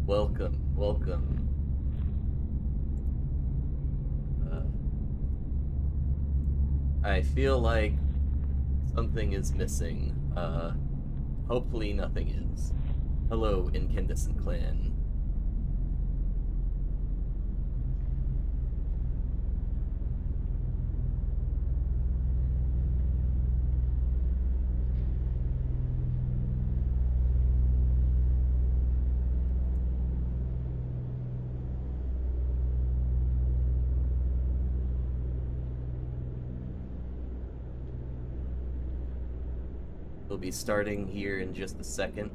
Welcome, welcome. I feel like something is missing. Hopefully nothing is. Hello, Incandescent Clan. We'll be starting here in just a second.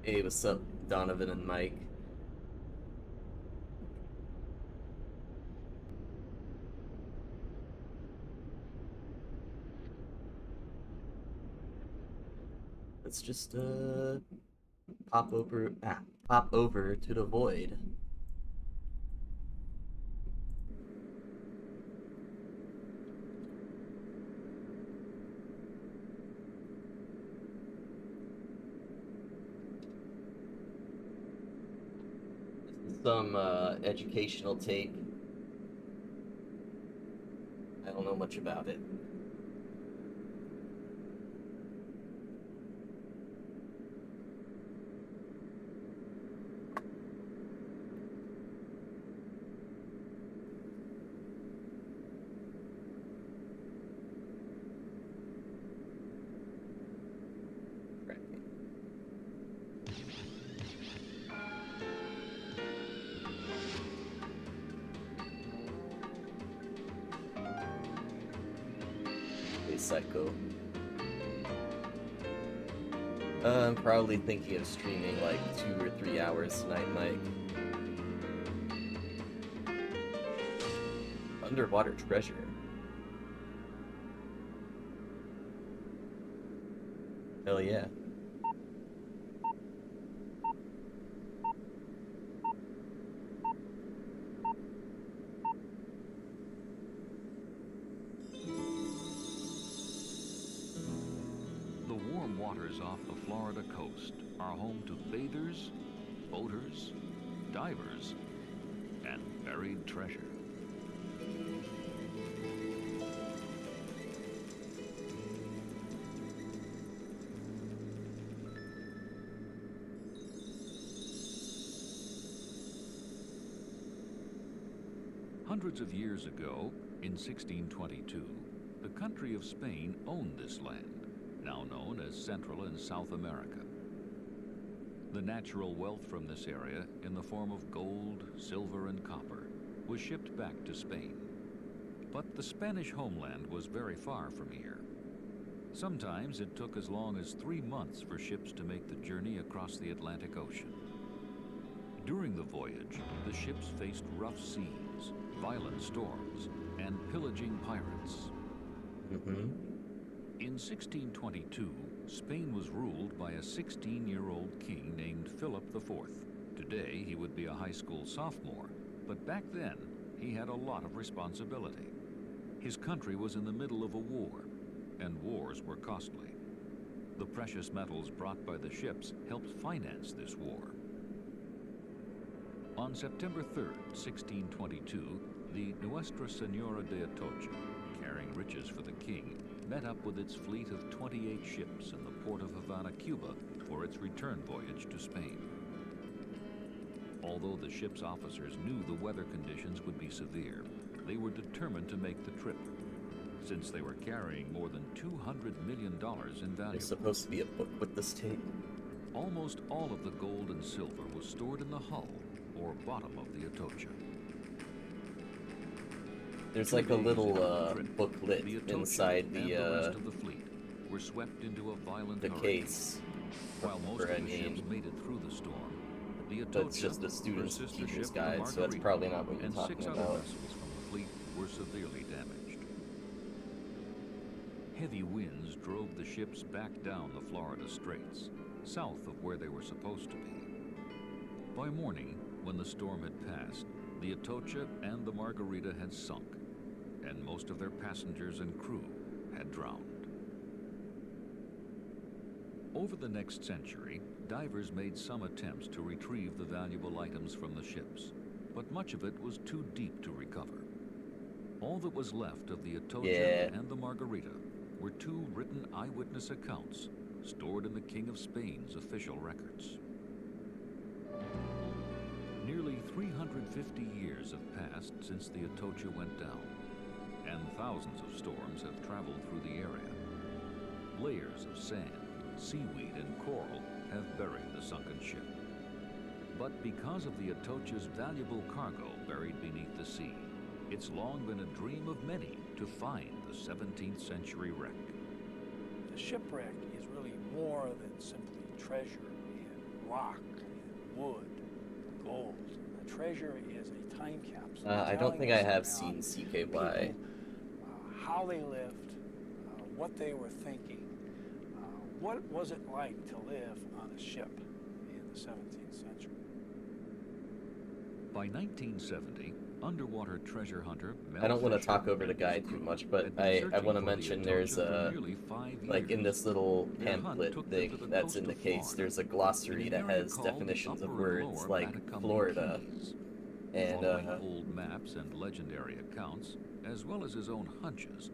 Hey, what's up, Donovan and Mike? Let's just pop over to the void. Some educational tape. I don't know much about it. Psycho. I'm probably thinking of streaming like 2 or 3 hours tonight, Mike. Underwater treasure. Hell yeah. Off the Florida coast are home to bathers, boaters, divers, and buried treasure. Hundreds of years ago, in 1622, the country of Spain owned this land, now known as Central and South America. The natural wealth from this area, in the form of gold, silver, and copper, was shipped back to Spain. But the Spanish homeland was very far from here. Sometimes it took as long as 3 months for ships to make the journey across the Atlantic Ocean. During the voyage, the ships faced rough seas, violent storms, and pillaging pirates. In 1622, Spain was ruled by a 16-year-old king named Philip IV. Today, he would be a high school sophomore, but back then, he had a lot of responsibility. His country was in the middle of a war, and wars were costly. The precious metals brought by the ships helped finance this war. On September 3rd, 1622, the Nuestra Senora de Atocha, carrying riches for the king, met up with its fleet of 28 ships in the port of Havana, Cuba, for its return voyage to Spain. Although the ship's officers knew the weather conditions would be severe, they were determined to make the trip, since they were carrying more than $200 million in valuables. There's supposed to be a book with this tape. Almost all of the gold and silver was stored in the hull, or bottom of the Atocha. There's like a little booklet inside the rest of the fleet were swept into a violent the hurricane. case. While most of the ships made it through the storm, the Atocha, That's just a student's teacher's guide, so that's probably not what you're talking and 6 other about. vessels from the fleet were severely damaged. Heavy winds drove the ships back down the Florida Straits, south of where they were supposed to be. By morning, when the storm had passed, the Atocha and the Margarita had sunk, and most of their passengers and crew had drowned. Over the next century, divers made some attempts to retrieve the valuable items from the ships, but much of it was too deep to recover. All that was left of the Atocha and the Margarita were two written eyewitness accounts stored in the King of Spain's official records. Nearly 350 years have passed since the Atocha went down, and thousands of storms have traveled through the area. Layers of sand, seaweed, and coral have buried the sunken ship. But because of the Atocha's valuable cargo buried beneath the sea, it's long been a dream of many to find the 17th century wreck. The shipwreck is really more than simply treasure and rock and wood, gold. The treasure is a time capsule. I don't think I have seen CKY. People, how they lived, what they were thinking, what was it like to live on a ship in the 17th century. By 1970, underwater treasure hunter Mel I don't want to Fisher talk over the guy too much, but had been I searching want to for the mention Atocha there's for a, nearly 5 like in years. this little Their hunt pamphlet took them thing to the that's coast in the of case, Florida, there's a glossary in that an area has called the definitions of Upper and words Lower like Matacumbe Florida, Keys. and Following old maps and legendary accounts, as well as his own hunches,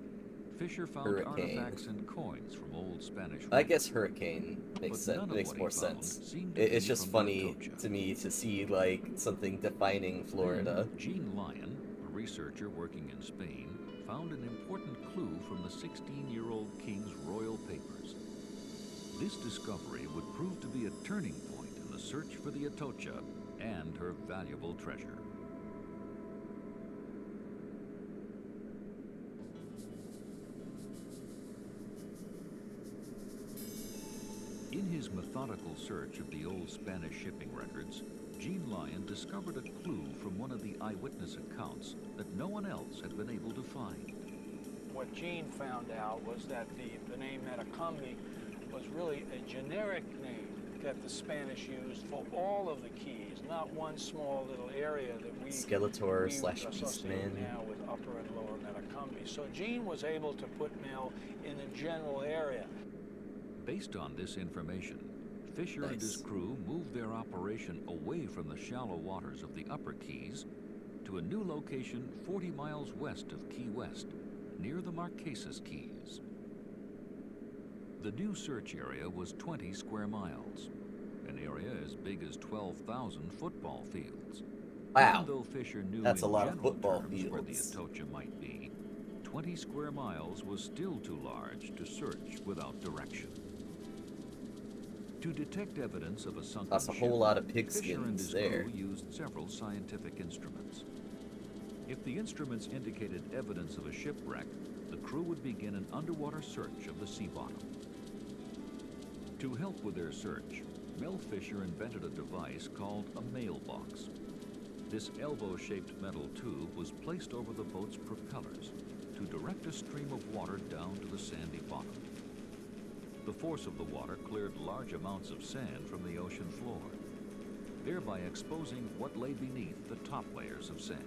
Fisher found Hurricane. artifacts and coins from old Spanish I guess writings. hurricane makes But none sense, of makes what more he found sense. seemed to It's be just from funny the Atocha. to me to see like something defining Florida. Then Gene Lyon, a researcher working in Spain, found an important clue from the 16-year-old king's royal papers. This discovery would prove to be a turning point in the search for the Atocha and her valuable treasure. In his methodical search of the old Spanish shipping records, Gene Lyon discovered a clue from one of the eyewitness accounts that no one else had been able to find. What Gene found out was that the name Matacumbe was really a generic name that the Spanish used for all of the keys, not one small little area that we Skeletor we slash associate Beastman. now with Upper and Lower Matacumbe. So Gene was able to put Mel in the general area. Based on this information, Fisher and his Nice. crew moved their operation away from the shallow waters of the Upper Keys to a new location 40 miles west of Key West, near the Marquesas Keys. The new search area was 20 square miles, an area as big as 12,000 football fields. Wow. Even though Fisher knew That's a in lot of general football terms where the fields. Atocha might be, 20 square miles was still too large to search without direction. To detect evidence of a sunken That's a ship, whole lot of Fisher and pigskins his there. crew used several scientific instruments. If the instruments indicated evidence of a shipwreck, the crew would begin an underwater search of the sea bottom. To help with their search, Mel Fisher invented a device called a mailbox. This elbow-shaped metal tube was placed over the boat's propellers to direct a stream of water down to the sandy bottom. The force of the water cleared large amounts of sand from the ocean floor, thereby exposing what lay beneath the top layers of sand.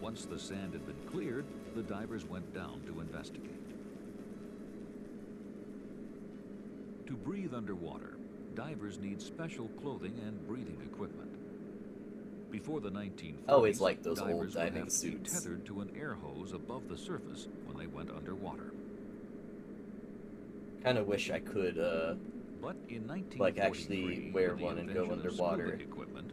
Once the sand had been cleared, the divers went down to investigate. To breathe underwater, divers need special clothing and breathing equipment. Before the 1940s, Always liked those old divers would diving have to be suits. tethered to an air hose above the surface when they went underwater. Kind of wish I could, But in 1943, like, actually wear with the one and go invention of underwater. scuba equipment,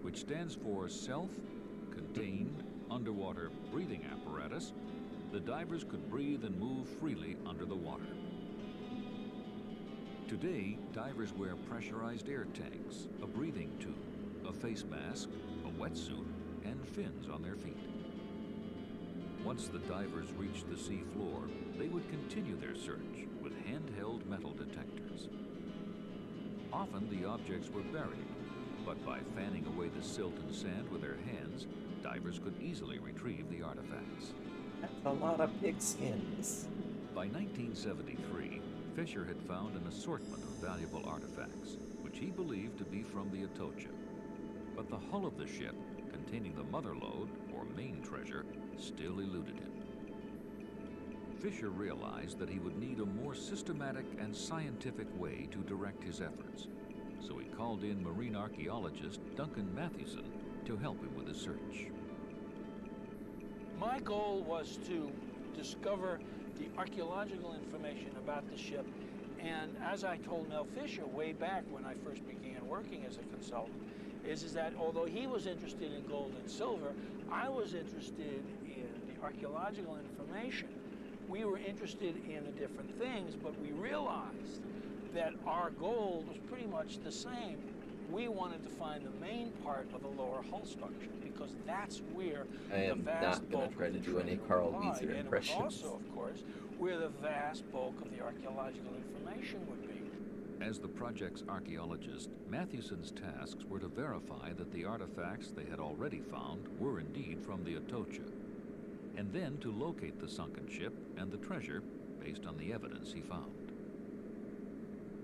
which stands for Self-Contained Underwater Breathing Apparatus, the divers could breathe and move freely under the water. Today, divers wear pressurized air tanks, a breathing tube, a face mask, a wetsuit, and fins on their feet. Once the divers reached the sea floor, they would continue their search with handheld metal detectors. Often the objects were buried, but by fanning away the silt and sand with their hands, divers could easily retrieve the artifacts. That's a lot of pigskins. By 1973, Fisher had found an assortment of valuable artifacts, which he believed to be from the Atocha. But the hull of the ship, containing the mother lode, or main treasure, still eluded him. Fisher realized that he would need a more systematic and scientific way to direct his efforts, so he called in marine archaeologist Duncan Mathewson to help him with his search. My goal was to discover the archaeological information about the ship, and as I told Mel Fisher way back when I first began working as a consultant, is that although he was interested in gold and silver, I was interested in the archaeological information. We were interested in the different things, but we realized that our goal was pretty much the same. We wanted to find the main part of the lower hull structure because that's where the vast bulk of the treasure lied. I am not going to try to do any Carl Wieser impressions. And it was also, of course, where the vast bulk of the archaeological information would be. As the project's archaeologist, Mathewson's tasks were to verify that the artifacts they had already found were indeed from the Atocha, and then to locate the sunken ship and the treasure based on the evidence he found.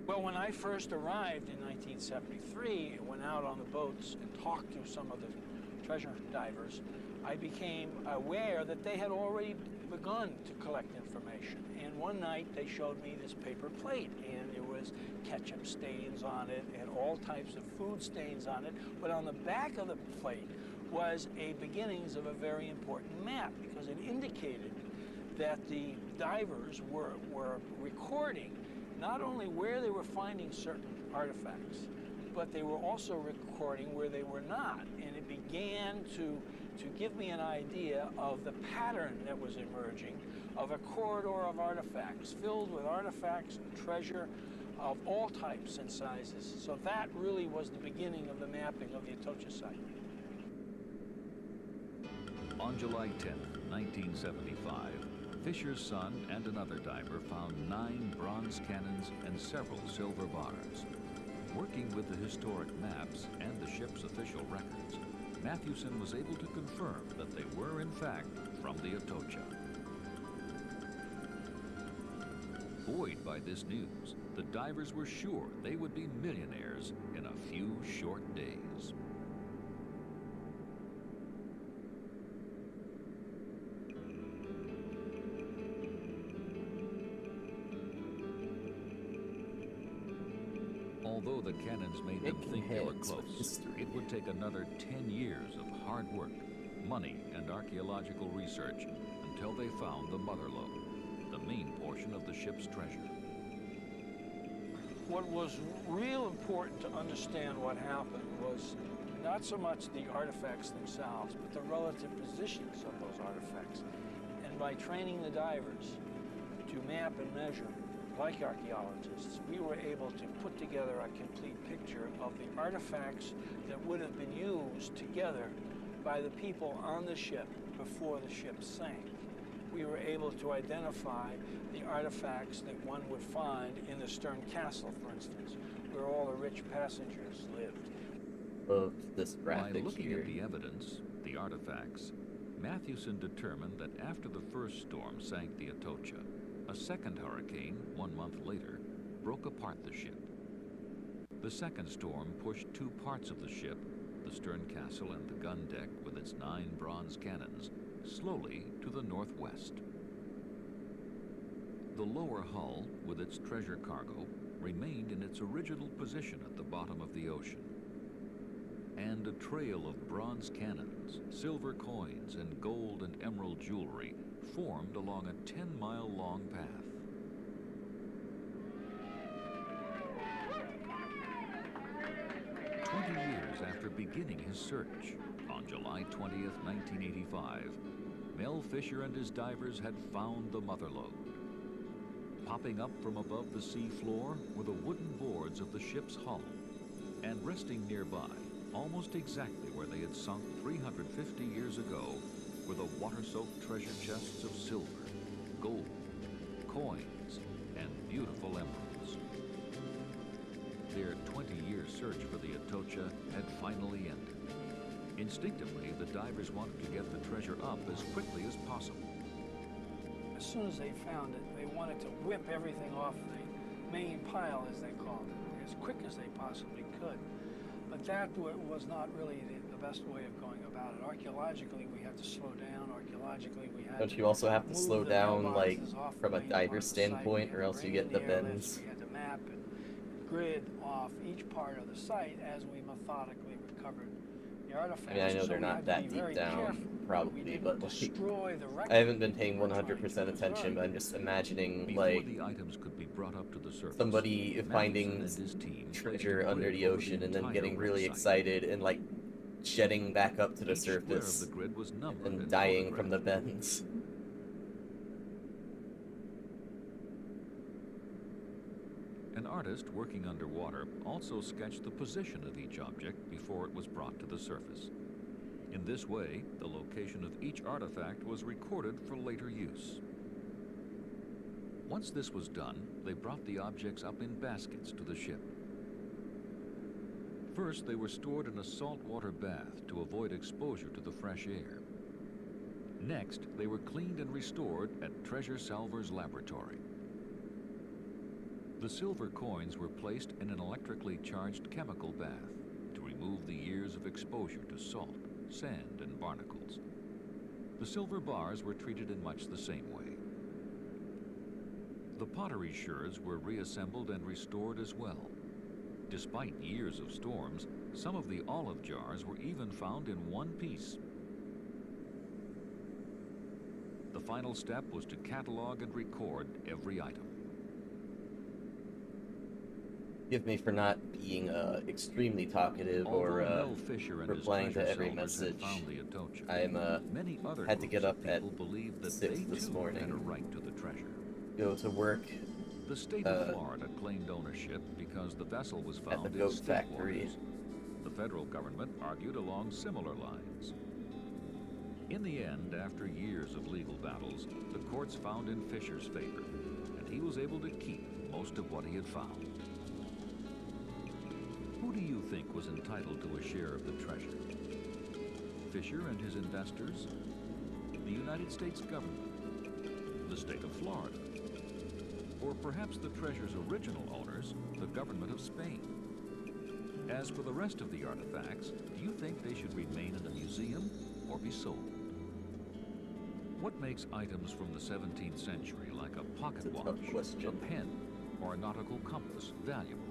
Well, when I first arrived in 1973 and went out on the boats and talked to some of the treasure divers, I became aware that they had already begun to collect information. And one night they showed me this paper plate, and there was ketchup stains on it and all types of food stains on it. But on the back of the plate was a beginnings of a very important map, because it indicated that the divers were recording not only where they were finding certain artifacts, but they were also recording where they were not. And it began to give me an idea of the pattern that was emerging of a corridor of artifacts, filled with artifacts and treasure of all types and sizes. So that really was the beginning of the mapping of the Atocha site. On July 10, 1975, Fisher's son and another diver found 9 bronze cannons and several silver bars. Working with the historic maps and the ship's official records, Mathewson was able to confirm that they were, in fact, from the Atocha. Buoyed by this news, the divers were sure they would be millionaires in a few short days. Although the cannons made them think they were close, it would take another 10 years of hard work, money, and archaeological research until they found the mother lode, the main portion of the ship's treasure. What was real important to understand what happened was not so much the artifacts themselves, but the relative positions of those artifacts. And by training the divers to map and measure, like archaeologists, we were able to put together a complete picture of the artifacts that would have been used together by the people on the ship before the ship sank. We were able to identify the artifacts that one would find in the stern castle, for instance, where all the rich passengers lived. Of this graphic By looking here. at the evidence, the artifacts, Mathewson determined that after the first storm sank the Atocha, a second hurricane, 1 month later, broke apart the ship. The second storm pushed 2 parts of the ship, the stern castle and the gun deck with its 9 bronze cannons, slowly to the northwest. The lower hull, with its treasure cargo, remained in its original position at the bottom of the ocean. And a trail of bronze cannons, silver coins, and gold and emerald jewelry formed along a 10-mile-long path. Years after beginning his search, on July 20th, 1985, Mel Fisher and his divers had found the mother lode. Popping up from above the sea floor were the wooden boards of the ship's hull, and resting nearby, almost exactly where they had sunk 350 years ago, were the water-soaked treasure chests of silver, gold, coins, and beautiful emeralds. Their 20-year search for the Atocha had finally ended. Instinctively, the divers wanted to get the treasure up as quickly as possible. as soon as they found it, they wanted to whip everything off the main pile, as they called it, as quick as they possibly could. But that was not really the best way of going about it. Archaeologically, we had to slow down. Archaeologically, we had Don't to you also have to move slow the down, mailboxes like, off from the a main part diver's of the site. standpoint, We or had to else you bring get in the airlifts. bends? We had to map and grid off each part of the site as we methodically recovered the artifacts. I mean, I know So they're we not had to that be deep very down, careful. We probably, didn't but like, destroy the record I haven't been paying we were trying to 100% preserve. attention, but I'm just imagining, Before like, the items could be brought up to the surface, somebody Matthewson finding and his team placed treasure a under grid the over ocean and then entire getting really wreck site. excited and, like, jetting back up to the Each square of surface the grid was numbered and and dying from the photographed. bends. An artist working underwater also sketched the position of each object before it was brought to the surface. In this way, the location of each artifact was recorded for later use. Once this was done, they brought the objects up in baskets to the ship. First, they were stored in a saltwater bath to avoid exposure to the fresh air. Next, they were cleaned and restored at Treasure Salver's laboratory. The silver coins were placed in an electrically charged chemical bath to remove the years of exposure to salt, sand, and barnacles. The silver bars were treated in much the same way. The pottery sherds were reassembled and restored as well. Despite years of storms, some of the olive jars were even found in one piece. The final step was to catalog and record every item. Forgive me for not being extremely talkative or Although Mel Fisher and his replying to treasure every salvers had message. found the Atocha, I'm many other had to groups get of up at people believed that 6 they this too morning. had a right to the treasure. go to work The state of Florida claimed ownership because the vessel was at found the in goat state factory. waters. The federal government argued along similar lines. In the end, after years of legal battles, the courts found in Fisher's favor, and he was able to keep most of what he had found. Who do you think was entitled to a share of the treasure? Fisher and his investors? The United States government? The state of Florida? Or perhaps the treasure's original owners, the government of Spain? As for the rest of the artifacts, do you think they should remain in a museum or be sold? What makes items from the 17th century, like a pocket It's a tough watch, question. a pen, or a nautical compass, valuable?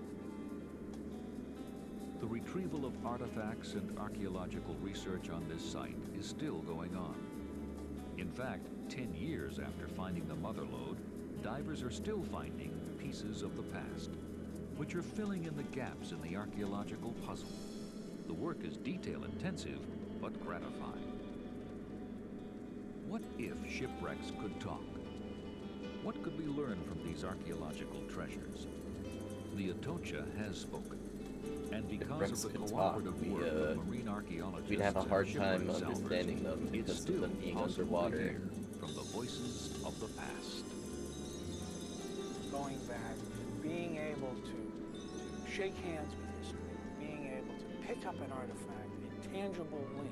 The retrieval of artifacts and archaeological research on this site is still going on. In fact, 10 years after finding the mother lode, divers are still finding pieces of the past, which are filling in the gaps in the archaeological puzzle. The work is detail-intensive, but gratifying. What if shipwrecks could talk? What could we learn from these archaeological treasures? The Atocha has spoken, and because wrecks of the could cooperative talk, work of marine archaeologists we'd have a and hard shipwreck time salvers, understanding them it's because of still them being possible to underwater. hear from the voices of the past. Going back, being able to shake hands with history, being able to pick up an artifact, a tangible link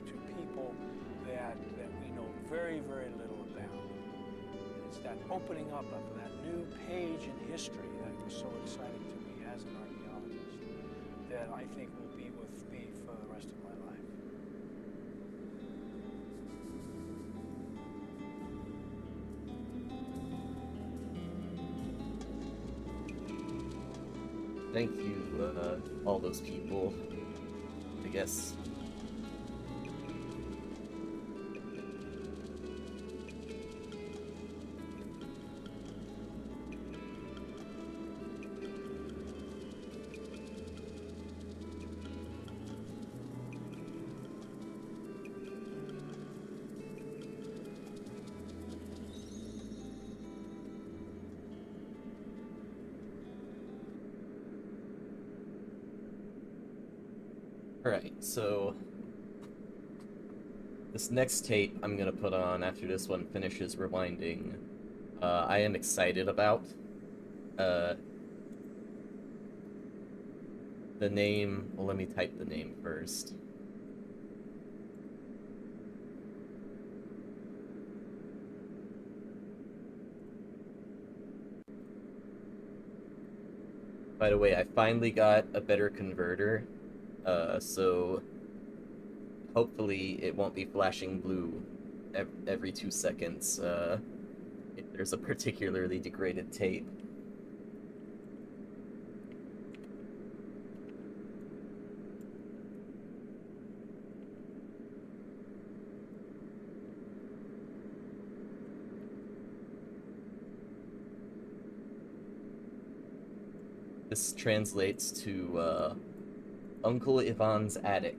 to people that we know very, very little about. It's that opening up of that new page in history that was so exciting to me as an archaeologist that I think will be with me for the rest of my life. Thank you, all those people. I guess. Alright, so this next tape I'm gonna put on after this one finishes rewinding, I am excited about. The name, well, let me type the name first. By the way, I finally got a better converter, so hopefully it won't be flashing blue every 2 seconds if there's a particularly degraded tape. This translates to Uncle Ivan's attic.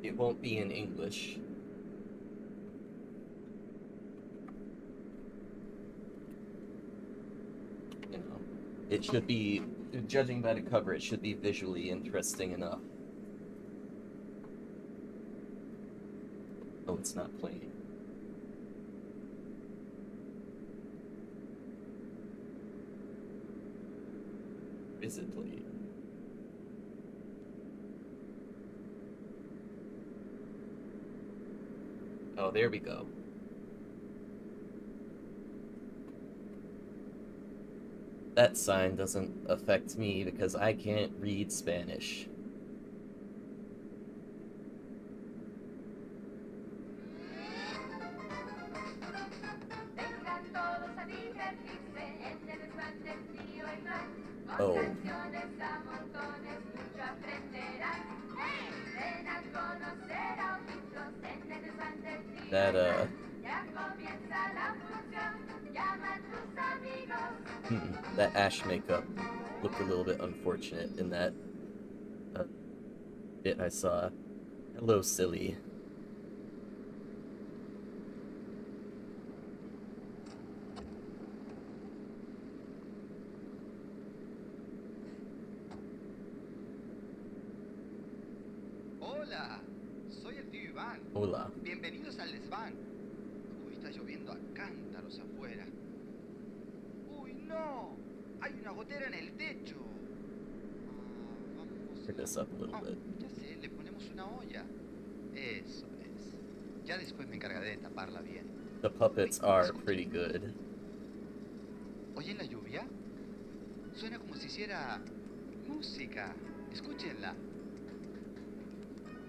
It won't be in English. You know, it should be, judging by the cover, it should be visually interesting enough. Oh, it's not playing. Is it playing? Oh, there we go. That sign doesn't affect me because I can't read Spanish. Oh. That, that ash makeup looked a little bit unfortunate in that bit I saw. Hello, silly. Hola, soy el tío Iván. Hola. Bienvenidos al desván. Uy, está lloviendo a cántaros afuera. Uy, no. Hay una gotera en el techo. Vamos Pick this up a little bit. Ya sé, le ponemos una olla. Eso es. Ya después me encargaré de taparla bien. The puppets are pretty good. ¿Oyen la lluvia? Suena como si hiciera música. Escúchenla.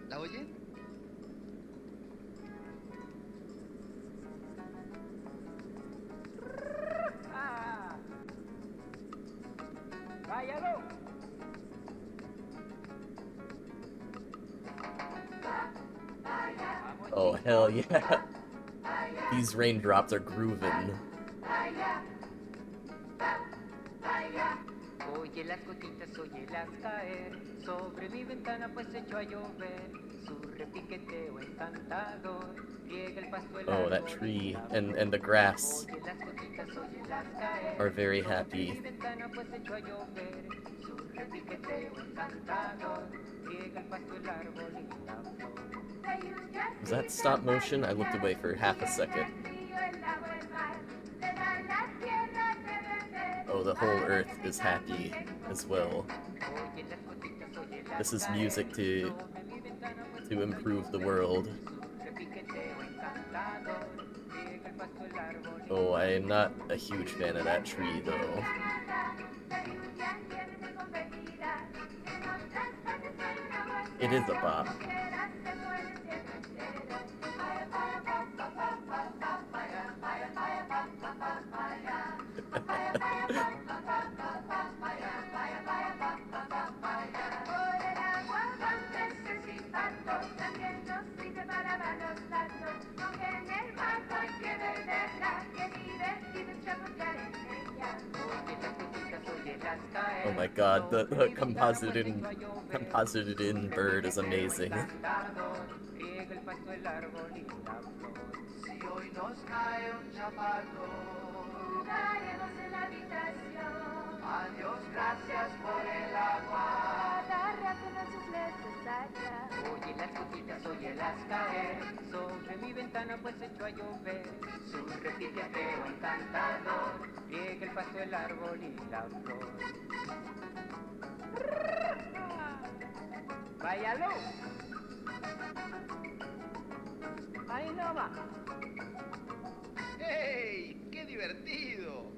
¿La oyen? ¡Váyalo! Oh, hell yeah. These raindrops are grooving. Oye las gotitas, óyelas caer sobre mi ventana, pues echó a llover. Su repiqueteo encantador riega el pasto, el Oh, that árbol tree y la and the grass Oye las gotitas, óyelas caer are very sobre mi happy. ventana, pues echó a llover. Su repiqueteo encantador riega el pasto, el árbol y la flor. Was that stop motion? I looked away for half a second. Oh, the whole earth is happy as well. This is music to improve the world. Oh, I am not a huge fan of that tree, though. It is a bop. Oh my god, the composited in bird is amazing. Adiós, gracias por el agua. ventana pues se echó a llover. Su repiqueteo encantador riega el pasto, el árbol y la flor. ¡Váyalo! Ahí no va. ¡Hey! ¡Qué divertido!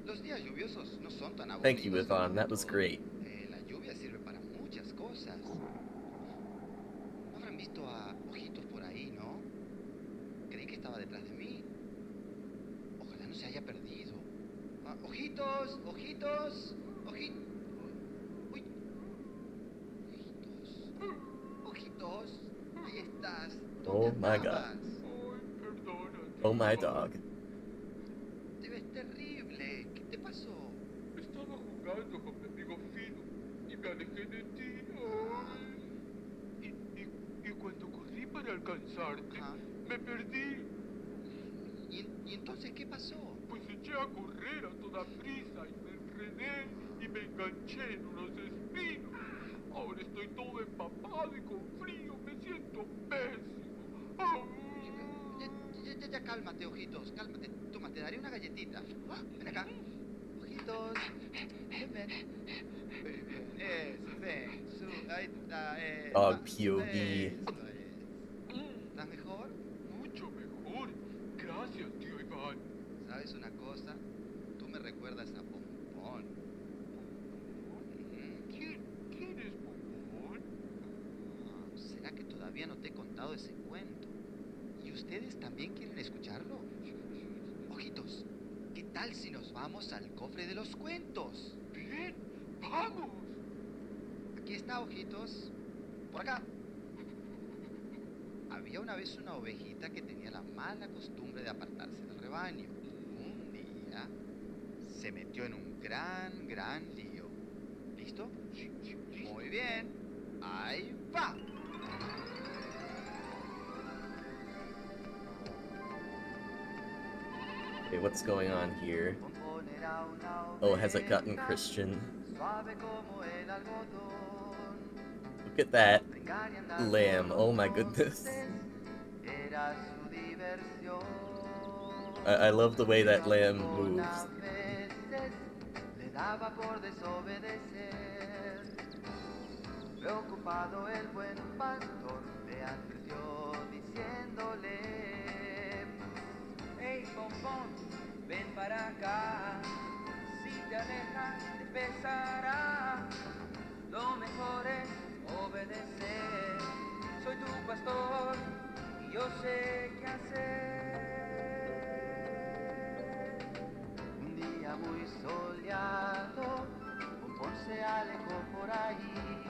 Los días lluviosos no son tan aburridos. Thank you, Yvonne. That was great. La lluvia sirve para muchas cosas. ¿No habrán visto a Ojitos por ahí, no? Creí que estaba detrás de mí. Ojalá no se haya perdido. Ah, ¡Ojitos! ¡Ojitos! ¡Ojitos! ¡Uy! ¡Ojitos! ¡Ojitos! Ahí estás. Oh ¿Dónde my god. andabas? Oh my dog. Te ves terrible. ¿Qué te pasó? Estaba jugando con mi amigo Fino y me alejé de ti. Ay. Y cuando corrí para alcanzarte, Ajá. me perdí. ¿Y entonces qué pasó? Pues eché a correr a toda prisa y me enredé y me enganché en unos espinos. Ahora estoy todo empapado y con frío. Me siento pésimo. Ay. Ya, cálmate, Ojitos, cálmate. Toma, te daré una galletita. Ven acá. Ojitos. Ven. Ven. Ahí está. Dog POV. Eso es. ¿Estás mejor? Mucho mejor. Gracias, tío Iván. ¿Sabes una cosa? Tú me recuerdas a Pompón. ¿Quién es Pompón? ¿Será que todavía no te he contado ese cuento? ¿Y ustedes también quieren escucharlo? Ojitos, ¿qué tal si nos vamos al cofre de los cuentos? Bien, vamos. Aquí está, Ojitos. Por acá. Había una vez una ovejita que tenía la mala costumbre de apartarse del rebaño. Un día se metió en un gran lío. ¿Listo? Sí, listo. Muy bien. Ahí va. Okay, what's going on here? Oh, has it gotten Christian? Look at that lamb. Oh my goodness. I love the way that lamb moves. Preocupado el buen pastor le advirtió diciéndole: hey, Pompón, ven para acá. Si te alejas te pesará. Lo mejor es obedecer. Soy tu pastor y yo sé qué hacer. Un día muy soleado, Pompón se alejó por ahí.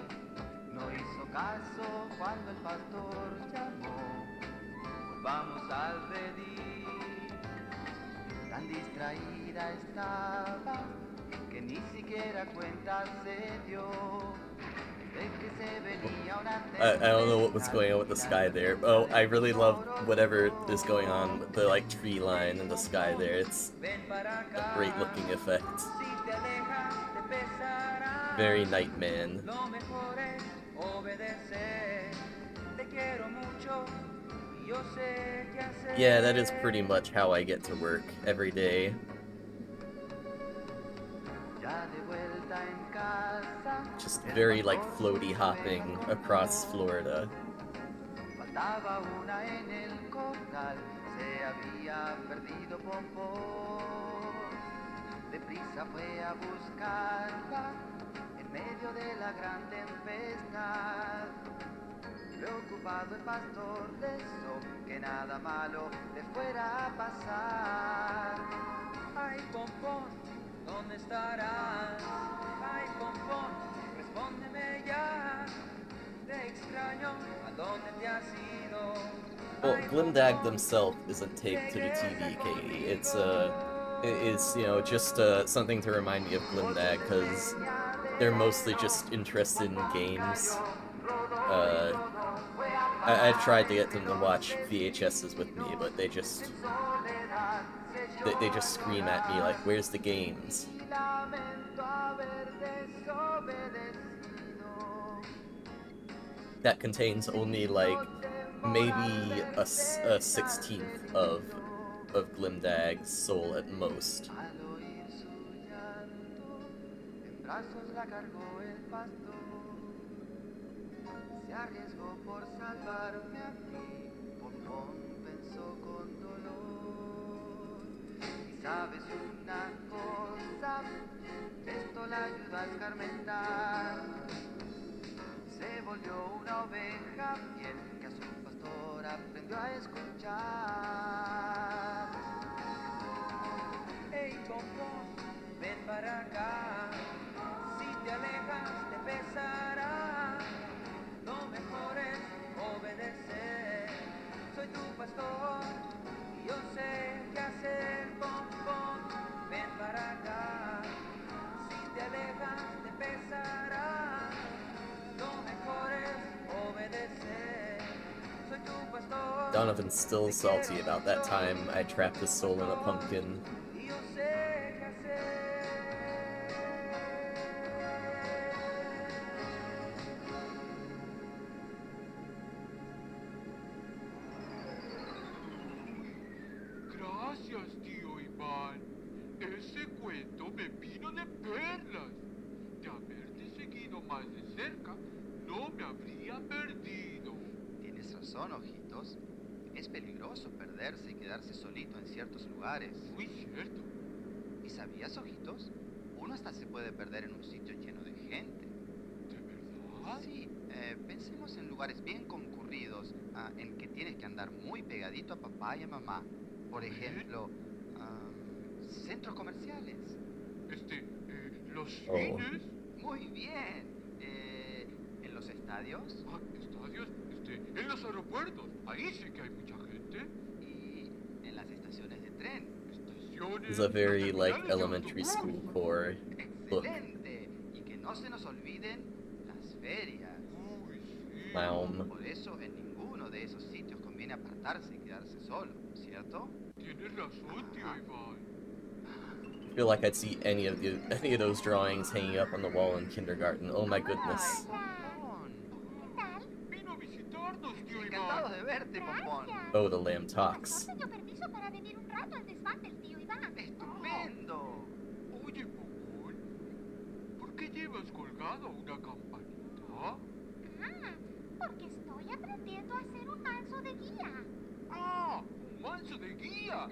No hizo caso cuando el pastor llamó: vamos al redil. Tan distraída estaba que ni siquiera cuenta se dio de que se venía una I don't know what was going on with the sky there. Oh, I really love whatever is going on with the like tree line in the sky there. It's a great looking effect. Very Nightman. Yeah, that is pretty much how I get to work every day. Just very like floaty hopping across Florida. Faltaba una en el corral, se había perdido Pompón. Deprisa fue a buscarla en medio de la gran tempestad. Preocupado el pastor rezó que nada malo le fuera a pasar. Ay, Pompón, ¿dónde estarás? Ay, Pompón, respóndeme ya. Te extraño, ¿a dónde te has ido? Well, Glimdag themselves isn't taped to the TV, Katie. It's you know, just something to remind me of Glimdag, because they're mostly just interested in games. I've tried to get them to watch VHSs with me, but they just scream at me like, "Where's the games?" That contains only like maybe a 16th of Glimdag's soul at most. Al oír su llanto, en brazos la cargó el pastor. Se arriesgó por salvarme a mí, Pompón pensó con dolor. Y sabes una cosa, esto la ayudó a escarmentar. Se volvió una oveja fiel que a su pastor aprendió a escuchar. Hey, Pompón, ven para acá. Si te alejas te pesará. Lo mejor es obedecer. Soy tu pastor y yo sé qué hacer, Pompón. Ven para acá. Si te alejas te pesará. Lo mejor es obedecer. Soy tu pastor. Donovan's still salty about that time I trapped his soul in a pumpkin. Y yo sé qué hacer. Gracias, tío Iván. Ese cuento me vino de perlas. De haberte seguido más de cerca, no me habría perdido. Tienes razón, ojitos. Es peligroso perderse y quedarse solito en ciertos lugares. Muy cierto. ¿Y sabías, ojitos? Uno hasta se puede perder en un sitio lleno de gente. ¿De verdad? Sí, pensemos en lugares bien concurridos, en que tienes que andar muy pegadito a papá y a mamá. Por ejemplo, centros comerciales. Los Oh. cines. Muy bien. ¿En los estadios? Estadios, en los aeropuertos. Ahí sí que hay mucha gente. Y en las estaciones de tren. Estaciones. It's a very, los like, terminales de elementary autobús. school core book. ¡Excelente! Y que no se nos olviden las ferias. Uy, sí. Clown. Por eso en ninguno de esos sitios conviene apartarse y quedarse solo, ¿cierto? Tienes razón, tío Iván. I feel like I'd see any of those drawings hanging up on the wall in kindergarten. Oh my goodness. Pompón. Vino a visitarnos, tío Encantado Iván. de verte, Pompón. Oh, the lamb talks. Me dio permiso para venir un rato al desván del tío Iván. ¡Estupendo! Oye, Popón, ¿por qué llevas colgado una campanita? Ah, porque estoy aprendiendo a ser un manso de guía. ¡Ah! ¡Un manso de guía!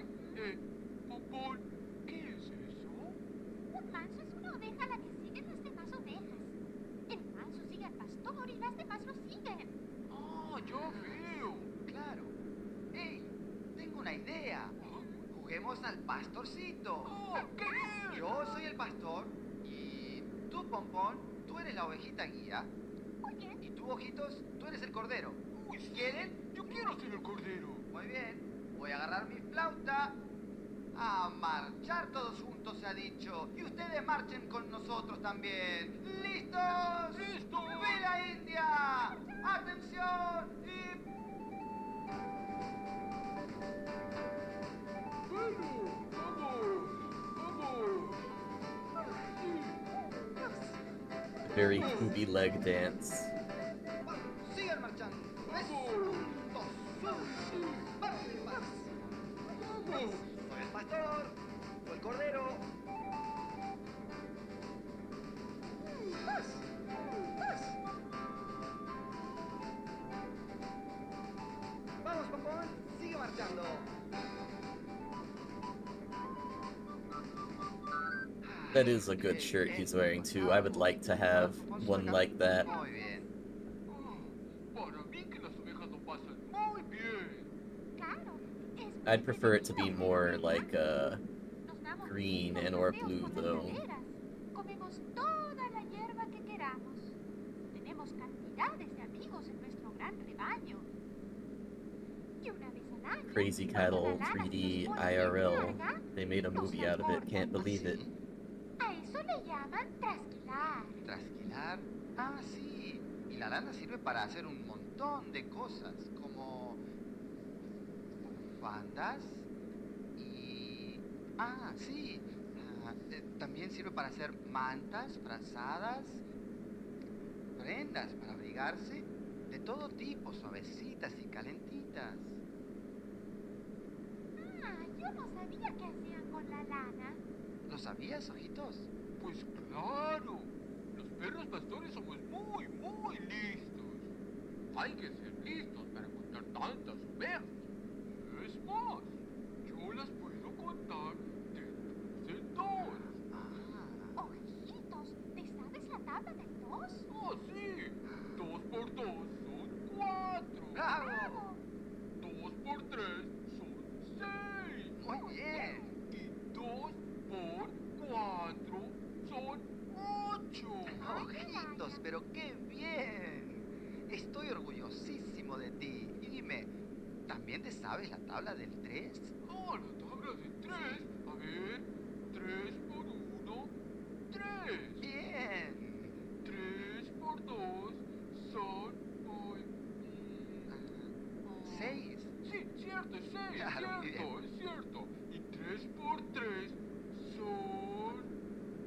Popón, ¿qué es eso? Un manso es una oveja a la que siguen las demás ovejas. El manso sigue al pastor y las demás lo siguen. ¡Ah, ya veo! Claro. ¡Ey! Tengo una idea. Juguemos al pastorcito. ¡Ah, qué bien! Yo soy el pastor y tú, Pompón, tú eres la ovejita guía. Muy bien. Y tú, Ojitos, tú eres el cordero. Uy, sí. ¿Quieren? Yo quiero ser el cordero. Muy bien. Voy a agarrar mi flauta. A marchar todos juntos, se ha dicho. Y ustedes marchen con nosotros también. ¿Listos? ¡Listos! ¡Fila india! ¡Atención! Y... ¡Bueno! ¡Vamos! ¡Vamos! Very poopy leg dance. ¡Sigan marchando! ¡Es ¡Vamos! un, dos, uno! ¡Parte más! ¡Vamos! Soy el pastor, o el cordero. ¡Más! ¡Más! Vamos, Pompón, sigue marchando. That is a good shirt he's wearing too. I would like to have one like that. Muy bien. Para mí que las ovejas lo pasan muy bien. Claro. Es I'd prefer it to be more like Nos damos green unos and or paseos blue como though. praderas. Comemos toda la hierba que queramos. Tenemos cantidades de amigos en nuestro gran rebaño. Y una vez al año, Crazy cuando Cattle la lana se 3D nos pone bien IRL. larga, They made a movie out of it. Can't believe it. a eso le llaman trasquilar. Trasquilar. Ah, sí. Y la lana sirve para hacer un montón de cosas, como bufandas y... Ah, sí. También sirve para hacer mantas, frazadas, prendas para abrigarse De todo tipo, suavecitas y calentitas. Ah, yo no sabía qué hacían con la lana. ¿Lo sabías, ojitos? Pues claro, los perros pastores somos muy, muy listos. Hay que ser listos para contar tantas ovejas. Es más, yo las puedo contar de 2 en 2. Ah, Ojitos, ¿te sabes la tabla del 2? Oh, sí, 2 por 2 son 4. ¡bravo! 2 por 3 son 6. Muy bien. Y 2 por 4 son 8. Ojitos, pero qué bien. Estoy orgullosísimo de ti. Y dime, ¿también te sabes la tabla del 3? Oh, la tabla de 3. A ver, 3 por 1, 3. Bien. 3 por 2 son... Ay, 6. sí, cierto, es 6, Claro, muy cierto, es cierto. Y 3 por 3 son...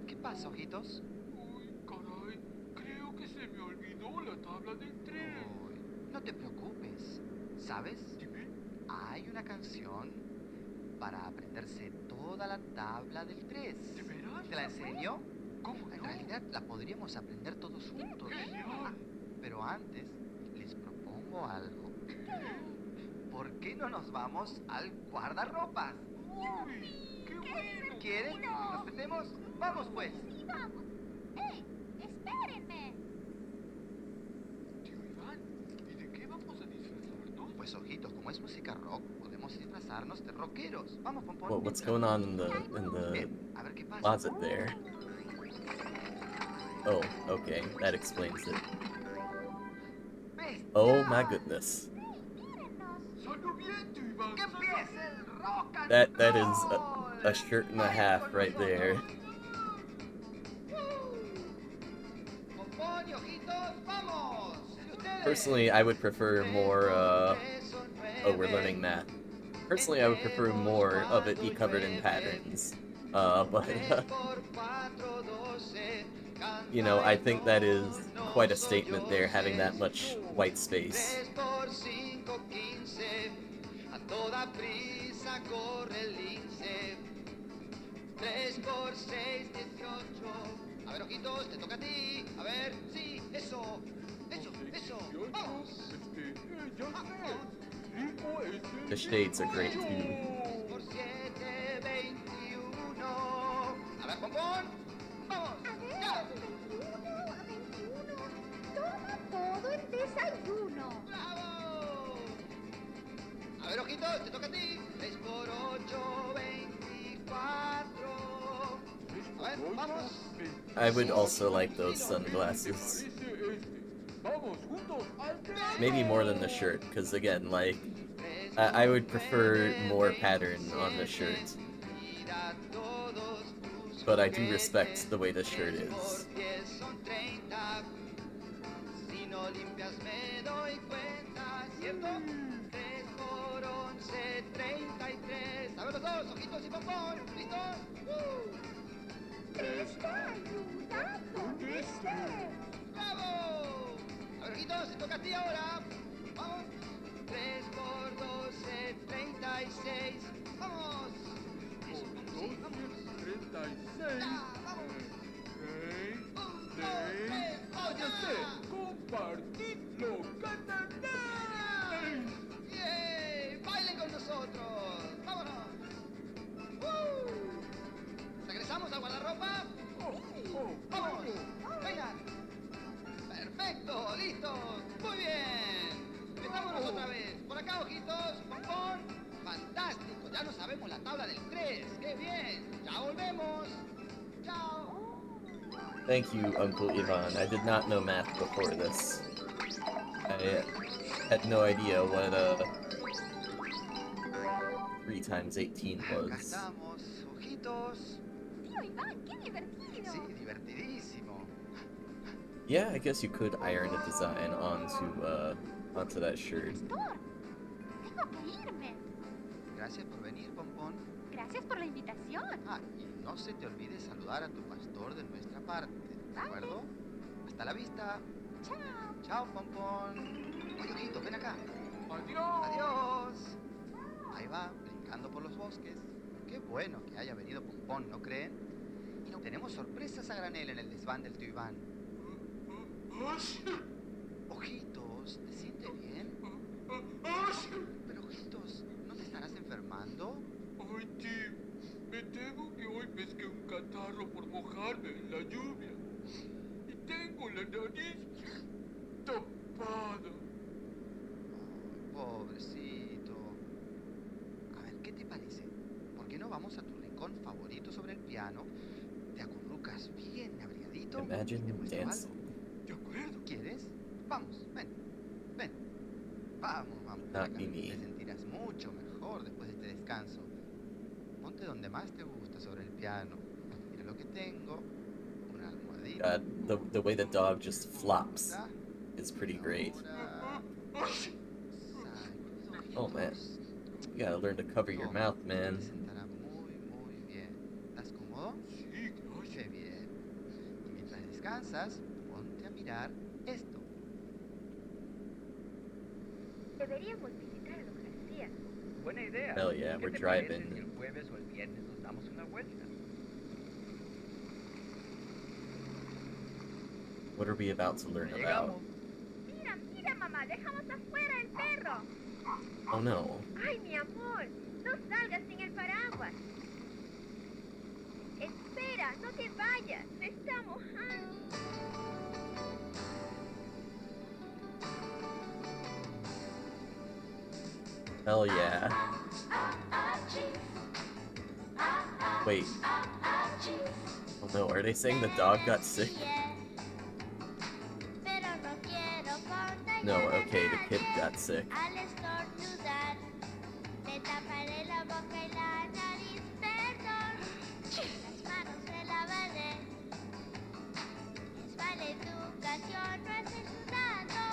¿Qué pasa, ojitos? Uy, caray, creo que se me olvidó la tabla del 3. Uy, no te preocupes. ¿Sabes? Dime. Hay una canción para aprenderse toda la tabla del 3. ¿De veras? ¿Te la enseño? ¿Cómo En no? realidad la podríamos aprender todos juntos. ¡Genial! Pero antes les propongo algo. ¿Por qué no nos vamos al guardarropas? ¡Uy! ¡Qué bueno! ¿Quieren? ¿Nos metemos? Vamos pues. Sí, vamos. ¡Ey! ¡Espérenme! Tío Iván, ¿y de qué vamos a disfrazarnos? Pues ojitos, como es música rock, podemos disfrazarnos de rockeros. Vamos, Pompón. What's going on in the Bien, a ver qué pasa. closet there? Oh, okay, that explains it. ¿Ves? Oh my goodness. ¡Ey, mírennos! ¡Salió bien, tío Iván! ¡Que empiece el rock and That is roll! a shirt and a half right there. Pompón y ojitos, vamos. ¿Y ustedes? Personally, I would prefer more, oh, we're learning math. Personally, I would prefer more of it be covered in patterns. But, you know, I think that is quite a statement there, having that much white space. 3 por 5, 15. A toda prisa corre el lince. 3 por 6, 18. A ver, ojitos, te toca a ti. A ver, sí, eso. Eso, eso. Vamos. Ya sé. 5 es el The shades are great too. 3 por 7, 21. A ver, Pompón. Vamos. A ver, Ya. 21. Toma todo el desayuno. ¡Bravo! A ver, ojitos, te toca a ti. 3 por 8, 24. A ver, vamos. I would also like those sunglasses. Vamos juntos al Maybe more than the shirt, because again, like, I would prefer more pattern on the shirt. Mira todos tus But I do respect the way the shirt is. por 10 son 30. Si no limpias me doy cuenta, ¿cierto? 3 por 11, 33. A ver los dos, ojitos y Pompón. ¿Listos? Presta ayuda donde estés. ¡Bravo! A ver, ojitos, te toca a ti ahora. Vamos. 3 por 12, 36. ¡Vamos! Eso, vamos, sí, vamos. 36. Ya, vamos. 6. Ah, ya sé. Compartir lo ganaréis. ¡Bien! ¡Bailen con nosotros! ¡Vámonos! ¿Regresamos a guardarropa? ¡Vamos! ¡Vengan! ¡Perfecto! ¡Listos! ¡Muy bien! ¡Metámonos otra vez! ¡Por acá, ojitos! ¡Pompón! ¡Fantástico! Ya no sabemos la tabla del 3. ¡Qué bien! ¡Ya volvemos! ¡Chao! Thank you, Uncle Ivan. I did not know math before this. I had no idea what 3 times 18 Acá was. estamos, ojitos. Tío Iván, qué divertido. Sí, divertidísimo. Yeah, I guess you could iron a design onto that shirt. Pastor, tengo que irme. Gracias por venir, Pompón. Gracias por la invitación. Ah, y no se te olvide saludar a tu pastor de nuestra parte, ¿de acuerdo? Hasta la vista. Chao. Chao, Pompón. Oye, ojito, ven acá. Adiós. Adiós. Ahí va, brincando por los bosques. Qué bueno que haya venido Pompón, ¿no creen? Y tenemos sorpresas a granel en el desván del tío Iván. Ojitos, ¿te sientes bien? Pero, ojitos, ¿no te estarás enfermando? Ay, tío, me temo que hoy pesqué un catarro por mojarme en la lluvia. Y tengo la nariz tapada. Ay, pobrecito. A ver, ¿qué te parece? ¿Por qué no vamos a tu rincón favorito sobre el piano? Te acurrucas bien abrigadito y Imagine te muestro dancing. algo. ¿De acuerdo? ¿Quieres? Vamos, ven, ven. Vamos, vamos. por Not acá. be me. Te sentirás mucho mejor después de este descanso. Ponte donde más te gusta sobre el piano. Mira lo que tengo. Una almohadita. The way the dog just flops Ahora, is pretty great. ahora, Oh, man. You gotta learn to cover your mouth, man. Te sentará muy, muy bien. ¿Estás cómodo? Sí, gracias. Qué bien. Y mientras descansas, ponte a mirar esto. Deberíamos visitar a los García. Buena idea. Hell yeah, ¿Qué we're te parece driving. si el jueves o el viernes nos damos una vuelta? What are we about to learn Ya about? llegamos. Mira, mira, mamá, dejamos afuera el perro. Oh no. Ay, mi amor, no salgas sin el paraguas. Espera, no te vayas, se está mojando. Hell yeah. Wait. Oh no, are they saying the dog got sick? No, okay, the kid got sick. Al estornudar, me taparé la boca y la nariz, perdón. Las manos me lavaré. Es mala educación, no es sudando.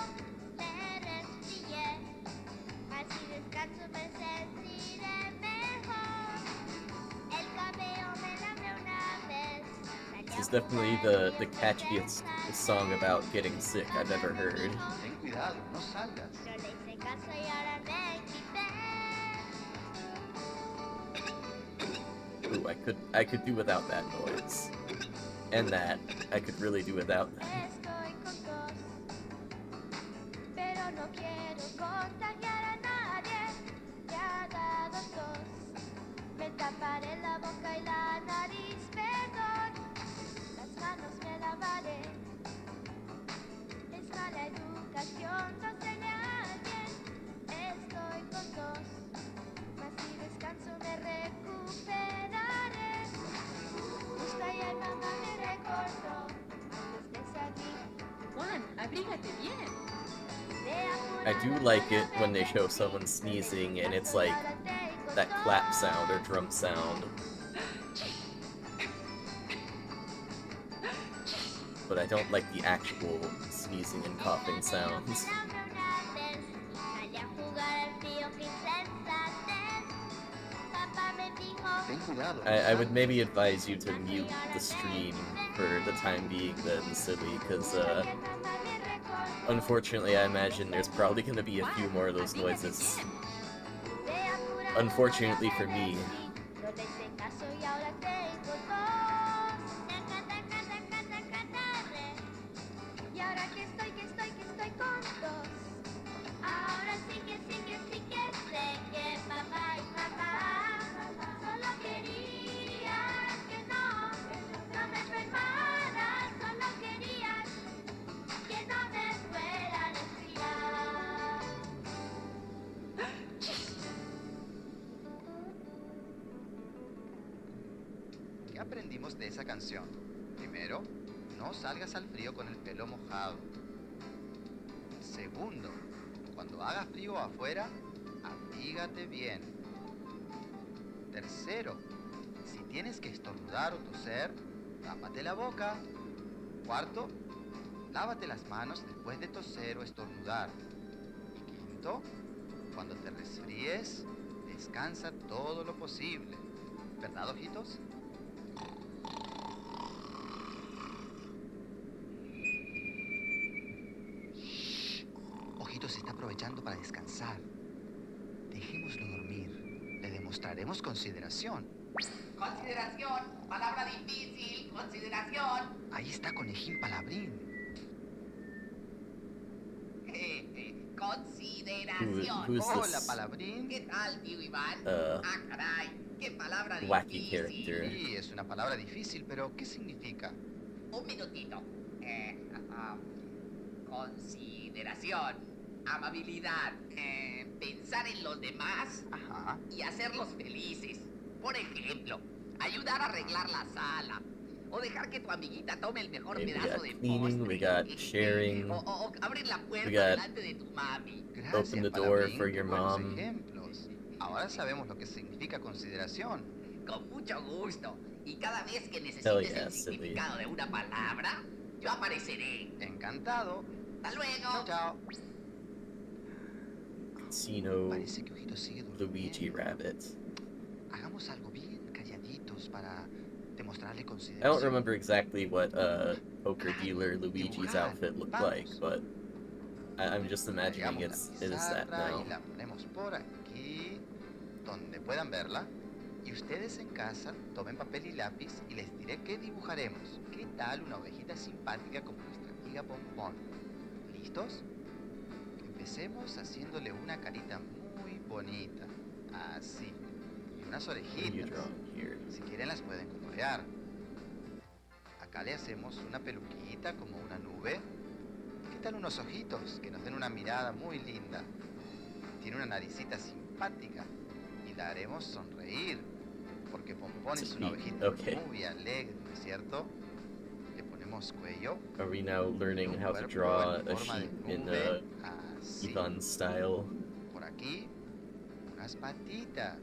Me resfrié, así descanso me sentiré mejor. El cabello me lavé una vez. This is definitely the catchiest song about getting sick I've ever heard. Ten cuidado, no salgas. No le hice caso y ahora me quité. Ooh, I could do without that noise. And that. I could really do without that. Estoy con tos, pero no quiero contagiar a nadie. Me ha dado tos, me taparé la boca y la nariz, perdón. Las manos me lavaré. Es mala educación, no se le alguien. Estoy con tos, mas si descanso me recuperaré. Justo ayer mamá me recordó antes de salir. Juan, abrígate bien. I do like it when they show someone sneezing and it's like that clap sound or drum sound. But I don't like the actual sneezing and coughing sounds. Ten cuidado. I would maybe advise you to mute the stream for the time being then, silly, because unfortunately I imagine there's probably going to be a few more of those noises. Unfortunately for me. Y ahora que estoy con tos. Ahora sí que sé que papá y mamá solo querían que no me enfermara, solo querían que no me fuera a resfriar. ¿Qué aprendimos de esa canción? Primero, no salgas al frío con el pelo mojado. Segundo, cuando haga frío afuera, abrígate bien. Tercero, si tienes que estornudar o toser, tápate la boca. Cuarto, lávate las manos después de toser o estornudar. Y quinto, cuando te resfríes, descansa todo lo posible. ¿Verdad, ojitos? aprovechando para descansar. Dejémoslo dormir. Le demostraremos consideración. Consideración, palabra difícil, consideración. Ahí está Conejín Palabrín. Consideración. Who's Hola, this Palabrín. ¿Qué tal, tío Iván? Uh, Caray, qué palabra wacky difícil. character? Sí, es una palabra difícil, pero ¿qué significa? Un minutito. Consideración, amabilidad, pensar en los demás Ajá. y hacerlos felices. Por ejemplo, ayudar a arreglar la sala. O dejar que tu amiguita tome el mejor Okay, we pedazo got de cleaning, postre. we got sharing, O abrir la puerta we got delante de tu mami. Gracias, open the door Palabrín, for qué your buenos mom. ejemplos. Ahora sabemos lo que significa consideración. Con mucho gusto. Y cada vez que Hell necesites yeah, el silly. significado de una palabra, yo apareceré. Encantado. Hasta luego. Chao, chao. Casino, Parece que Ojito sigue durmiendo. Luigi Rabbit. Hagamos algo bien calladitos para demostrarle I don't consideración. remember exactly what poker dealer Luigi's outfit looked like, but I'm just imagining Traigamos it la is that pizarra now. y la ponemos por aquí, donde puedan verla. Y ustedes en casa tomen papel y lápiz y les diré qué dibujaremos. ¿Qué tal una ovejita simpática como nuestra amiga Pompón? ¿Listos? Empecemos haciéndole una carita muy bonita. Así. Y unas What are you orejitas. drawing here? Si quieren las pueden colorear. Acá le hacemos una peluquita como una nube. ¿Qué tal unos ojitos que nos den una mirada muy linda? Tiene una naricita simpática y la haremos sonreír. Porque Pompón es una ovejita Okay. muy alegre, ¿no es cierto? Le ponemos cuello. Are we now learning how to cuerpo draw en a forma de sheep in nube. Así. Ivan style? Por aquí, unas patitas.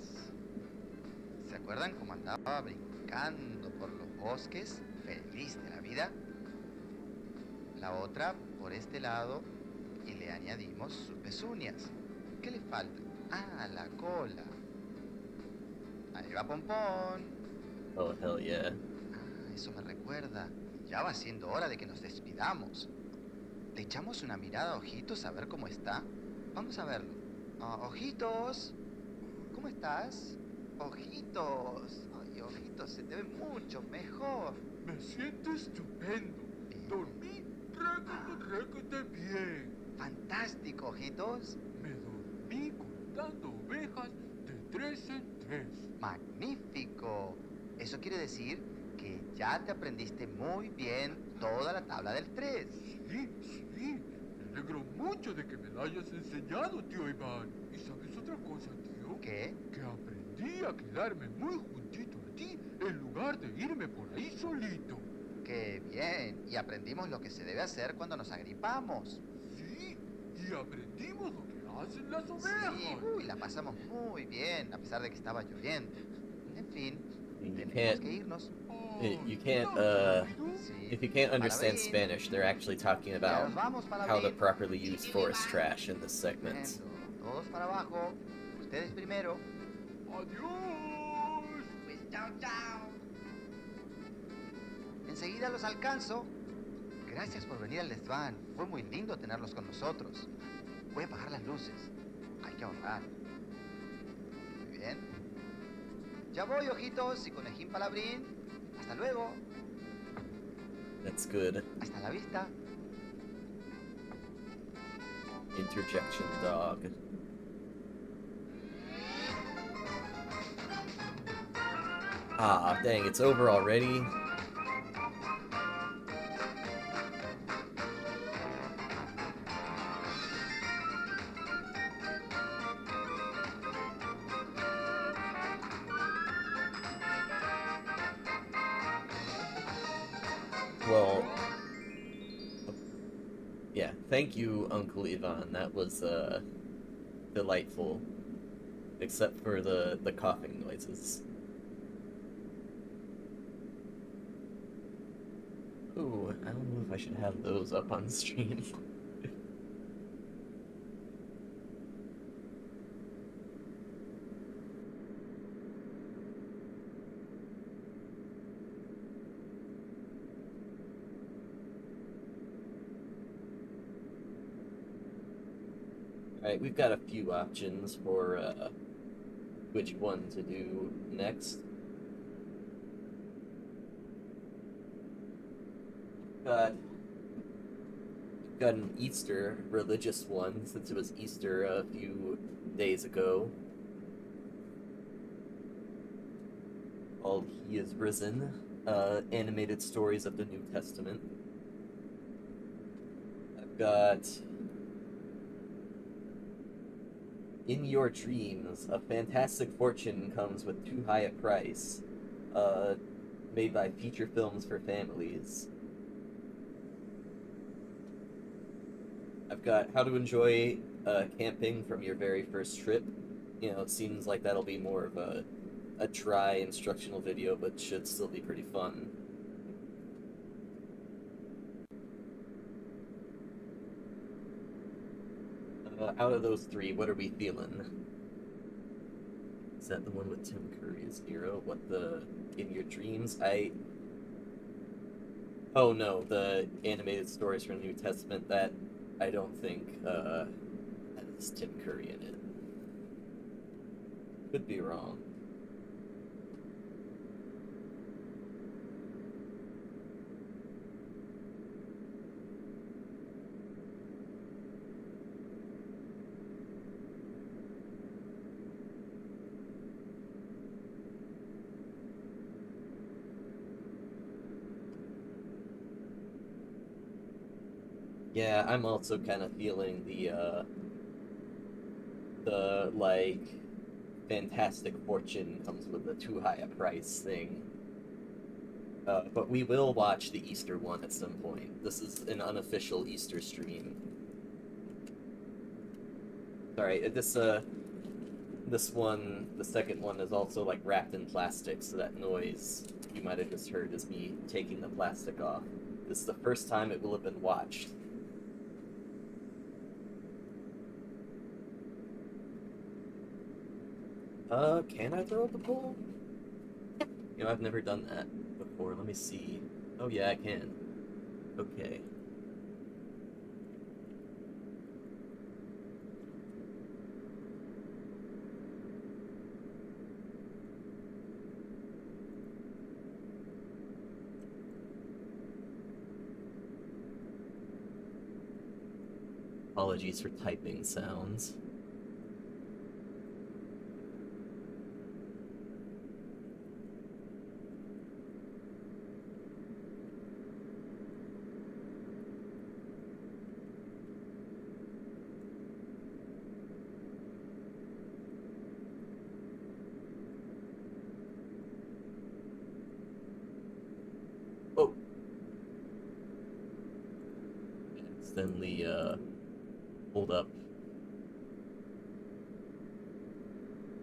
¿Se acuerdan cómo andaba brincando por los bosques, feliz de la vida? La otra por este lado y le añadimos sus pezuñas. ¿Qué le falta? Ah, la cola. Ahí va Pompón. Oh, hell yeah. Ah, eso me recuerda. Ya va siendo hora de que nos despidamos. ¿Le echamos una mirada a Ojitos a ver cómo está? Vamos a verlo. Ojitos, ¿cómo estás? Ojitos. Ay, Ojitos, se te ve mucho mejor. Me siento estupendo. Dormí requete bien. Fantástico, Ojitos. Me dormí contando ovejas de 3 en 3. Magnífico. Eso quiere decir que ya te aprendiste muy bien toda la tabla del 3. Sí, sí. Me alegro mucho de que me la hayas enseñado, tío Iván. ¿Y sabes otra cosa, tío? ¿Qué? Que aprendí a quedarme muy juntito a ti en lugar de irme por ahí solito. ¡Qué bien! Y aprendimos lo que se debe hacer cuando nos agripamos. Sí, y aprendimos lo que hacen las ovejas. Sí, uy, la pasamos muy bien, a pesar de que estaba lloviendo. En fin, You tenemos can't, que irnos. you can't, Sí. if you can't understand Palabrín. Spanish, they're actually talking Ya about nos vamos, how to Palabrín. properly use forest trash in this segment. Tremendo. Todos para abajo. Ustedes primero. Adiós. Pues chao, chao. Enseguida los alcanzo. Gracias por venir al desván. Fue muy lindo tenerlos con nosotros. Voy a apagar las luces. Hay que ahorrar. Muy bien. Ya voy, Ojitos y Conejín Palabrín. Hasta luego. That's good. Hasta la vista. Interjection dog. Ah, dang, it's over already? Well, yeah, thank you, Uncle Ivan. That was, delightful. Except for the coughing noises. Ooh, I don't know if I should have those up on stream. Alright, we've got a few options for which one to do next. Got an Easter religious one, since it was Easter a few days ago. Called He is Risen, animated stories of the New Testament. I've got In Your Dreams, A Fantastic Fortune Comes with Too High a Price, made by Feature Films for Families. I've got How to Enjoy Camping from Your Very First Trip. You know, it seems like that'll be more of a dry instructional video, but should still be pretty fun. Out of those three, what are we feeling? Is that the one with Tim Curry's hero? What, the In Your Dreams? Oh no, the animated stories from the New Testament, that I don't think has Tim Curry in it. Could be wrong. Yeah, I'm also kind of feeling the like Fantastic Fortune comes with a too high a price thing. But we will watch the Easter one at some point. This is an unofficial Easter stream. Sorry, this one, the second one, is also like wrapped in plastic, so that noise you might have just heard is me taking the plastic off. This is the first time it will have been watched. Can I throw up the pool? You know, I've never done that before. Let me see. Oh yeah, I can. Okay. Apologies for typing sounds. Oh. Accidentally, hold up.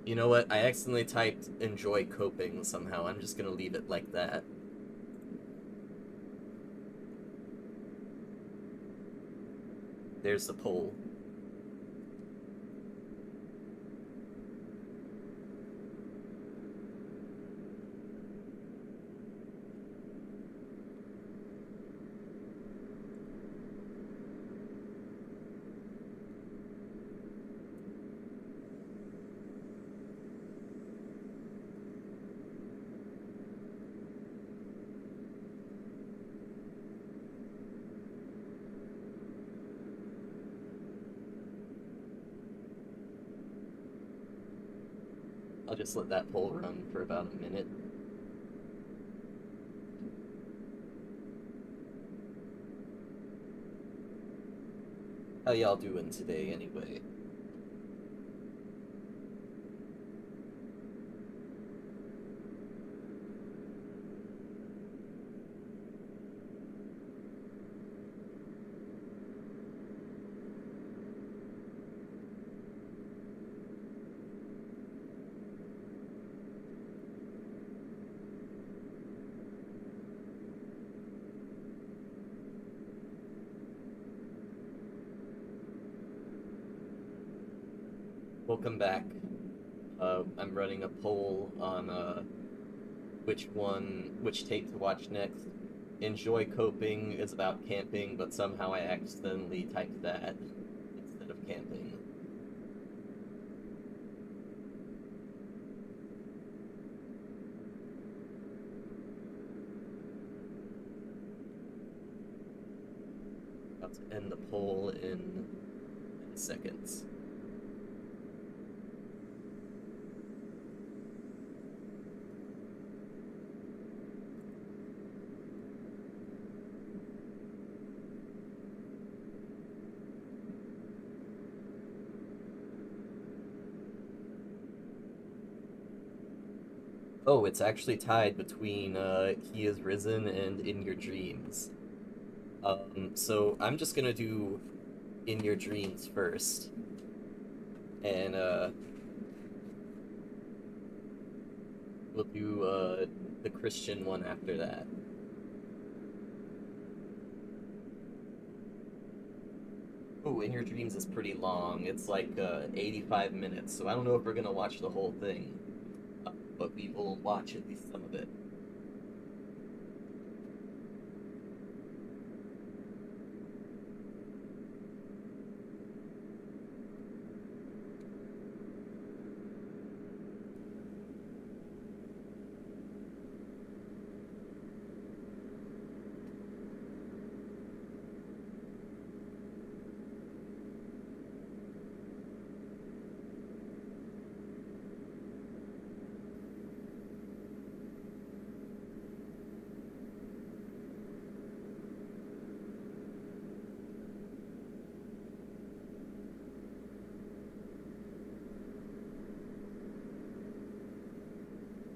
You know what? I accidentally typed enjoy coping somehow. I'm just gonna leave it like that. There's the poll. I'll just let that poll run for about a minute. How y'all doing today, anyway? Welcome back. I'm running a poll on which tape to watch next. Enjoy Coping is about camping, but somehow I accidentally typed that instead of camping. about to end the poll in seconds. Oh, it's actually tied between He Is Risen and In Your Dreams. So I'm just gonna do In Your Dreams first. And we'll do the Christian one after that. Oh, In Your Dreams is pretty long. It's like 85 minutes, so I don't know if we're gonna watch the whole thing. But we will watch at least some of it.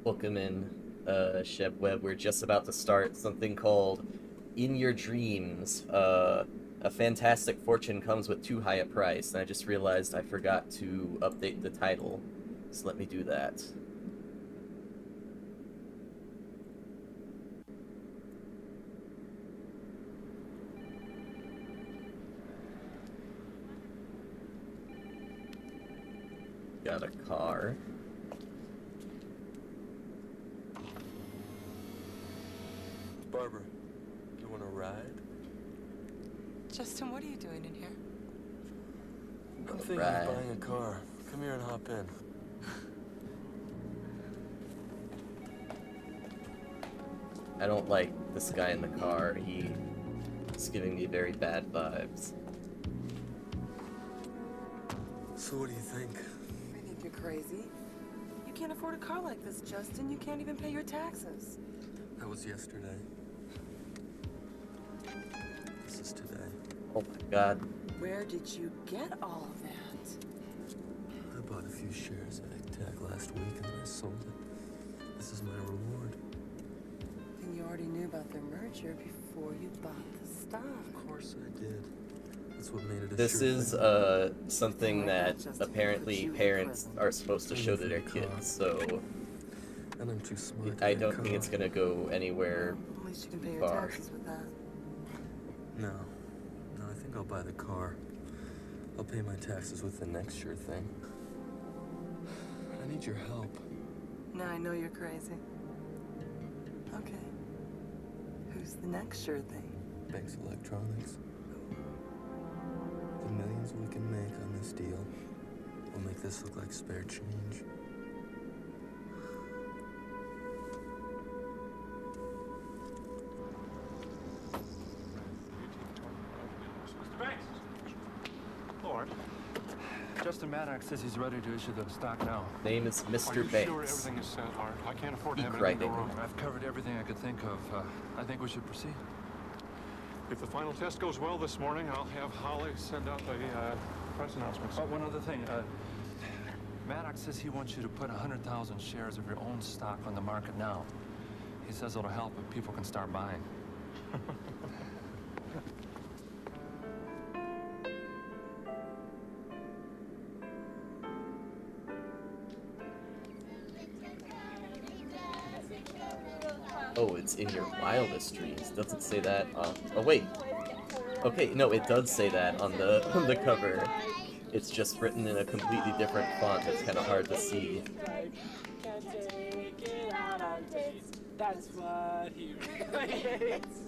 Welcome in, Sheb Webb. We're just about to start something called In Your Dreams. A fantastic fortune comes with too high a price, and I just realized I forgot to update the title. So let me do that. Got a car. Barbara, you want to ride? Justin, what are you doing in here? I'm thinking of buying a car. Come here and hop in. I don't like this guy in the car. He's giving me very bad vibes. So what do you think? I think you're crazy. You can't afford a car like this, Justin. You can't even pay your taxes. That was yesterday. This is today. Oh my god. Where did you get all of that? I bought a few shares at AgTag last week and then I sold it. This is my reward. And you already knew about their merger before you bought the stock. Of course I did. That's what made it a This sure is thing. something that apparently parents are supposed to show to their kids, so And I'm too smart. I don't think it's gonna go anywhere At least you can pay your far. taxes with that. No, I think I'll buy the car. I'll pay my taxes with the next sure thing. I need your help. Now I know you're crazy. Okay. Who's the next sure thing? Banks Electronics. The millions we can make on this deal will make this look like spare change. Mr. Banks! Lord. Justin Maddox says he's ready to issue the stock now. Name is Are you Mr. sure Banks. everything is set, Art? I can't afford to Peak have anything go writing. wrong. I've covered everything I could think of. I think we should proceed. If the final test goes well this morning, I'll have Holly send out the press announcements. Oh, one other thing. Maddox says he wants you to put 100,000 shares of your own stock on the market now. He says it'll help if people can start buying. Oh, it's In Your Wildest Dreams. Doesn't say that on... Oh, wait. Okay, no, it does say that on the cover. It's just written in a completely different font. It's kind of hard to see. That's what he relates.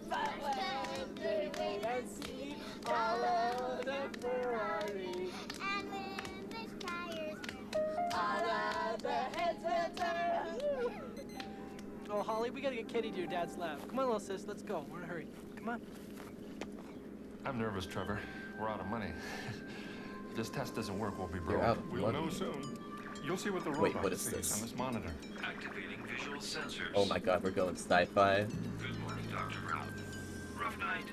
But when they wait and see all of the Ferrari And when the tires all of the heads will turn. Oh, Holly, we gotta get Katie to your dad's lab. Come on, little sis, let's go. We're in a hurry. Come on. I'm nervous, Trevor. We're out of money. If this test doesn't work, we'll be broke. You're out of We'll money. know soon. You'll see what the Wait, robot what is sees this? on this monitor. Activating visual sensors. Oh my god, we're going sci-fi. Good morning, Dr. Brown. Rough night?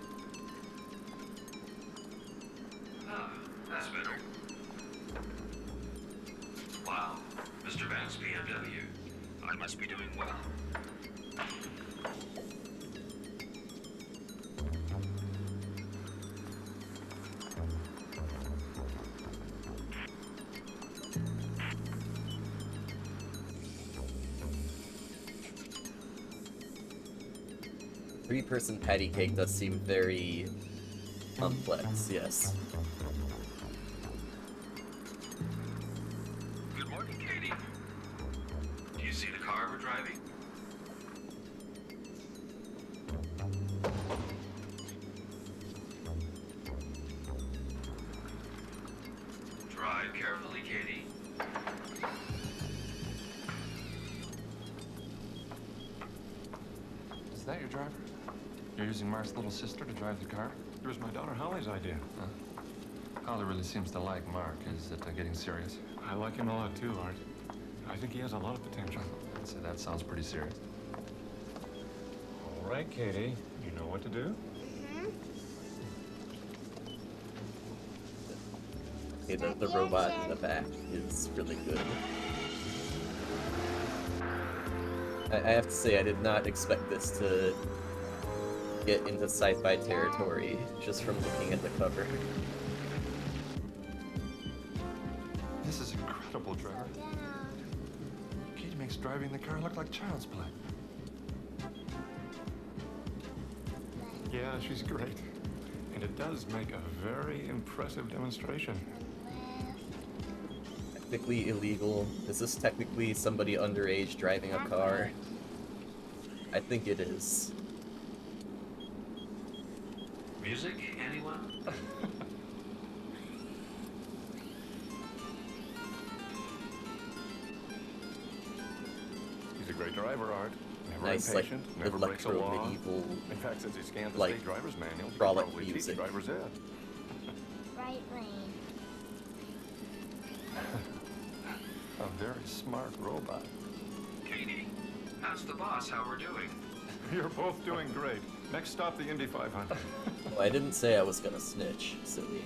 Ah, that's better. Wow, Mr. Vance BMW. I must be doing well. 3-person patty cake does seem very complex, yes. Good morning, Katie. Do you see the car we're driving? Drive carefully, Katie. Is that your driver? You're using Mark's little sister to drive the car? It was my daughter Holly's idea. Huh? Holly really seems to like Mark. Is it getting serious? I like him a lot too, Art. I think he has a lot of potential. I'd say that sounds pretty serious. All right, Katie. You know what to do? Okay, the robot in the back is really good. I have to say, I did not expect this to get into sci-fi territory just from looking at the cover. This is incredible, Trevor. Katie makes driving the car look like child's play. Yeah, she's great. And it does make a very impressive demonstration. Technically illegal. Is this technically somebody underage driving a car? I think it is. Music, anyone? He's a great driver, Art. Never Nice, impatient, like, never breaks a law. electro-medieval, In fact, since he scanned the like, state driver's manual, he frolic probably teach music. driver's ed. Right lane. A very smart robot. Katie, ask the boss how we're doing. You're both doing great. Next stop, the Indy 500. Well, I didn't say I was gonna snitch, silly.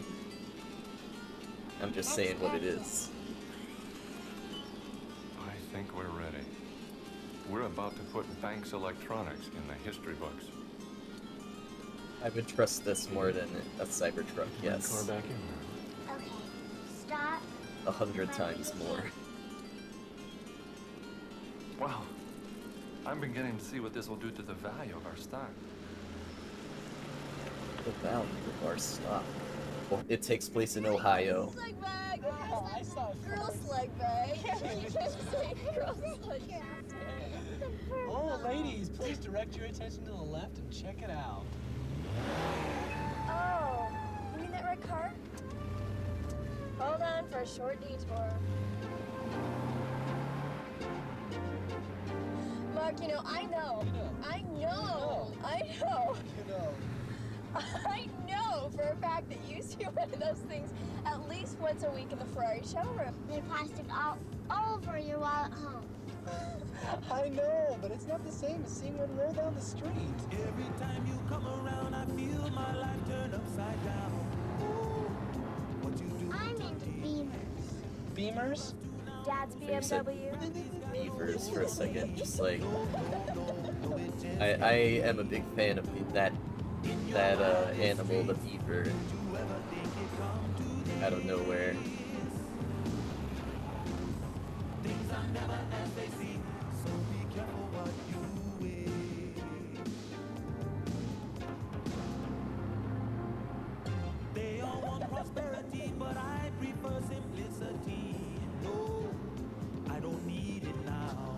I'm just saying what it is. I think we're ready. We're about to put Banks Electronics in the history books. I would trust this more than a Cybertruck, yes. Car back in there. Okay. Stop. 100 times more. Wow. I'm beginning to see what this will do to the value of our stock. The value of our stock. Well, it takes place in Ohio. Sleg bag! Oh, I saw girl sleg bag. You just say girl sleg bag. Oh, ladies, please direct your attention to the left and check it out. Oh, you mean that red car? Hold on for a short detour. Mark, you know, I know. I know. I know for a fact that you see one of those things at least once a week in the Ferrari showroom. There's plastic all over your wall at home. I know, but it's not the same as seeing one roll down the street. Every time you come around, I feel my life turn upside down. Oh, what you do? I'm into Beamers. Beamers? Dad's You said BMW. beavers for a second, just like... I am a big fan of that animal, the beaver, out of nowhere. Things are never as they seem, so be careful what you weigh. They all want prosperity, but I prefer simplicity. No, I don't need it now.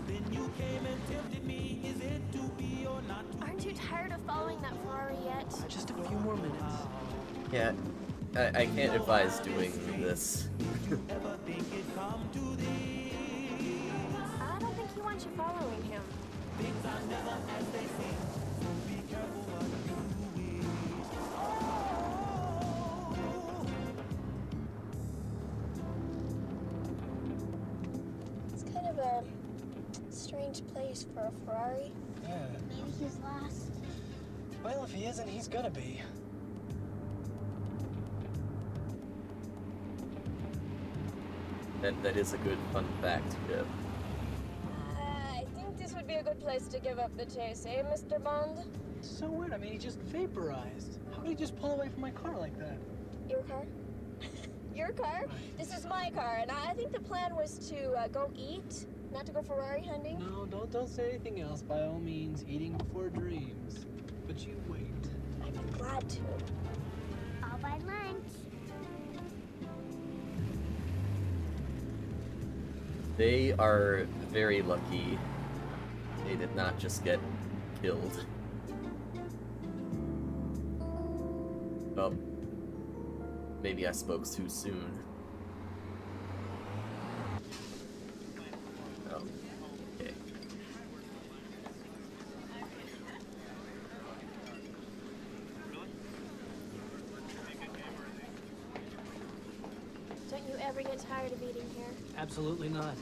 Then you came and tempted me. Is it to be or not to? Aren't you tired of following that Ferrari yet? Just a few more minutes. Yeah, I can't advise doing this. Ever think it come to this? I don't think he wants you following him. Things are never as they seem, so be careful what you wish. It's kind of a strange place for a Ferrari. Yeah. Maybe he's lost. Well, if he isn't, he's gonna be. That is a good fun fact, Jeff. I think this would be a good place to give up the chase, eh, Mr. Bond? So weird. I mean, he just vaporized. How did he just pull away from my car like that? Your car? Your car? This is my car, and I think the plan was to go eat, not to go Ferrari hunting. No, don't say anything else. By all means, eating before dreams. But you wait. I'd be glad to. I'll buy lunch. They are very lucky they did not just get killed. Oh. Maybe I spoke too soon. Oh. Okay. Don't you ever get tired of eating here? Absolutely not.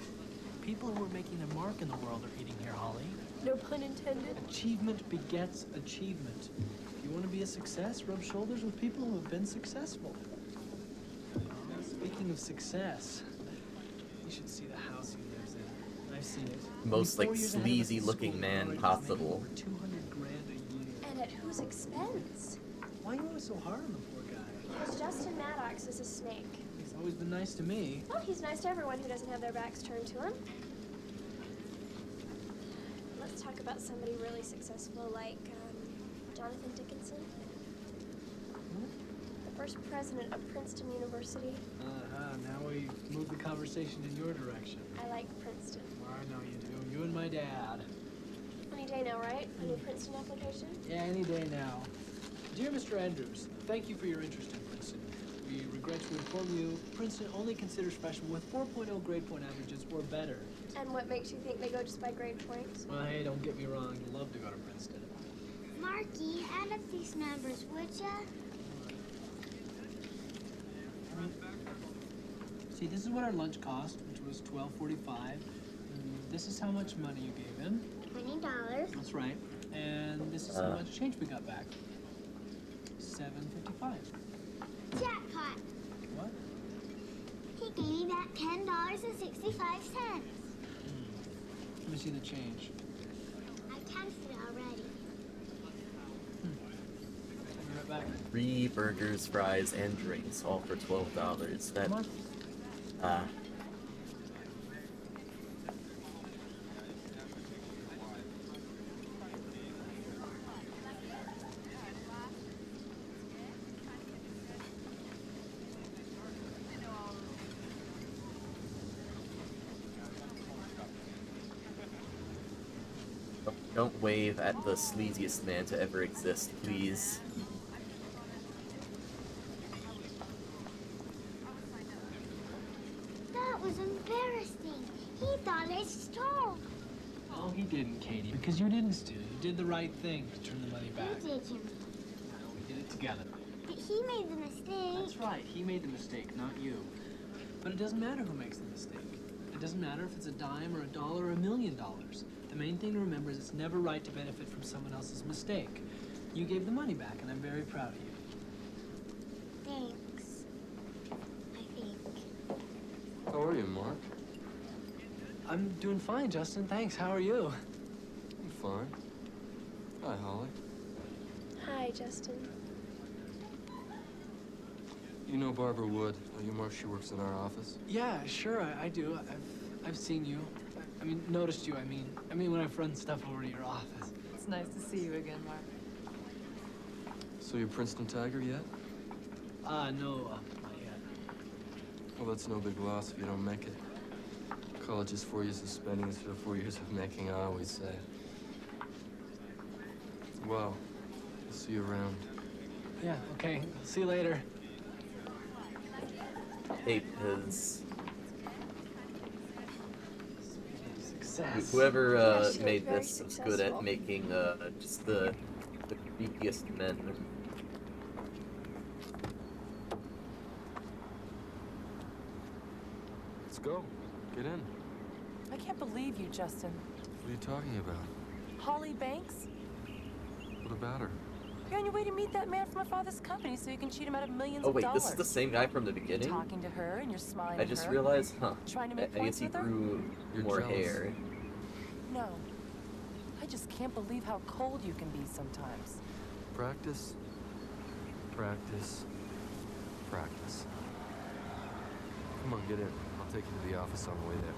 People who are making their mark in the world are eating here, Holly. No pun intended. Achievement begets achievement. If you want to be a success, rub shoulders with people who have been successful. Speaking of success, you should see the house he lives in. I've seen it. Most, Only like, 4 years ahead of us in sleazy-looking school, man he's possible. making over 200 grand a year. And at whose expense? Why are you always so hard on the poor guy? Because Justin Maddox is a snake. He's always been nice to me. Well, he's nice to everyone who doesn't have their backs turned to him. Let's talk about somebody really successful like Jonathan Dickinson. The first president of Princeton University. Now we move the conversation in your direction. I like Princeton. I know you do. You and my dad. Any day now, right? A new Princeton application? Yeah, any day now. Dear Mr. Andrews, thank you for your interest in Princeton. We regret to inform you, Princeton only considers freshmen with 4.0 grade point averages or better. And what makes you think they go just by grade points? Well, hey, don't get me wrong. You'd love to go to Princeton. Marky, add up these numbers, would ya? See, this is what our lunch cost, which was $12.45. This is how much money you gave him. $20. That's right. And this is how much change we got back. $7.55. Jackpot. What? He gave me back $10.65. Let me see the change. I counted it already. I'll be right back. 3 burgers, fries, and drinks, all for $12. That, Come on. Don't wave at the sleaziest man to ever exist, please. That was embarrassing. He thought I stole. Oh, he didn't, Katie, because you didn't steal. You did the right thing to turn the money back. You did, Jimmy. No, we did it together. But he made the mistake. That's right. He made the mistake, not you. But it doesn't matter who makes the mistake. It doesn't matter if it's a dime or a dollar or $1 million. The main thing to remember is it's never right to benefit from someone else's mistake. You gave the money back, and I'm very proud of you. Thanks. I think. How are you, Mark? I'm doing fine, Justin. Thanks. How are you? I'm fine. Hi, Holly. Hi, Justin. You know Barbara Wood, don't you, Mark? She works in our office. Yeah, sure, I do. I've seen you. I mean, noticed you, I mean when I've run stuff over to your office. It's nice to see you again, Mark. So you're Princeton Tiger yet? No, not yet. Well, that's no big loss if you don't make it. College is 4 years of spending instead of 4 years of making, I always say. Well, I'll see you around. Yeah, okay. See you later. Hey, Piz. success. Whoever Yeah, she made was very this was good at successful. making just the creepiest men. Let's go. Get in. I can't believe you, Justin. What are you talking about? Holly Banks? What about her? You're on your way to meet that man from my father's company so you can cheat him out of millions Oh of wait, dollars. this is the same guy from the beginning? You're talking to her and you're smiling I just at her. realized, huh. Trying to make I points guess he with her? grew You're more jealous. hair. No. I just can't believe how cold you can be sometimes. Practice. Practice. Practice. Come on, get in. I'll take you to the office on the way there.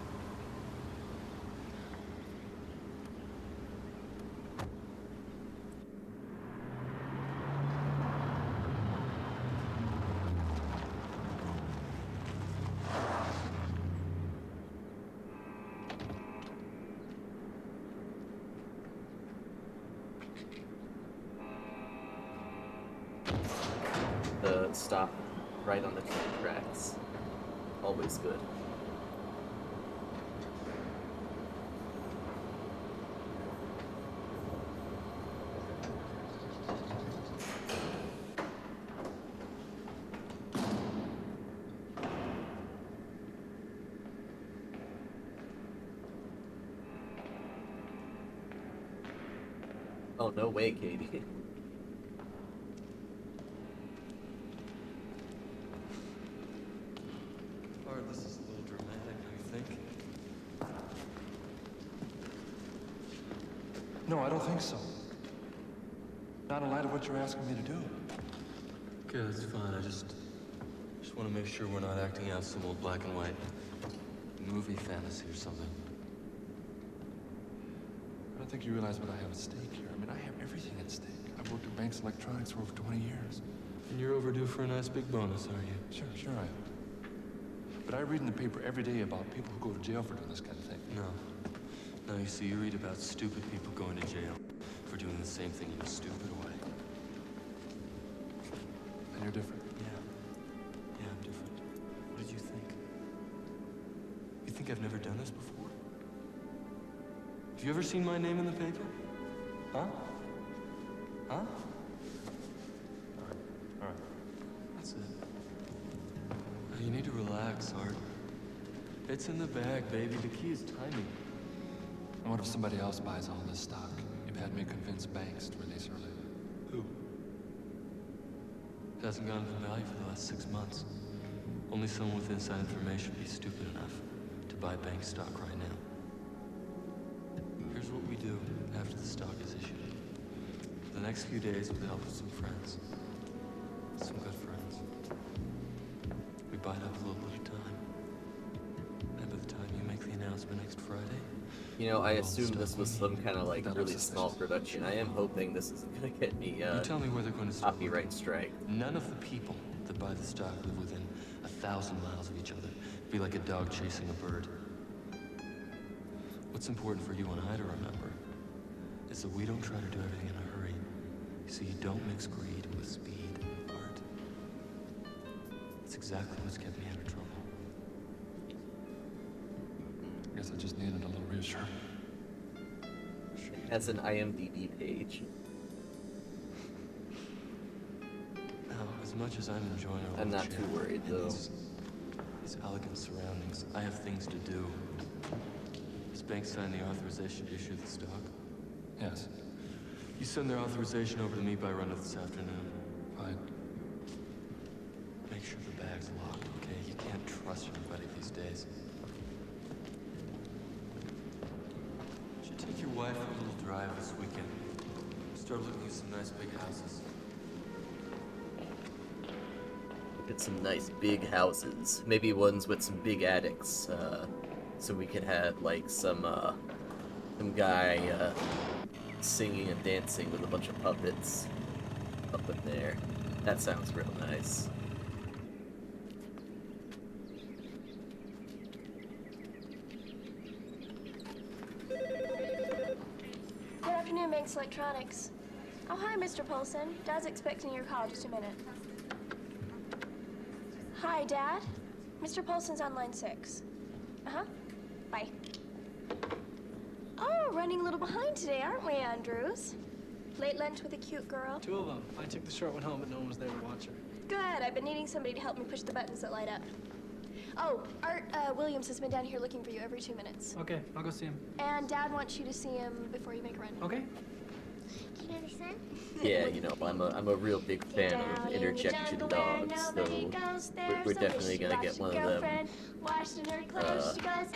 The stop right on the train tracks. Always good. Oh, no way, Katie. Art, this is a little dramatic, don't you think? No, I don't think so. Not in light of what you're asking me to do. Okay, that's fine. I just want to make sure we're not acting out some old black and white movie fantasy or something. I don't think you realize what I have at stake here. I mean, I have everything at stake. I've worked at Banks Electronics for over 20 years. And you're overdue for a nice big bonus, aren't you? Sure I am. But I read in the paper every day about people who go to jail for doing this kind of thing. No, you see, you read about stupid people going to jail for doing the same thing in a stupid way. And you're different. Yeah, I'm different. What did you think? You think I've never done this before? Have you ever seen my name in the paper? Huh? Huh? All right. That's it. Now, you need to relax, Art. It's in the bag, baby. The key is timing. And what if somebody else buys all this stock? You've had me convince Banks to release early. Who? It hasn't gone from value for the last 6 months. Only someone with inside information would be stupid enough to buy bank stock right now. Here's what we do after the stock is issued. For the next few days, with the help of some friends, some good friends, we buy it up a little at a time. And by the time you make the announcement next Friday, You know, I assumed this was some kind of like really small production. I am hoping this isn't gonna get me you tell me where they're going to start. copyright strike. None of the people that buy the stock live within 1,000 miles of each other. It'd be like a dog chasing a bird. What's important for you and I to remember is that we don't try to do everything in a hurry. So you don't mix greed with speed, Art. It's exactly what's kept me out of trouble. I guess I just needed a little reassurance. It has an IMDb page. Now, as much as I'm enjoying our I'm little not too chat worried, and though. These elegant surroundings, I have things to do. Does Banks sign the authorization to issue the stock? Yes. You send their authorization over to me by run of this afternoon. Fine. Make sure the bag's locked, okay? You can't trust anybody these days. Should take your wife for a little drive this weekend. Start looking at some nice big houses. Get some nice big houses. Maybe ones with some big attics. So we could have like some guy singing and dancing with a bunch of puppets up in there. That sounds real nice. Good afternoon, Banks Electronics. Oh, hi, Mr. Polson. Dad's expecting your call. Just a minute. Hi, Dad. Mr. Polson's on line 6. Uh-huh. Bye. running a little behind today, aren't we, Andrews? Late lunch with a cute girl? 2 of them. I took the short one home, but no one was there to watch her. Good. I've been needing somebody to help me push the buttons that light up. Oh, Art Williams has been down here looking for you every 2 minutes. Okay, I'll go see him. And Dad wants you to see him before you make a run. Okay. Can you understand? Yeah, you know, I'm a real big fan of interjection dogs, so we're definitely gonna get one of them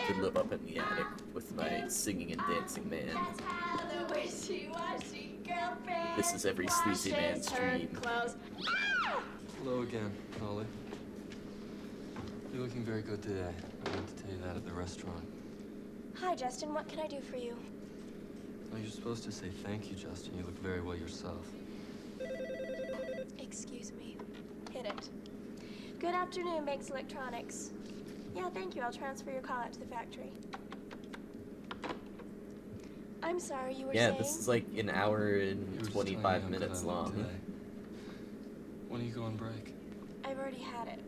to live up in the attic with my singing and dancing man. This is every sleazy man's dream. Hello again, Holly. You're looking very good today. I meant to tell you that at the restaurant. Hi, Justin. What can I do for you? Oh, you're supposed to say thank you, Justin. You look very well yourself. Excuse me. Hit it. Good afternoon, Banks Electronics. Yeah, thank you. I'll transfer your call out to the factory. I'm sorry, you were saying? Yeah, this is like an hour and 25 minutes long. Today. When do you go on break? I've already had it.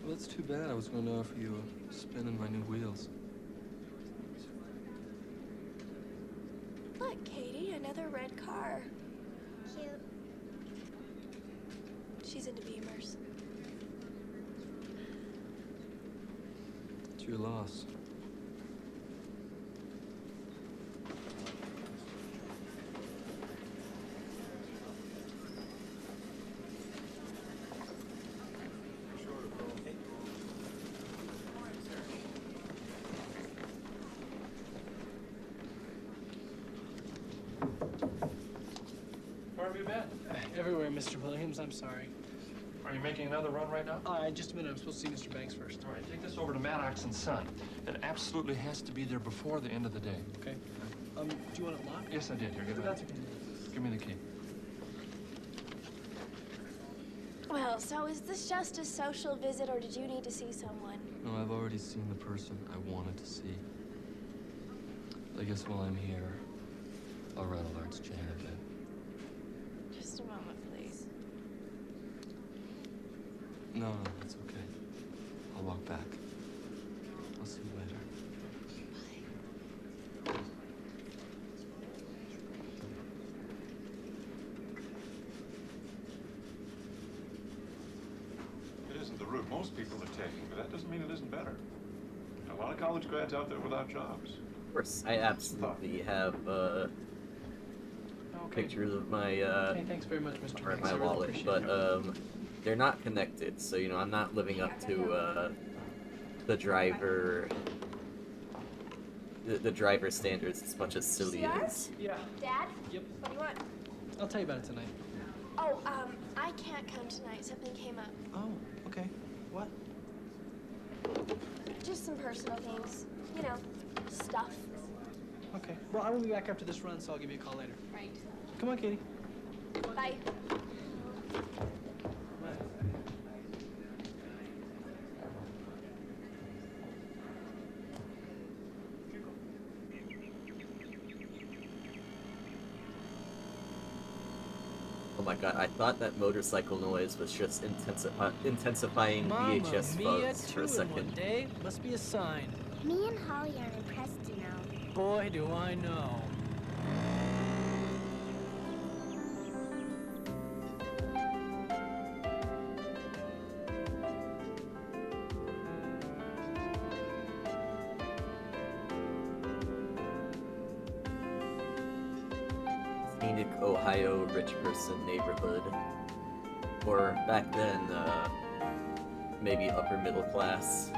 Well, that's too bad. I was going to offer you a spin in my new wheels. Look, Katie, another red car. Cute. She's into Beamers. It's your loss. Where have you been? Everywhere, Mr. Williams. I'm sorry. Are you making another run right now? Just a minute. I'm supposed to see Mr. Banks first. All right, take this over to Maddox and Son. It absolutely has to be there before the end of the day. Okay. Do you want it locked? Yes, I did. Here, give me That's okay. Give me the key. Well, so is this just a social visit, or did you need to see someone? No, I've already seen the person I wanted to see. I guess while I'm here, I'll rattle Art's chain a bit. Just a moment, please. No, it's okay. I'll walk back. I'll see you later. It isn't the route most people are taking, but that doesn't mean it isn't better. A lot of college grads out there without jobs. Of course, I absolutely have pictures of my Hey, thanks very much, Mr. or Banks. my I really wallet, appreciate but it. they're not connected, so you know I'm not living up to the driver standards as much as silly is. Yeah. Dad? Yep. What do you want? I'll tell you about it tonight. Oh, I can't come tonight. Something came up. Oh, okay. What? Just some personal things. You know, stuff. Okay. Well, I will be back after this run, so I'll give you a call later. Right. Come on, Katie. Bye. Oh my god, I thought that motorcycle noise was just intensifying VHS Mia, bugs for a 2 in second. one day. Must be a sign. Me and Holly are impressed to know. Boy, do I know. Scenic Ohio rich person neighborhood. Or back then, maybe upper middle class.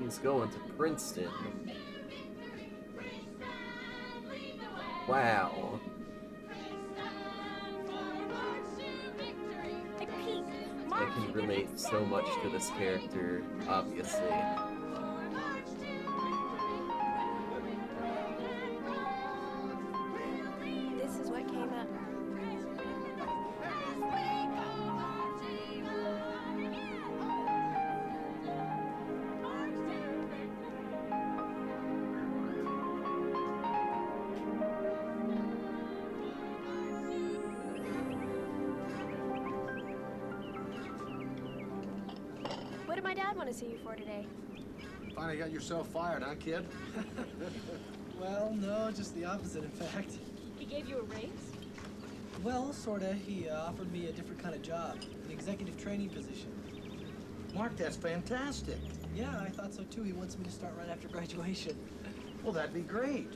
Everyone's going to Princeton. Wow. I can relate so much to this character, obviously. This is what came up. What did my dad want to see you for today? Finally got yourself fired, huh, kid? Well, no, just the opposite, in fact. He gave you a raise? Well, sorta. He offered me a different kind of job, an executive training position. Mark, that's fantastic. Yeah, I thought so too. He wants me to start right after graduation. Well, that'd be great.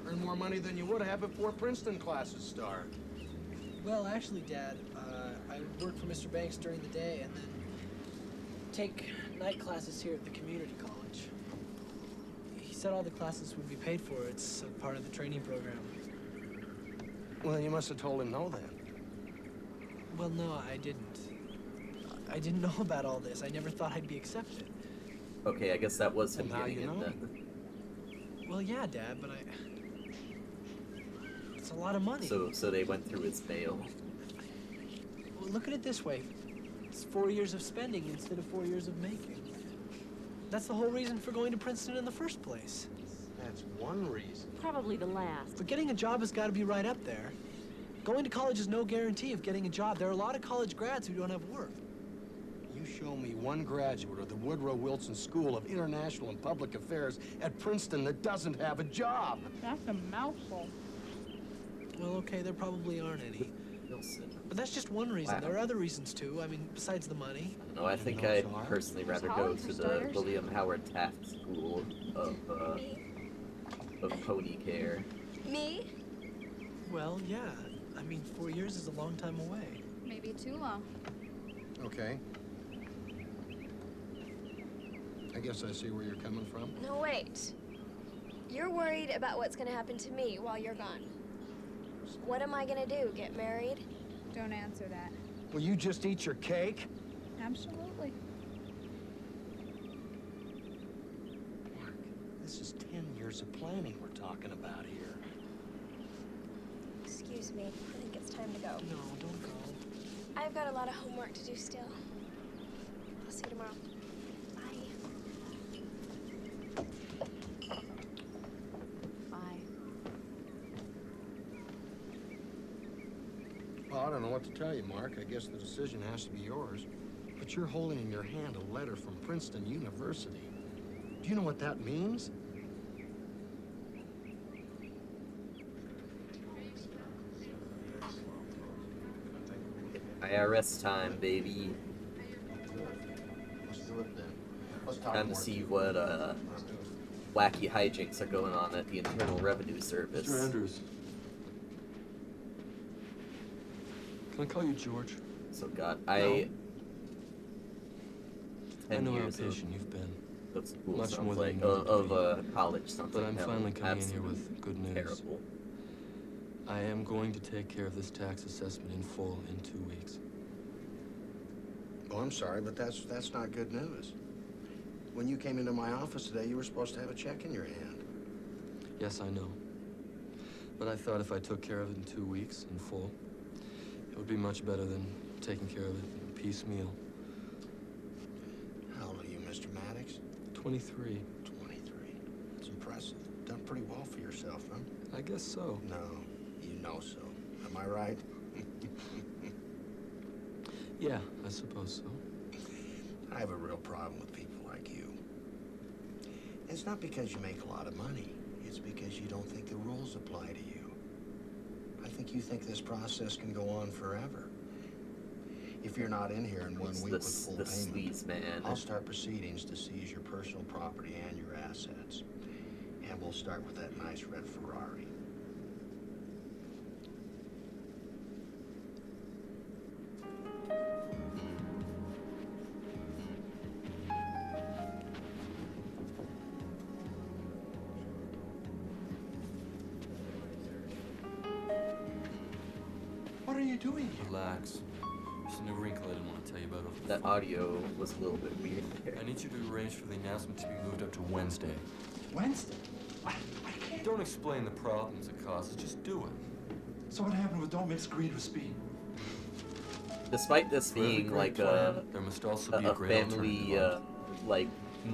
Earn more money than you would have before Princeton classes start. Well, actually, Dad, I work for Mr. Banks during the day and then take night classes here at the community college. He said all the classes would be paid for. It's a part of the training program. Well, you must have told him no then. Well, no, I didn't. I didn't know about all this. I never thought I'd be accepted. Okay, I guess that was him Well, now getting you it know. then. Well, yeah, Dad, but it's a lot of money. So they went through his mail. Well, look at it this way. It's 4 years of spending instead of 4 years of making. That's the whole reason for going to Princeton in the first place. That's one reason. Probably the last. But getting a job has got to be right up there. Going to college is no guarantee of getting a job. There are a lot of college grads who don't have work. You show me one graduate of the Woodrow Wilson School of International and Public Affairs at Princeton that doesn't have a job. That's a mouthful. Well, okay, there probably aren't any. Wilson. But that's just one reason. Wow. There are other reasons, too. I mean, besides the money. No, I think I'd personally rather go to the William Howard Taft School of Pony Care. Me? Well, yeah. I mean, 4 years is a long time away. Maybe too long. Okay. I guess I see where you're coming from. No, wait. You're worried about what's gonna happen to me while you're gone. What am I gonna do? Get married? Don't answer that. Will you just eat your cake? Absolutely. Mark, this is 10 years of planning we're talking about here. Excuse me. I think it's time to go. No, don't go. I've got a lot of homework to do still. I'll see you tomorrow. Bye. Well, I don't know what to tell you, Mark. I guess the decision has to be yours. But you're holding in your hand a letter from Princeton University. Do you know what that means? IRS time, baby. Let's do it then. Let's talk Time to more. see what wacky hijinks are going on at the Internal Revenue Service. Mr. Andrews. Can I call you George? So God, No. I I know how years patient you've been. of school Much sounds more than like you needed to of be. college sounds But like I'm hell. finally coming in here Absolutely with good news. terrible. I am going to take care of this tax assessment in full in 2 weeks. Oh, I'm sorry, but that's not good news. When you came into my office today, you were supposed to have a check in your hand. Yes, I know. But I thought if I took care of it in 2 weeks in full, it would be much better than taking care of it piecemeal. How old are you, Mr. Maddox? 23. 23. It's impressive. Done pretty well for yourself, huh? I guess so. No, you know so. Am I right? Yeah, I suppose so. I have a real problem with people like you. It's not because you make a lot of money. It's because you don't think the rules apply to you. I think you think this process can go on forever. If you're not in here in 1 week with full the payment, sleaze man. I'll start proceedings to seize your personal property and your assets. And we'll start with that nice red Ferrari. What are you doing here? Relax. There's a new wrinkle I didn't want to tell you about over the That phone. audio was a little bit weird there. I need you to arrange for the announcement to be moved up to Wednesday. Wednesday? Don't explain the problems it causes, just do it. So what happened with don't mix greed with speed? Despite this For every being great like plan, there must also be a great family alternative. like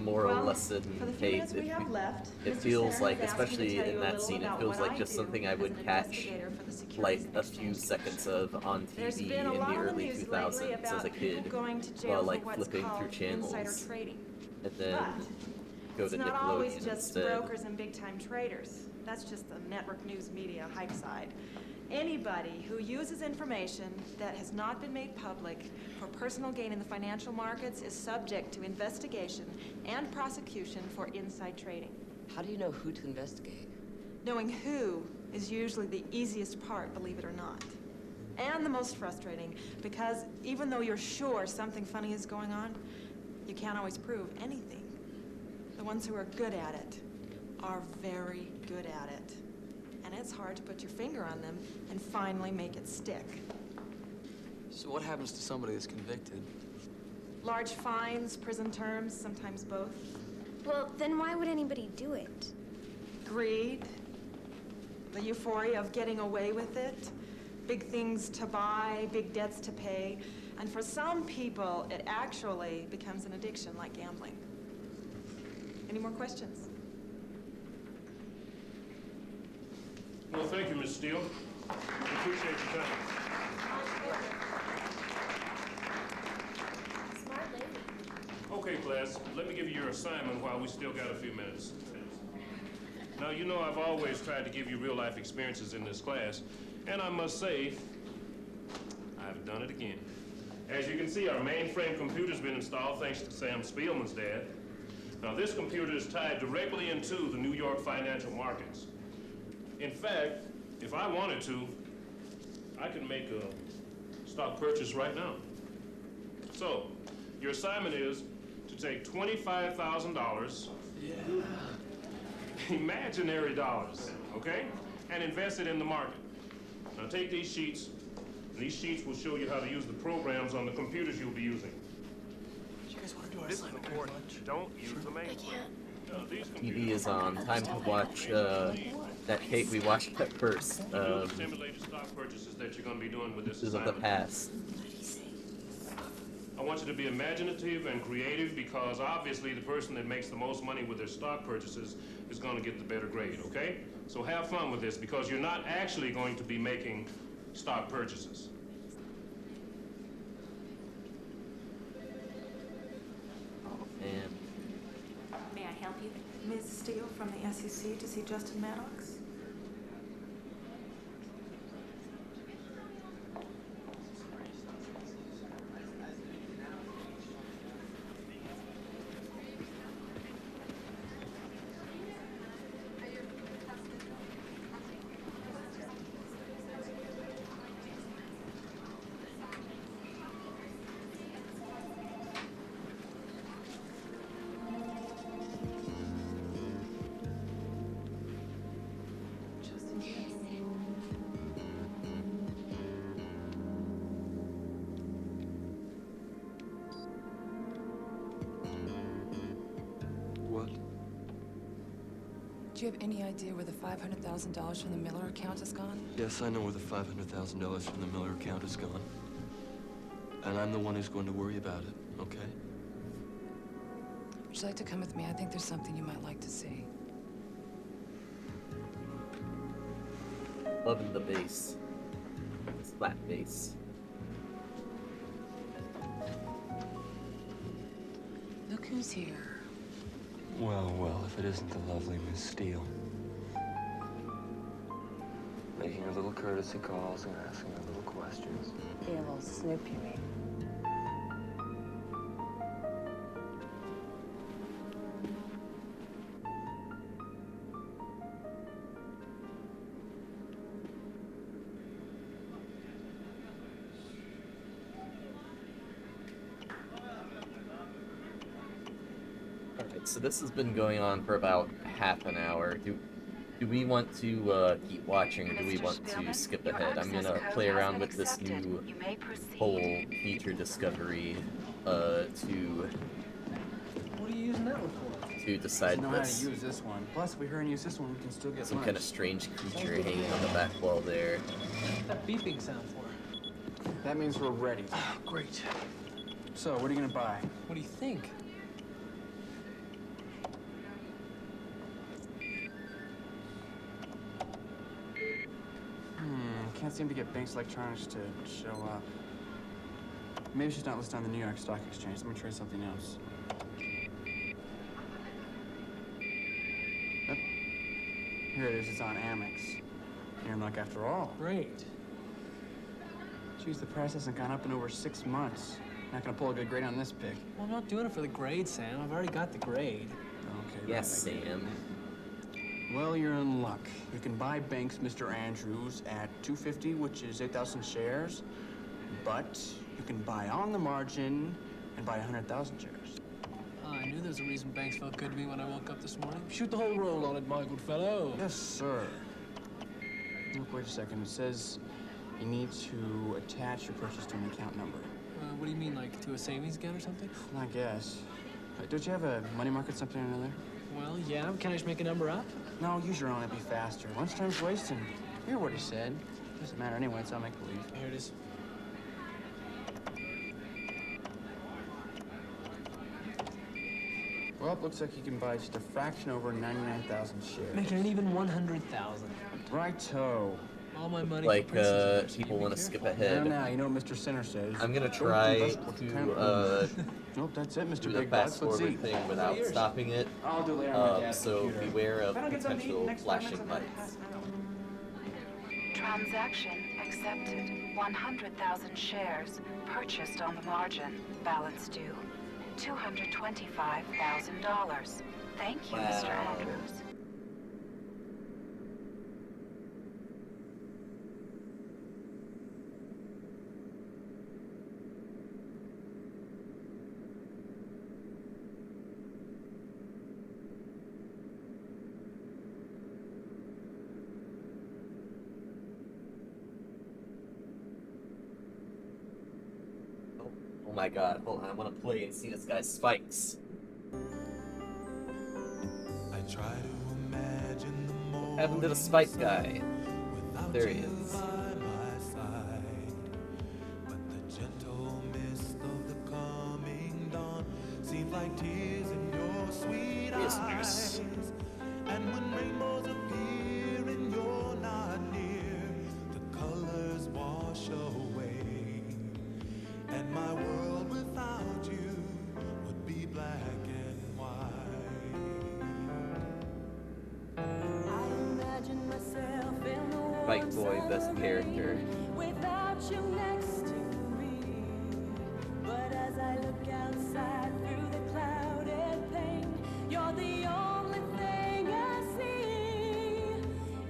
moral Well, lesson, for the few hey, minutes we have left, it Mr. feels Center like, has asked me to especially tell in you a that little scene, it about feels what like I just do something I as would an catch investigator for the Securities like and a few Exchange seconds of on There's TV been a in lot the on the early news 2000s lately as about a people kid, going to jail while for like what's flipping through called insider channels, trading. and then But go it's to not always Nickelodeon just instead. brokers and big-time traders. That's just the network news media hype side. Anybody who uses information that has not been made public for personal gain in the financial markets is subject to investigation and prosecution for inside trading. How do you know who to investigate? Knowing who is usually the easiest part, believe it or not. And the most frustrating, because even though you're sure something funny is going on, you can't always prove anything. The ones who are good at it are very good at it. And it's hard to put your finger on them and finally make it stick. So what happens to somebody that's convicted? Large fines, prison terms, sometimes both. Well, then why would anybody do it? Greed, the euphoria of getting away with it, big things to buy, big debts to pay. And for some people, it actually becomes an addiction like gambling. Any more questions? Well, thank you, Miss Steele. We appreciate your time. Smart lady. Okay, class, let me give you your assignment while we still got a few minutes. Now, you know I've always tried to give you real-life experiences in this class, and I must say, I've done it again. As you can see, our mainframe computer's been installed thanks to Sam Spielman's dad. Now, this computer is tied directly into the New York financial markets. In fact, if I wanted to, I could make a stock purchase right now. So, your assignment is to take $25,000, imaginary dollars, okay, and invest it in the market. Now take these sheets, and these sheets will show you how to use the programs on the computers you'll be using. You guys want to do our This is assignment important. Don't use the mainframe. TV is on. Time to watch that tape we watched at first. Simulated stock purchases that you're going to be doing with this This is of the assignment. past. I want you to be imaginative and creative because obviously the person that makes the most money with their stock purchases is going to get the better grade, okay? So have fun with this because you're not actually going to be making stock purchases. And May I help you? Ms. Steele from the SEC to see Justin Maddox. What? Do you have any idea where the $500,000 from the Miller account has gone? Yes, I know where the $500,000 from the Miller account has gone. And I'm the one who's going to worry about it, okay? Would you like to come with me? I think there's something you might like to see. loving the bass. This flat bass. Look who's here. Well, well, if it isn't the lovely Miss Steele. Making her little courtesy calls and asking her little questions. Be a little snoop, you mean? Alright, so this has been going on for about half an hour. Do we want to keep watching, or do we want to skip ahead? I'm gonna play around with this new whole feature discovery to What are you using that one for? to decide Know how to this. use this one. Plus, we heard and use this one, we can still get Some lunch. kind of strange creature hanging on the back wall there. What's that beeping sound for? That means we're ready. Oh, great. So, what are you gonna buy? What do you think? Can't seem to get Banks Electronics to show up. Maybe she's not listed on the New York Stock Exchange. Let me try something else. Yep. Here it is. It's on Amex. You're in luck after all. Great. Geez, the price hasn't gone up in over 6 months. Not gonna pull a good grade on this pick. Well, I'm not doing it for the grade, Sam. I've already got the grade. Okay. Yes, right, I get it. Sam. Well, you're in luck. You can buy Banks Mr. Andrews at $250, which is 8,000 shares. But you can buy on the margin and buy 100,000 shares. I knew there was a reason Banks felt good to me when I woke up this morning. Shoot the whole roll on it, my good fellow. Yes, sir. Look, wait a second. It says you need to attach your purchase to an account number. What do you mean, like to a savings account or something? I guess. Don't you have a money market something or another? Well, yeah. Can I just make a number up? No, use your own. It'd be faster. Lunchtime's wasting. Hear what he said. Doesn't matter anyway. It's all make-believe. Here it is. Well, it looks like you can buy just a fraction over 99,000 shares. Making it even 100,000. Righto. All my money. Like, for Prince's people want to skip Now, ahead. now, you know what Mr. Sinner says. I'm gonna Don't try do that to Nope, that's it, Mr. do the Big fast Bucks. Let's forward see. thing without stopping it. I'll do it later on my dad's So computer. beware of If I don't get something to eat in the potential next 5 flashing minutes, lights. Transaction accepted. 100,000 shares purchased on the margin. Balance due $225,000. Thank you, Mr. Andrews. Oh my god, hold on, I want to play and see this guy's spikes. I try to imagine the What happened to the spike guy? There he is. by my side. But the gentle mist of the coming dawn seems like tears in your sweet eyes. And when rainbows appear and you're not near, the colors wash away. And my world without you would be black and white. I imagine myself in the Spike Boy, best character. without you next to me. But as I look outside through the clouded pane, you're the only thing I see.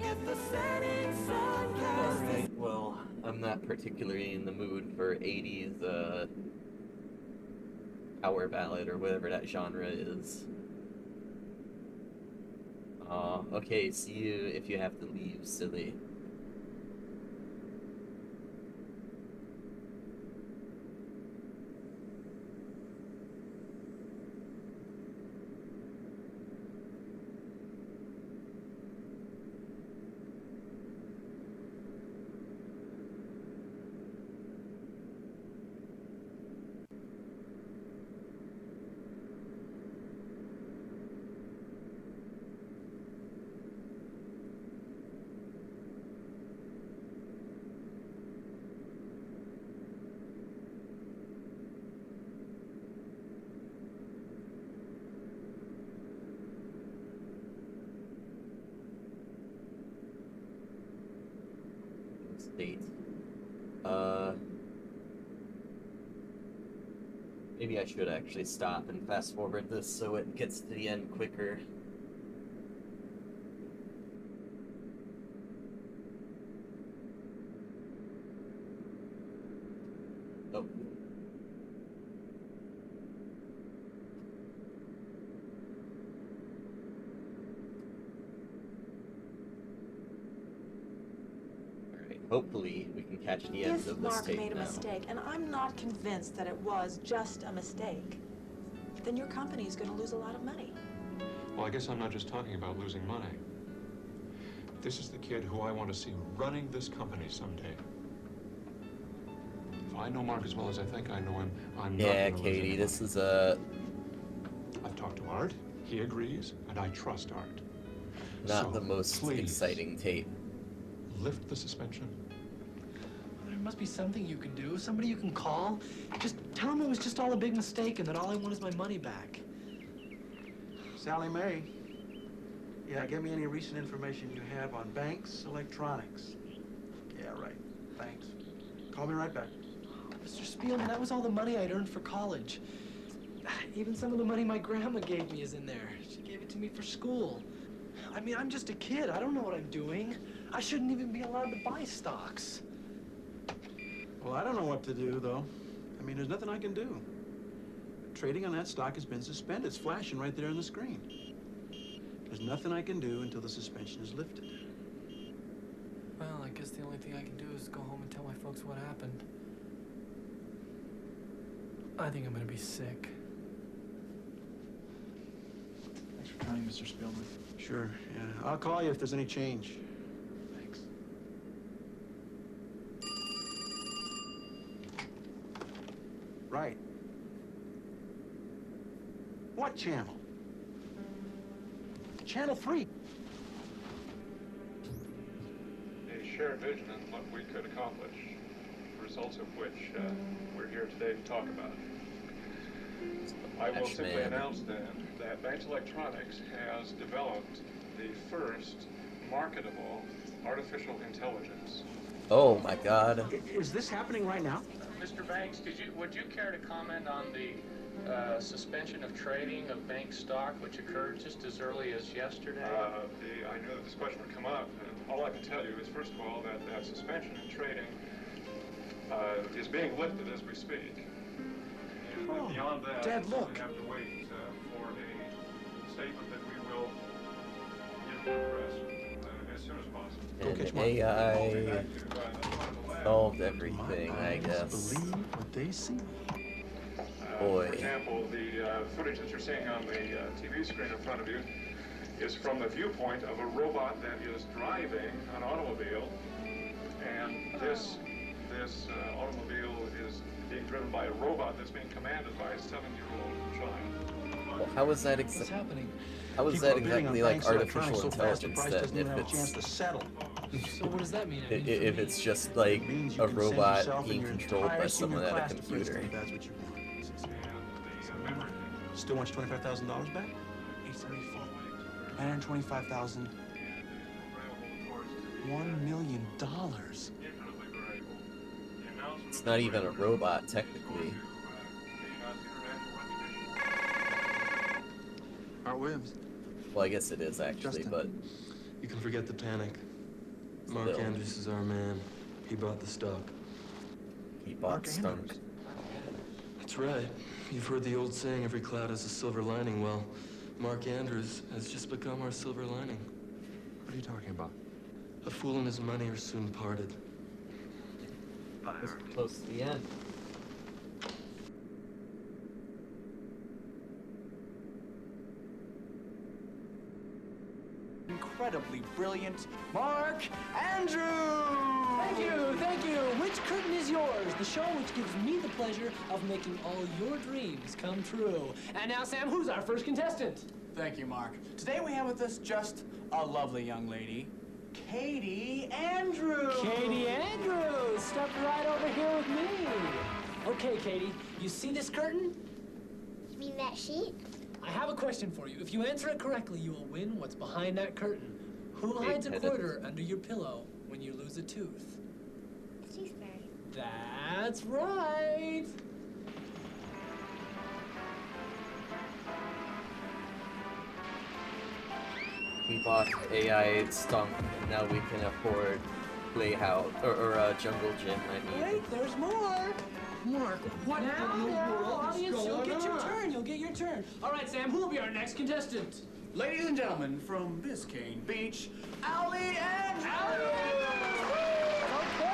If the setting sun casts Alright, well, I'm not particularly in the mood for 80s, power ballad or whatever that genre is. Okay, see you if you have to leave, silly. State. Maybe I should actually stop and fast forward this so it gets to the end quicker. Oh. Hopefully, we can catch the end If of this Mark tape made a now. mistake, and I'm not convinced that it was just a mistake, then your company is going to lose a lot of money. Well, I guess I'm not just talking about losing money. This is the kid who I want to see running this company someday. If I know Mark as well as I think I know him, I'm not Yeah, gonna lose Katie, any this money. is a I've talked to Art. He agrees, and I trust Art. not So, the most please, exciting tape. lift the suspension. There must be something you can do, somebody you can call. Just tell them it was just all a big mistake and that all I want is my money back. Sally Mae. Yeah, give me any recent information you have on banks, electronics. Yeah, right. Thanks. Call me right back. Mr. Spielman, that was all the money I'd earned for college. Even some of the money my grandma gave me is in there. She gave it to me for school. I mean, I'm just a kid. I don't know what I'm doing. I shouldn't even be allowed to buy stocks. Well, I don't know what to do, though. I mean, there's nothing I can do. Trading on that stock has been suspended. It's flashing right there on the screen. There's nothing I can do until the suspension is lifted. Well, I guess the only thing I can do is go home and tell my folks what happened. I think I'm gonna be sick. Thanks for trying, Mr. Spielman. Sure, yeah. I'll call you if there's any change. Thanks. Right. What channel? Channel 3. A shared vision on what we could accomplish, the results of which we're here today to talk about. I will simply announce then that Banks Electronics has developed the first marketable artificial intelligence. Oh my god. Is this happening right now? Mr. Banks, would you care to comment on the suspension of trading of bank stock, which occurred just as early as yesterday? I knew that this question would come up, and all I can tell you is, first of all, that suspension in trading is being lifted as we speak. And beyond that, Dad, look. we have to wait for a statement that we will give to the press as soon as possible. And AI solved everything, I guess. Believe what they see. Boy. For example, the footage that you're seeing on the TV screen in front of you is from the viewpoint of a robot that is driving an automobile, and this automobile is being driven by a robot that's being commanded by a 7-year-old child. Well, how is that happening? How is People that are bidding exactly on like Banks artificial Electronics so fast the intelligence price that doesn't if even have a chance it's to settle? So what does that mean? if it's just like Means you a can send robot yourself being and your controlled by entire senior someone at a class to computer? Princeton, if that's what you want. Still want your $25,000 back? 874. 925,000. $1 million. It's not even a robot, technically. Art Williams. Well, I guess it is actually, Justin. but You can forget the panic. Mark Still. Andrews is our man. He bought the stock. he bought stunk. That's right. You've heard the old saying, every cloud has a silver lining. Well, Mark Andrews has just become our silver lining. What are you talking about? A fool and his money are soon parted. It's close to the end. Incredibly brilliant Mark Andrews! Thank you, thank you. Which curtain is yours? The show which gives me the pleasure of making all your dreams come true. And now, Sam, who's our first contestant? Thank you, Mark. Today we have with us just a lovely young lady, Katie Andrews. Katie Andrews, step right over here with me. Okay, Katie, you see this curtain? You mean that sheet? I have a question for you. If you answer it correctly, you will win what's behind that curtain. Who hides a quarter under your pillow when you lose a tooth? The tooth fairy. That's right. We bought AI stunk, and now we can afford Playhouse or Jungle Gym. I mean, Wait, there's more. Mark, what Now, in the world audience, is you'll going get your on? turn. You'll get your turn. All right, Sam, who will be our next contestant? Ladies and gentlemen, from Biscayne Beach, Allie Andrews! Okay,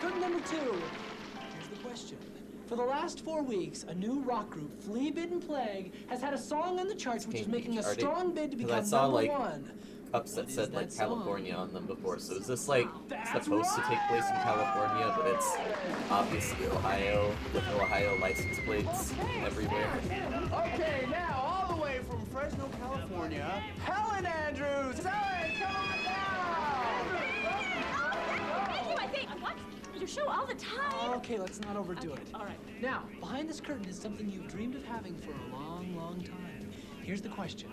Curtain number 2. Here's the question. For the last 4 weeks, a new rock group, Flea Bitten Plague, has had a song on the charts which is making a strong bid to become I saw, number like, 1. cups that said, like, that song? California on them before, so is this, like, That's supposed to take place in California, but it's obviously Ohio, with Ohio license plates everywhere? Okay, now, all the way from Fresno, California, Helen Andrews! Helen, come on down! Thank you, I think. I watch your show all the time. Okay, let's not overdo it. All right. Now, behind this curtain is something you've dreamed of having for a long, long time. Here's the question.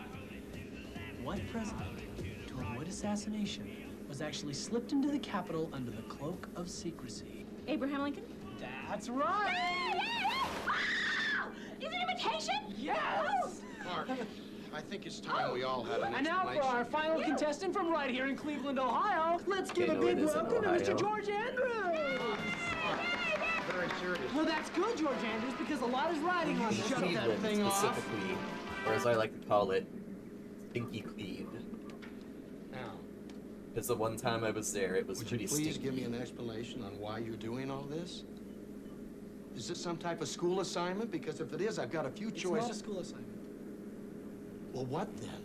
What president, to avoid assassination, was actually slipped into the Capitol under the cloak of secrecy? Abraham Lincoln? That's right! Wow! Is it an imitation? Yes! Mark, I think it's time we all had an And now explanation. for our final contestant from right here in Cleveland, Ohio, let's give a no, big it isn't welcome to Ohio. Mr. George Andrews! Very serious. Well, that's good, George Andrews, because a lot is riding on this. Shut that Cleveland, thing off. specifically, or as I like to call it, Stinky Cleve. Now, Because the one time I was there, it was would you pretty please stinky. give me an explanation on why you're doing all this? Is this some type of school assignment? Because if it is, I've got a few It's choices. not a school assignment. Well, what then?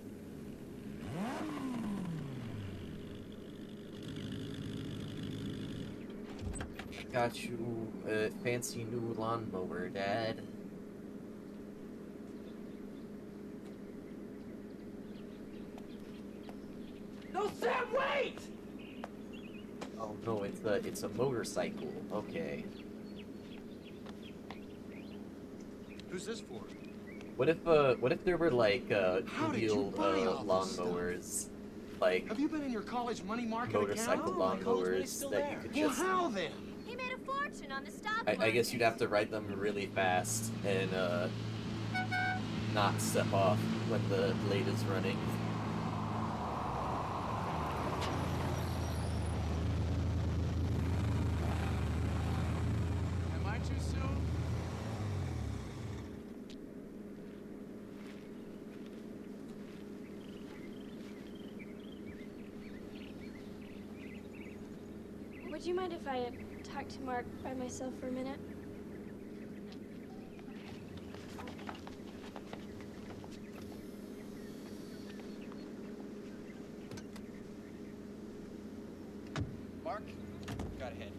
I got you a fancy new lawnmower, Dad. No, Sam, wait! Oh no, it's a motorcycle. Okay. Who's this for? What if there were like How did you two-wheeled buy all this lawnmowers, like Have you been in your college money market motorcycle account? lawnmowers that you could Well, just? how then? He made a fortune on the stock I market. guess you'd have to ride them really fast and not step off when the blade is running. Am I too soon? Would you mind if I talk to Mark by myself for a minute? Mark, go ahead.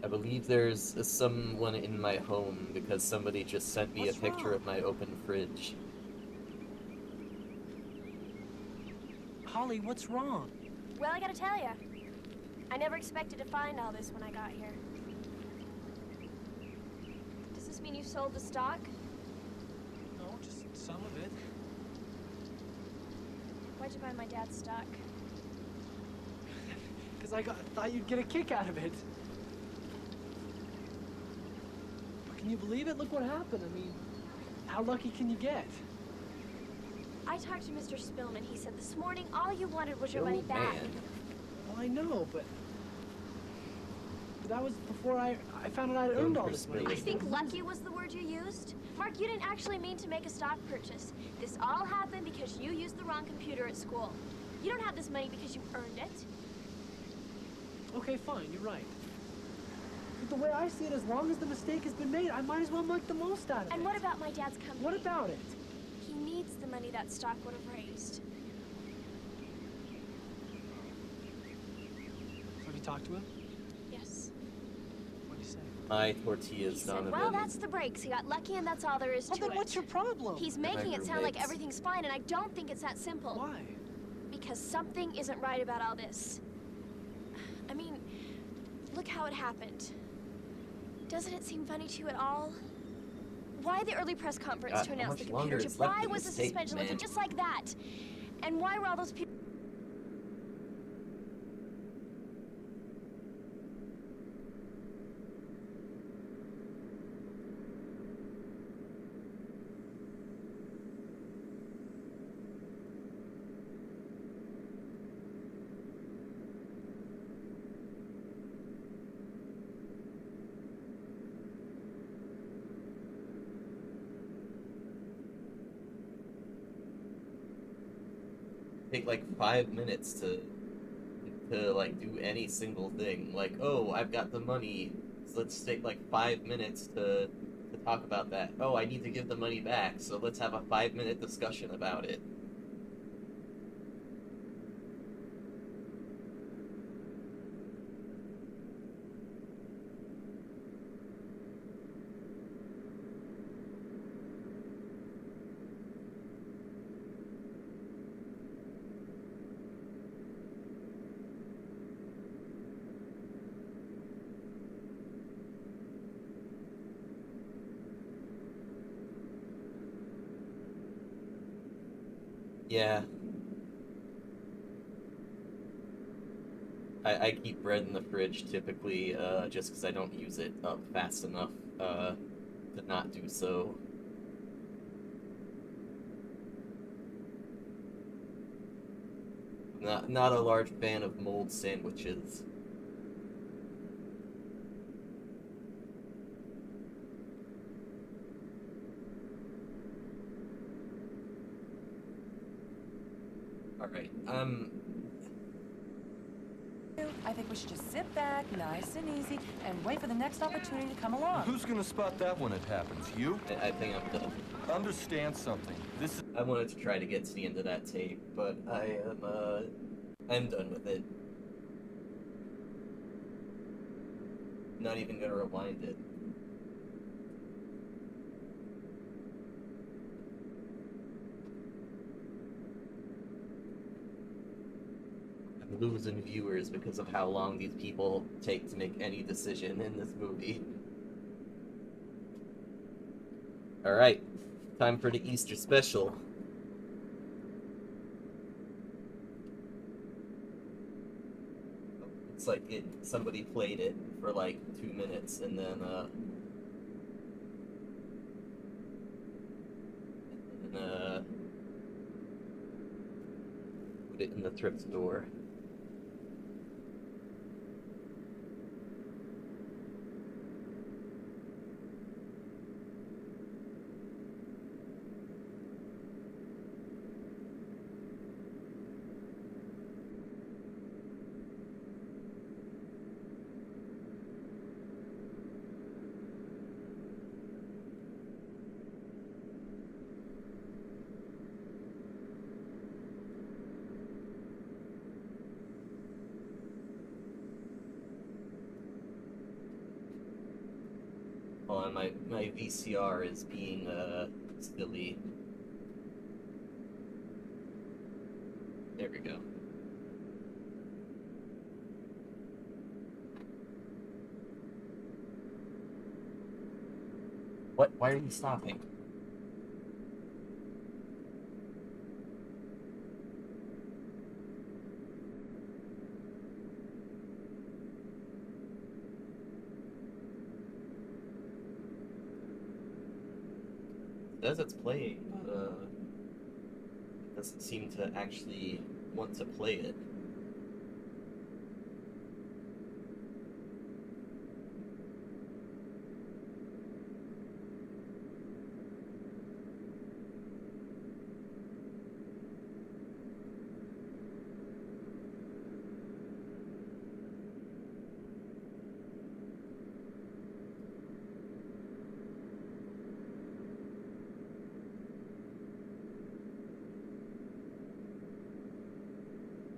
I believe there's someone in my home because somebody just sent me a picture of my open fridge. Holly, what's wrong? Well, I gotta tell you, I never expected to find all this when I got here. Does this mean you sold the stock? No, just some of it. Why'd you buy my dad's stock? Because I thought you'd get a kick out of it. But can you believe it? Look what happened. I mean, how lucky can you get? I talked to Mr. Spillman. He said this morning all you wanted was your money Oh, back. man. Well, I know, but that was before I found out I'd earned all this money. I think lucky was the word you used. Mark, you didn't actually mean to make a stock purchase. This all happened because you used the wrong computer at school. You don't have this money because you earned it. Okay, fine, you're right. But the way I see it, as long as the mistake has been made, I might as well make the most out of it. And what about my dad's company? What about it? He needs the money that stock would have raised. Have you talked to him? Yes. What did he say? My tortillas, He said, Donovan. well, that's the breaks. He got lucky and that's all there is to it. Then what's your problem? He's They're my making it sound like roommates. everything's fine, and I don't think it's that simple. Why? Because something isn't right about all this. I mean, look how it happened. Doesn't it seem funny to you at all? Why the early press conference God, to how announce the much longer computer chip? is left Why in was the this tape, suspension man? lifted just like that? And why were all those people... Take like 5 minutes to to like do any single thing. Like, oh, I've got the money, so let's take like 5 minutes to talk about that. Oh, I need to give the money back, so let's have a 5-minute discussion about it. Yeah. I keep bread in the fridge typically, just because I don't use it up fast enough, to not do so. Not a large fan of mold sandwiches. Alright, I think we should just sit back, nice and easy, and wait for the next opportunity to come along. Who's gonna spot that when it happens? You? I think I'm done. Understand something. This is... I wanted to try to get to the end of that tape, but I'm done with it. Not even gonna rewind it. I'm losing viewers because of how long these people take to make any decision in this movie. Alright, time for the Easter special. It's like somebody played it for like 2 minutes and then put it in the thrift store. Hold on, my VCR is being silly. There we go. What? Why are you stopping? It says it's playing, but it doesn't seem to actually want to play it.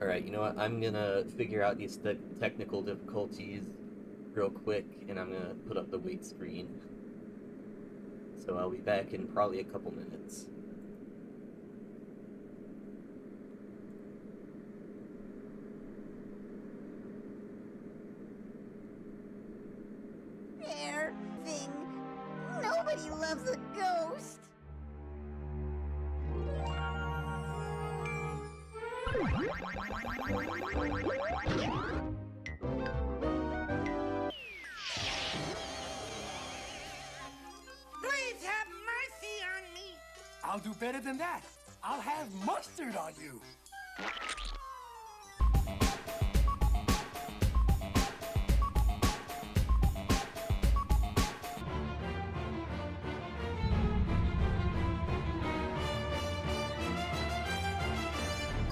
Alright, you know what? I'm gonna figure out these technical difficulties real quick, and I'm gonna put up the wait screen. So I'll be back in probably a couple minutes. Fair thing. Nobody loves a ghost. Please have mercy on me. I'll do better than that. I'll have mustard on you.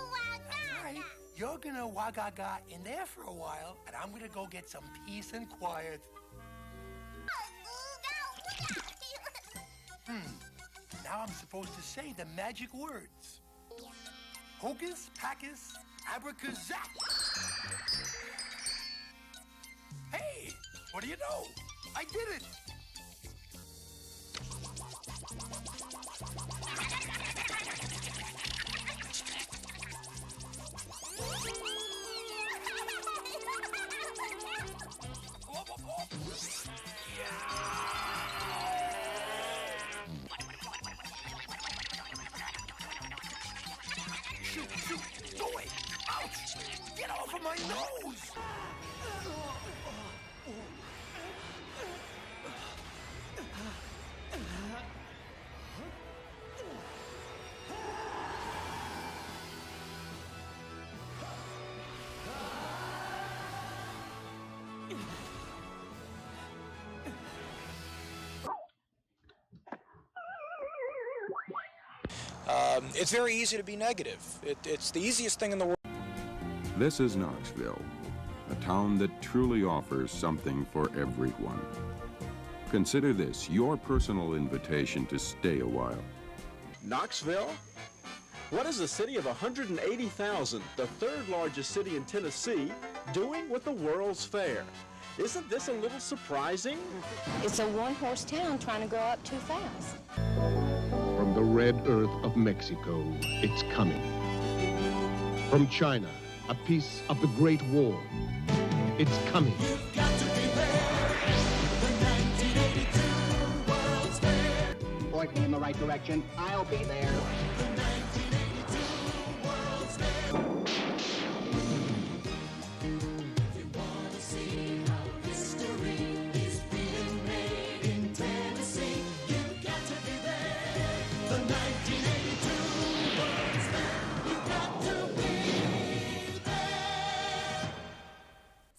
That's right. You're you're gonna wagaga in there for a while, and I'm gonna go get some peace and quiet. Now I'm supposed to say the magic words. Hocus pocus abracazap. Hey, what do you know? I did it. Shoot, shoot, go away. Ouch! Get off of my nose! It's very easy to be negative. It's the easiest thing in the world. This is Knoxville, a town that truly offers something for everyone. Consider this your personal invitation to stay a while. Knoxville? What is a city of 180,000, the third largest city in Tennessee, doing with the World's Fair? Isn't this a little surprising? It's a one-horse town trying to grow up too fast. From the red earth of Mexico, it's coming. From China, a piece of the Great War, it's coming. Point me in the right direction. I'll be there.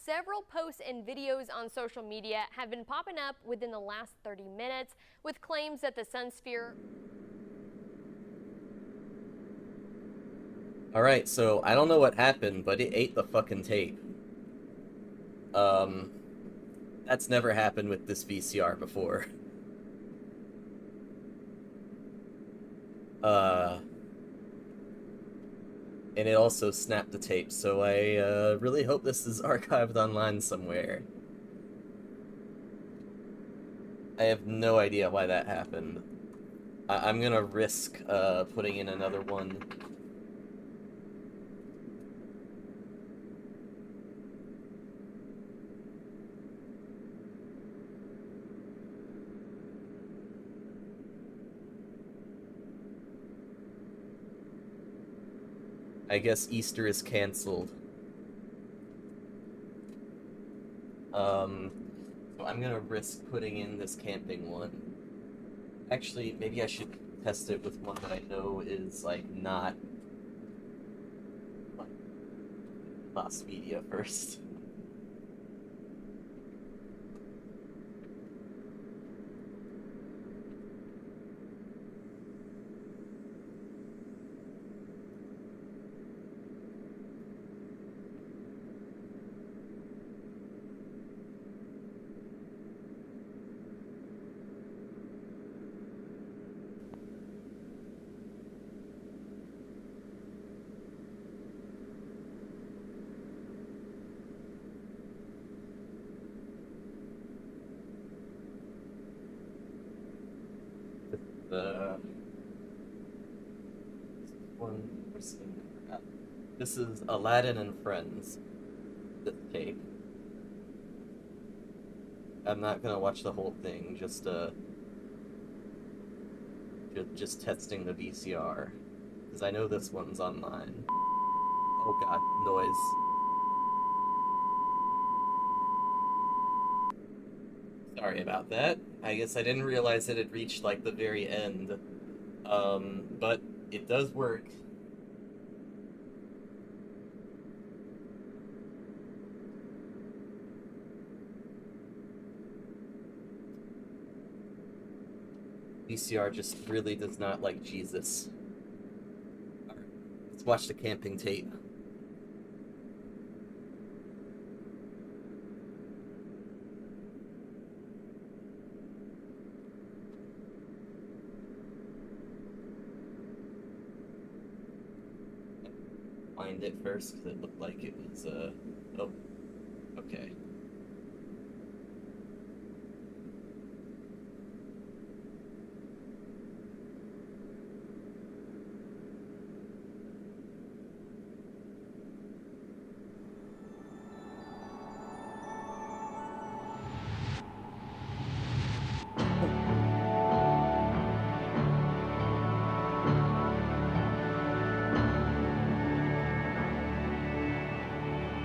Several posts and videos on social media have been popping up within the last 30 minutes with claims that the sun sphere... Alright, so I don't know what happened, but it ate the fucking tape. That's never happened with this VCR before. And it also snapped the tape, so I really hope this is archived online somewhere. I have no idea why that happened. I'm gonna risk putting in another one. I guess Easter is canceled. So I'm gonna risk putting in this camping one. Actually, maybe I should test it with one that I know is, like, not... like, lost media first. This is Aladdin and Friends. The tape. I'm not gonna watch the whole thing. Just testing the VCR, because I know this one's online. Oh god, noise. Sorry about that. I guess I didn't realize it had reached, like, the very end. But it does work. VCR just really does not like Jesus. Alright, let's watch the camping tape. find it first because it looked like it was, oh, okay.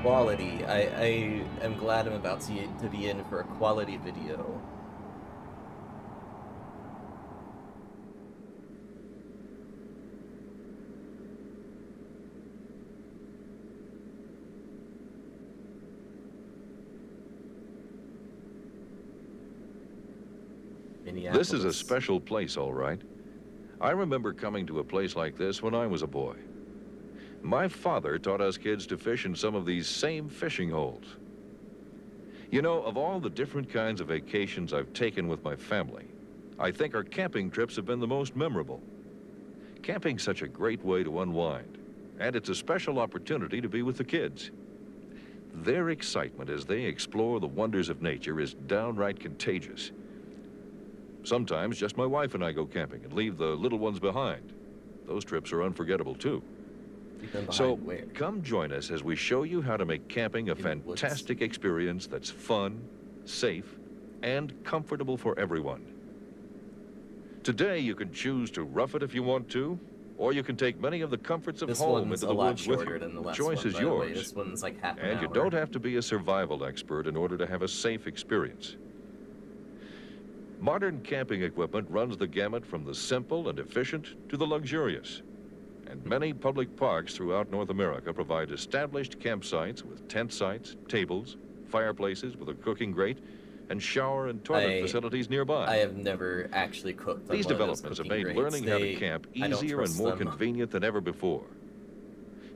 Quality. I am glad I'm about to be in for a quality video. This is a special place, all right. I remember coming to a place like this when I was a boy. My father taught us kids to fish in some of these same fishing holes. You know, of all the different kinds of vacations I've taken with my family, I think our camping trips have been the most memorable. Camping's such a great way to unwind, and it's a special opportunity to be with the kids. Their excitement as they explore the wonders of nature is downright contagious. Sometimes just my wife and I go camping and leave the little ones behind. Those trips are unforgettable, too. So come join us as we show you how to make camping a fantastic experience that's fun, safe, and comfortable for everyone. Today, you can choose to rough it if you want to, or you can take many of the comforts of home into the woods with you. The choice is yours. This one's like half an And hour. you don't have to be a survival expert in order to have a safe experience. Modern camping equipment runs the gamut from the simple and efficient to the luxurious. And many public parks throughout North America provide established campsites with tent sites, tables, fireplaces with a cooking grate, and shower and toilet facilities nearby. I have never actually cooked on These one of those developments have cooking made grates. learning how to camp I don't easier and trust more them. convenient than ever before.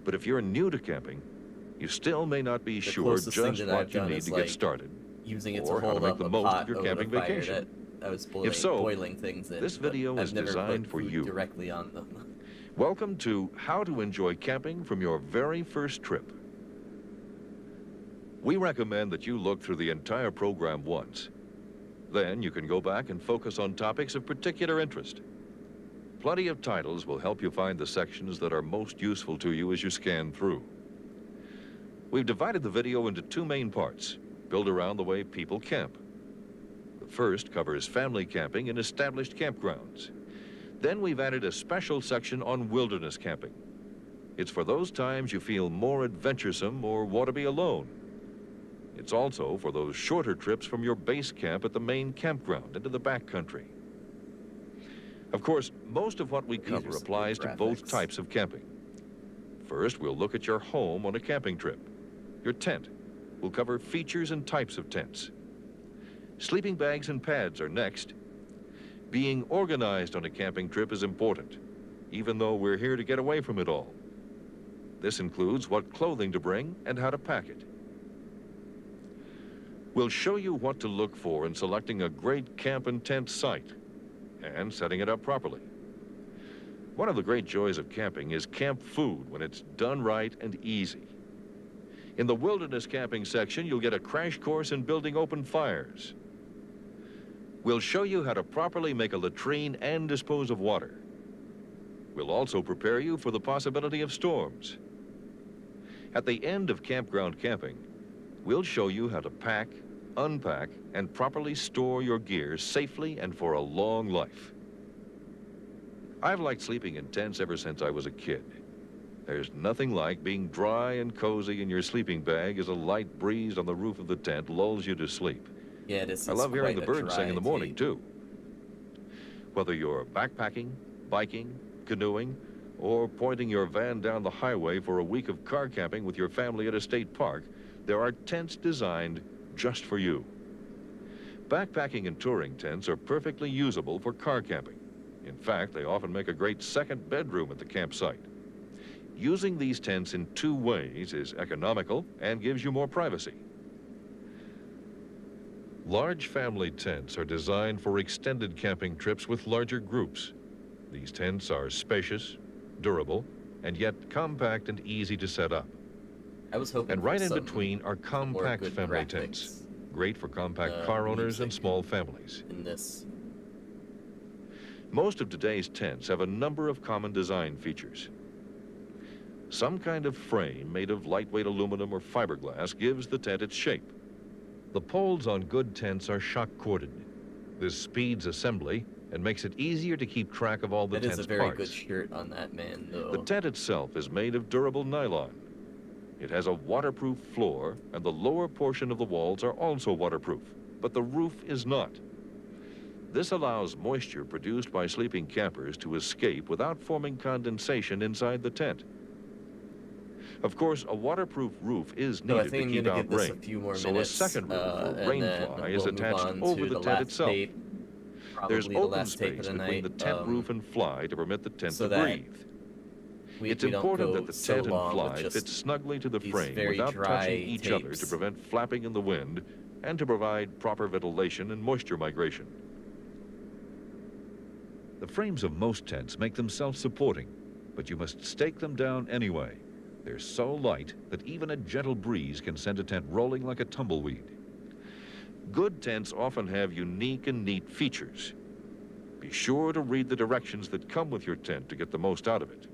But if you're new to camping, you still may not be sure closest thing just that I've what you done need is, to like, get started, using it or to how to hold make up the a most pot of your over camping the fire vacation. that I was If so, boiling things in. this video but is I've never designed put for food you. directly on them. Welcome to How to Enjoy Camping from Your Very First Trip. We recommend that you look through the entire program once. Then you can go back and focus on topics of particular interest. Plenty of titles will help you find the sections that are most useful to you as you scan through. We've divided the video into two main parts, built around the way people camp. The first covers family camping in established campgrounds. Then we've added a special section on wilderness camping. It's for those times you feel more adventuresome or want to be alone. It's also for those shorter trips from your base camp at the main campground into the backcountry. Of course, most of what we cover applies to both types of camping. First, we'll look at your home on a camping trip. Your tent. We'll cover features and types of tents. Sleeping bags and pads are next. Being organized on a camping trip is important, even though we're here to get away from it all. This includes what clothing to bring and how to pack it. We'll show you what to look for in selecting a great camp and tent site and setting it up properly. One of the great joys of camping is camp food when it's done right and easy. In the wilderness camping section, you'll get a crash course in building open fires. We'll show you how to properly make a latrine and dispose of water. We'll also prepare you for the possibility of storms. At the end of campground camping, we'll show you how to pack, unpack, and properly store your gear safely and for a long life. I've liked sleeping in tents ever since I was a kid. There's nothing like being dry and cozy in your sleeping bag as a light breeze on the roof of the tent lulls you to sleep. Yeah, this is I love hearing the quite a birds sing in the dry morning, too. Whether you're backpacking, biking, canoeing, or pointing your van down the highway for a week of car camping with your family at a state park, there are tents designed just for you. Backpacking and touring tents are perfectly usable for car camping. In fact, they often make a great second bedroom at the campsite. Using these tents in two ways is economical and gives you more privacy. Large family tents are designed for extended camping trips with larger groups. These tents are spacious, durable, and yet compact and easy to set up. I was hoping And for right in some between are compact good family graphics, tents, great for compact car owners and music small families. in this. Most of today's tents have a number of common design features. Some kind of frame made of lightweight aluminum or fiberglass gives the tent its shape. The poles on good tents are shock-corded. This speeds assembly and makes it easier to keep track of all the That is tent's a very parts. good shirt on that man, though. The tent itself is made of durable nylon. It has a waterproof floor, and the lower portion of the walls are also waterproof, but the roof is not. This allows moisture produced by sleeping campers to escape without forming condensation inside the tent. Of course, a waterproof roof is So I needed think to I'm keep gonna out give this rain, a few more so minutes, a second roof or and rain then fly is we'll move attached on over to the the tent last itself. tape, There's probably the open last tape of space the between night, the tent roof and fly to permit the tent so to that breathe. It's we don't important go that the so tent and long with fly just fit snugly to the these frame very without dry touching each other tapes. to prevent flapping in the wind and to provide proper ventilation and moisture migration. The frames of most tents make them self-supporting, but you must stake them down anyway. They're so light that even a gentle breeze can send a tent rolling like a tumbleweed. Good tents often have unique and neat features. Be sure to read the directions that come with your tent to get the most out of it.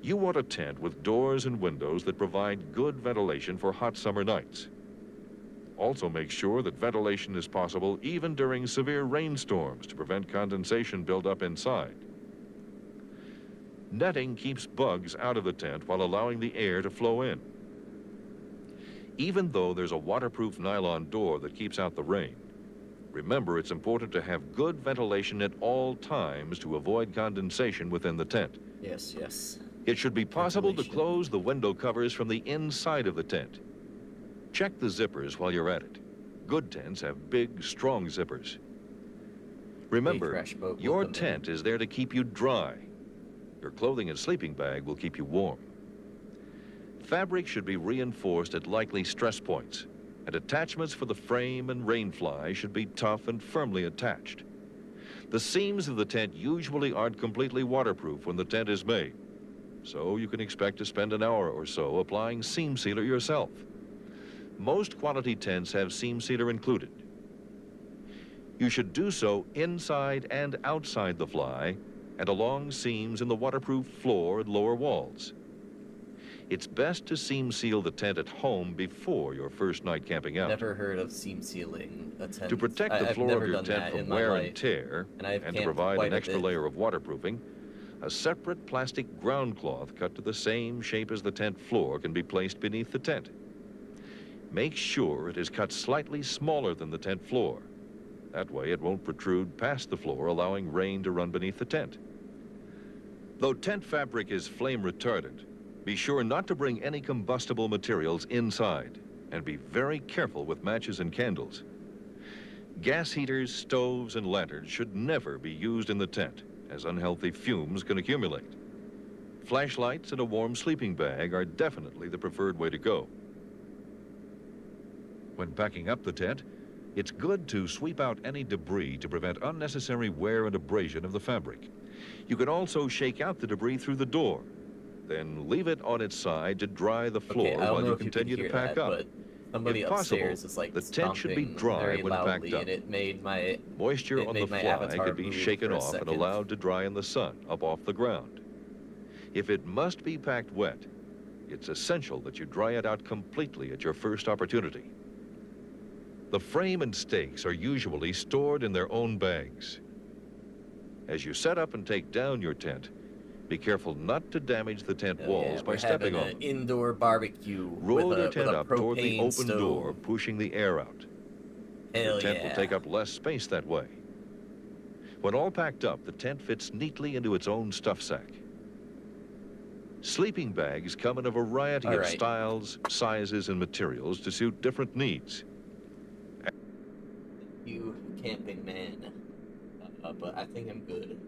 You want a tent with doors and windows that provide good ventilation for hot summer nights. Also make sure that ventilation is possible even during severe rainstorms to prevent condensation buildup inside. Netting keeps bugs out of the tent while allowing the air to flow in. Even though there's a waterproof nylon door that keeps out the rain, remember it's important to have good ventilation at all times to avoid condensation within the tent. Yes, yes. It should be possible to close the window covers from the inside of the tent. Check the zippers while you're at it. Good tents have big, strong zippers. Remember, your tent is there to keep you dry. Your clothing and sleeping bag will keep you warm. Fabric should be reinforced at likely stress points, and attachments for the frame and rain fly should be tough and firmly attached. The seams of the tent usually aren't completely waterproof when the tent is made, so you can expect to spend an hour or so applying seam sealer yourself. Most quality tents have seam sealer included. You should do so inside and outside the fly and along seams in the waterproof floor and lower walls. It's best to seam seal the tent at home before your first night camping out. Never heard of seam sealing a tent. To protect the I've floor never of your done tent that from in my wear life, and tear, I've and to camped provide quite an a extra bit. layer of waterproofing, a separate plastic ground cloth cut to the same shape as the tent floor can be placed beneath the tent. Make sure it is cut slightly smaller than the tent floor. That way it won't protrude past the floor, allowing rain to run beneath the tent. Though tent fabric is flame retardant, be sure not to bring any combustible materials inside, and be very careful with matches and candles. Gas heaters, stoves, and lanterns should never be used in the tent, as unhealthy fumes can accumulate. Flashlights and a warm sleeping bag are definitely the preferred way to go. When packing up the tent, it's good to sweep out any debris to prevent unnecessary wear and abrasion of the fabric. You can also shake out the debris through the door, then leave it on its side to dry the floor I don't while know you if you continue can to hear pack that, up. but somebody If possible, upstairs is like the tent should be stomping dry very when packed loudly, up. and it made my Moisture on the my fly avatar can be move shaken for a off and second. allowed to dry in the sun up off the ground. If it must be packed wet, it's essential that you dry it out completely at your first opportunity. The frame and stakes are usually stored in their own bags. As you set up and take down your tent, be careful not to damage the tent walls by stepping on them. Indoor barbecue. Roll with your a, tent with a up toward the propane open stove. door, pushing the air out. Hell Your tent yeah. will take up less space that way. When all packed up, the tent fits neatly into its own stuff sack. Sleeping bags come in a variety All of right. styles, sizes, and materials to suit different needs. You camping man. But I think I'm good.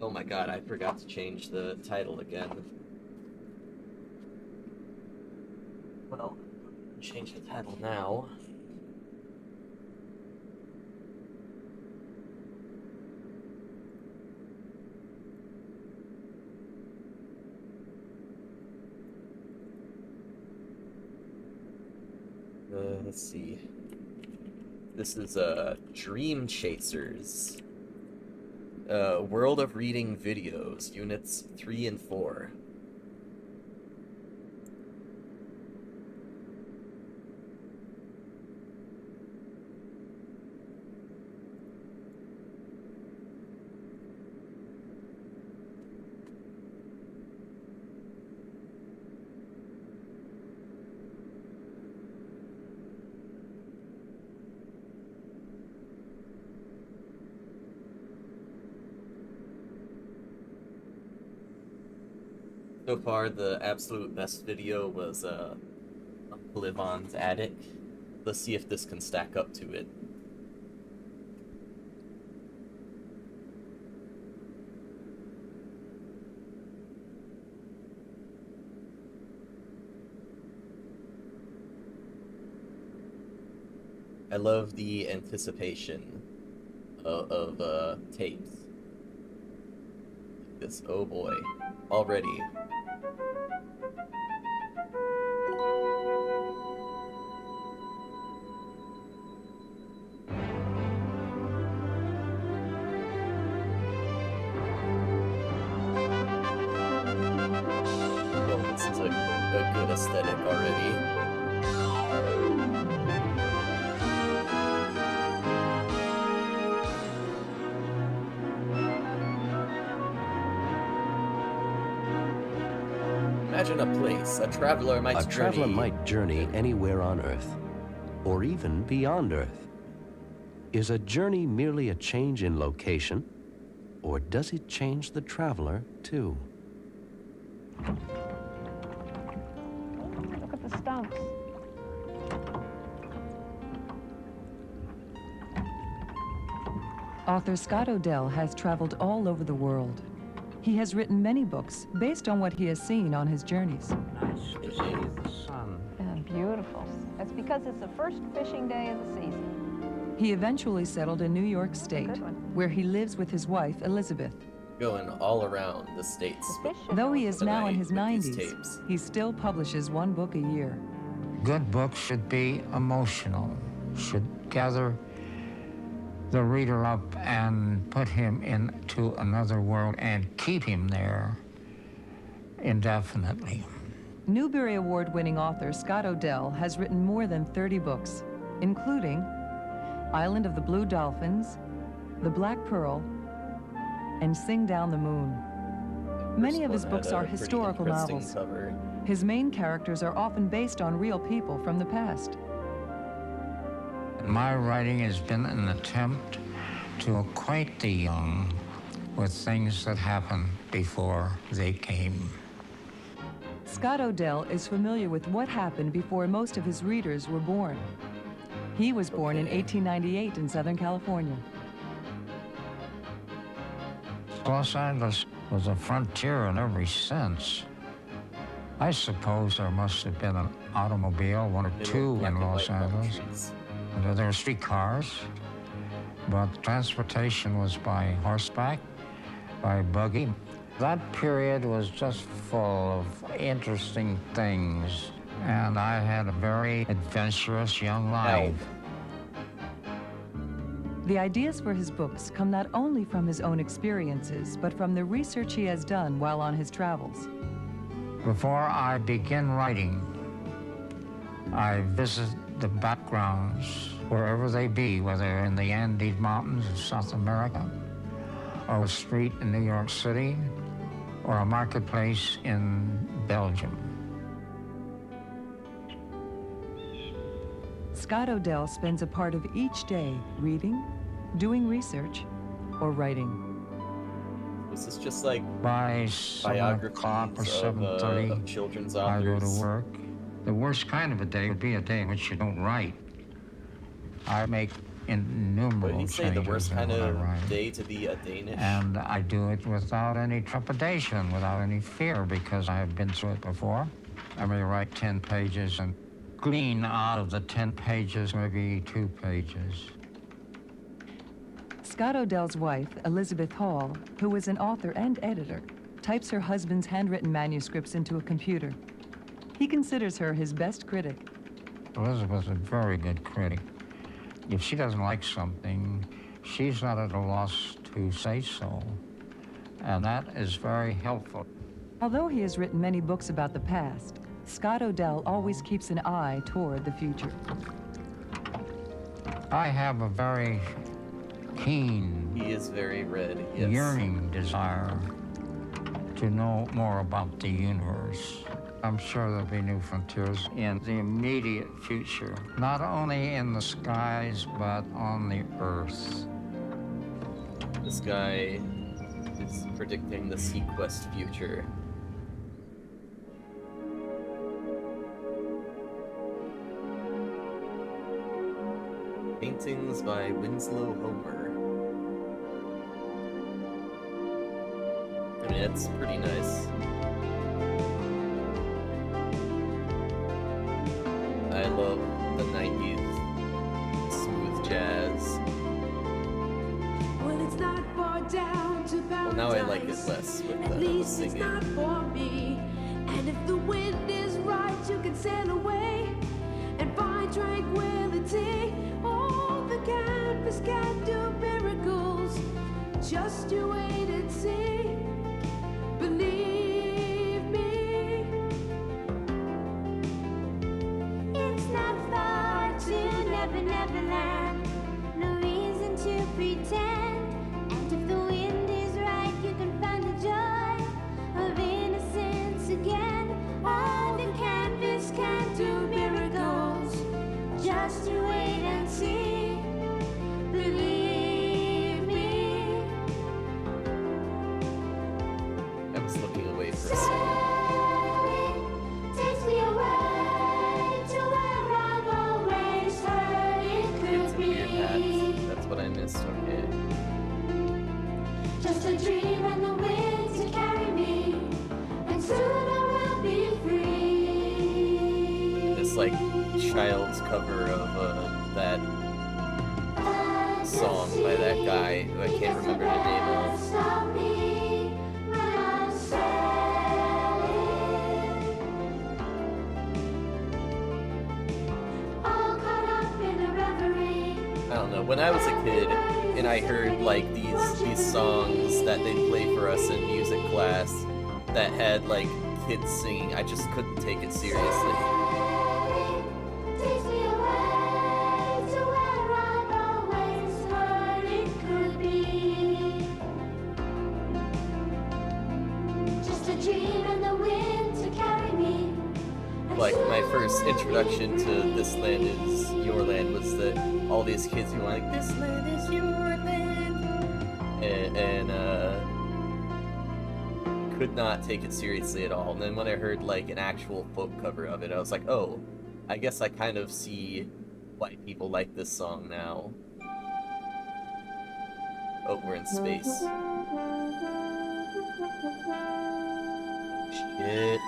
Oh my god, I forgot to change the title again. Well, change the title now. let's see. This is Dream Chasers. World of Reading Videos, Units 3 and 4. So far, the absolute best video was Uncle Ivan's Attic. Let's see if this can stack up to it. I love the anticipation of tapes. This, oh boy, already. Well, this is a good aesthetic already. Imagine a place a traveler might journey anywhere on Earth, or even beyond Earth. Is a journey merely a change in location, or does it change the traveler too? Look at the stumps. Author Scott Odell has traveled all over the world. He has written many books based on what he has seen on his journeys. Nice to see the sun. And beautiful. That's because it's the first fishing day of the season. He eventually settled in New York State, where he lives with his wife, Elizabeth. Going all around the states. Though he is now in his with these 90s, tapes. he still publishes one book a year. Good books should be emotional, should gather the reader up and put him into another world and keep him there indefinitely. Newbery Award-winning author Scott Odell has written more than 30 books, including Island of the Blue Dolphins, The Black Pearl, and Sing Down the Moon. Many of his books are historical novels. Cover. His main characters are often based on real people from the past. My writing has been an attempt to acquaint the young with things that happened before they came. Scott Odell is familiar with what happened before most of his readers were born. He was born in 1898 in Southern California. Los Angeles was a frontier in every sense. I suppose there must have been an automobile, one or two in Los Angeles. There were streetcars, but transportation was by horseback, by buggy. That period was just full of interesting things, and I had a very adventurous young life. The ideas for his books come not only from his own experiences, but from the research he has done while on his travels. Before I begin writing, I visit the backgrounds, wherever they be, whether in the Andes Mountains of South America, or a street in New York City, or a marketplace in Belgium. Scott Odell spends a part of each day reading, doing research, or writing. This is just like By 7 o'clock or 7:30, of children's I go authors. to work. The worst kind of a day would be a day in which you don't write. I make innumerable Would you say changes the worst in kind what I of write. day to be a Danish? And I do it without any trepidation, without any fear, because I have been through it before. I may write 10 pages and glean out of the 10 pages maybe 2 pages. Scott Odell's wife, Elizabeth Hall, who is an author and editor, types her husband's handwritten manuscripts into a computer. He considers her his best critic. Elizabeth's a very good critic. If she doesn't like something, she's not at a loss to say so. And that is very helpful. Although he has written many books about the past, Scott Odell always keeps an eye toward the future. I have a very keen, He is very red, yes. yearning desire to know more about the universe. I'm sure there'll be new frontiers in the immediate future, not only in the skies, but on the earth. This guy is predicting the Sequest future. Paintings by Winslow Homer. I mean, it's pretty nice. I love the 90s smooth jazz. Well, it's not far down to Well, now I like it less with At the least it's singing. not for me. And if the wind is right, you can sail away and find tranquility. Oh, the canvas can do miracles. Just you wait and see. Believe me. It's not far to Never Never Land. No reason to pretend. And if the wind is right, you can find the joy of innocence again. Oh, the canvas can do miracles. Just you wait and see. Believe me. I was looking away for a second. Takes me away to where I've always heard it could Weird hats. be. That's what I missed. Okay. Just a dream and the wind to carry me, and soon I will be free. This like child's cover of that song by that guy who I can't remember the name of. Stop me when I'm sailing. All caught up in a reverie. I don't know. When I was a kid and I heard like these songs that they play for us in music class that had like kids singing, I just couldn't take it seriously. Takes me away to where I've always heard it could be. Just a dream and the wind to carry me. Like my first introduction to This Land Is Your Land was that all these kids who were like, "This land is your land," and could not take it seriously at all. And then when I heard like an actual folk cover of it, I was like, oh, I guess I kind of see why people like this song now. Oh, we're in space. Shit.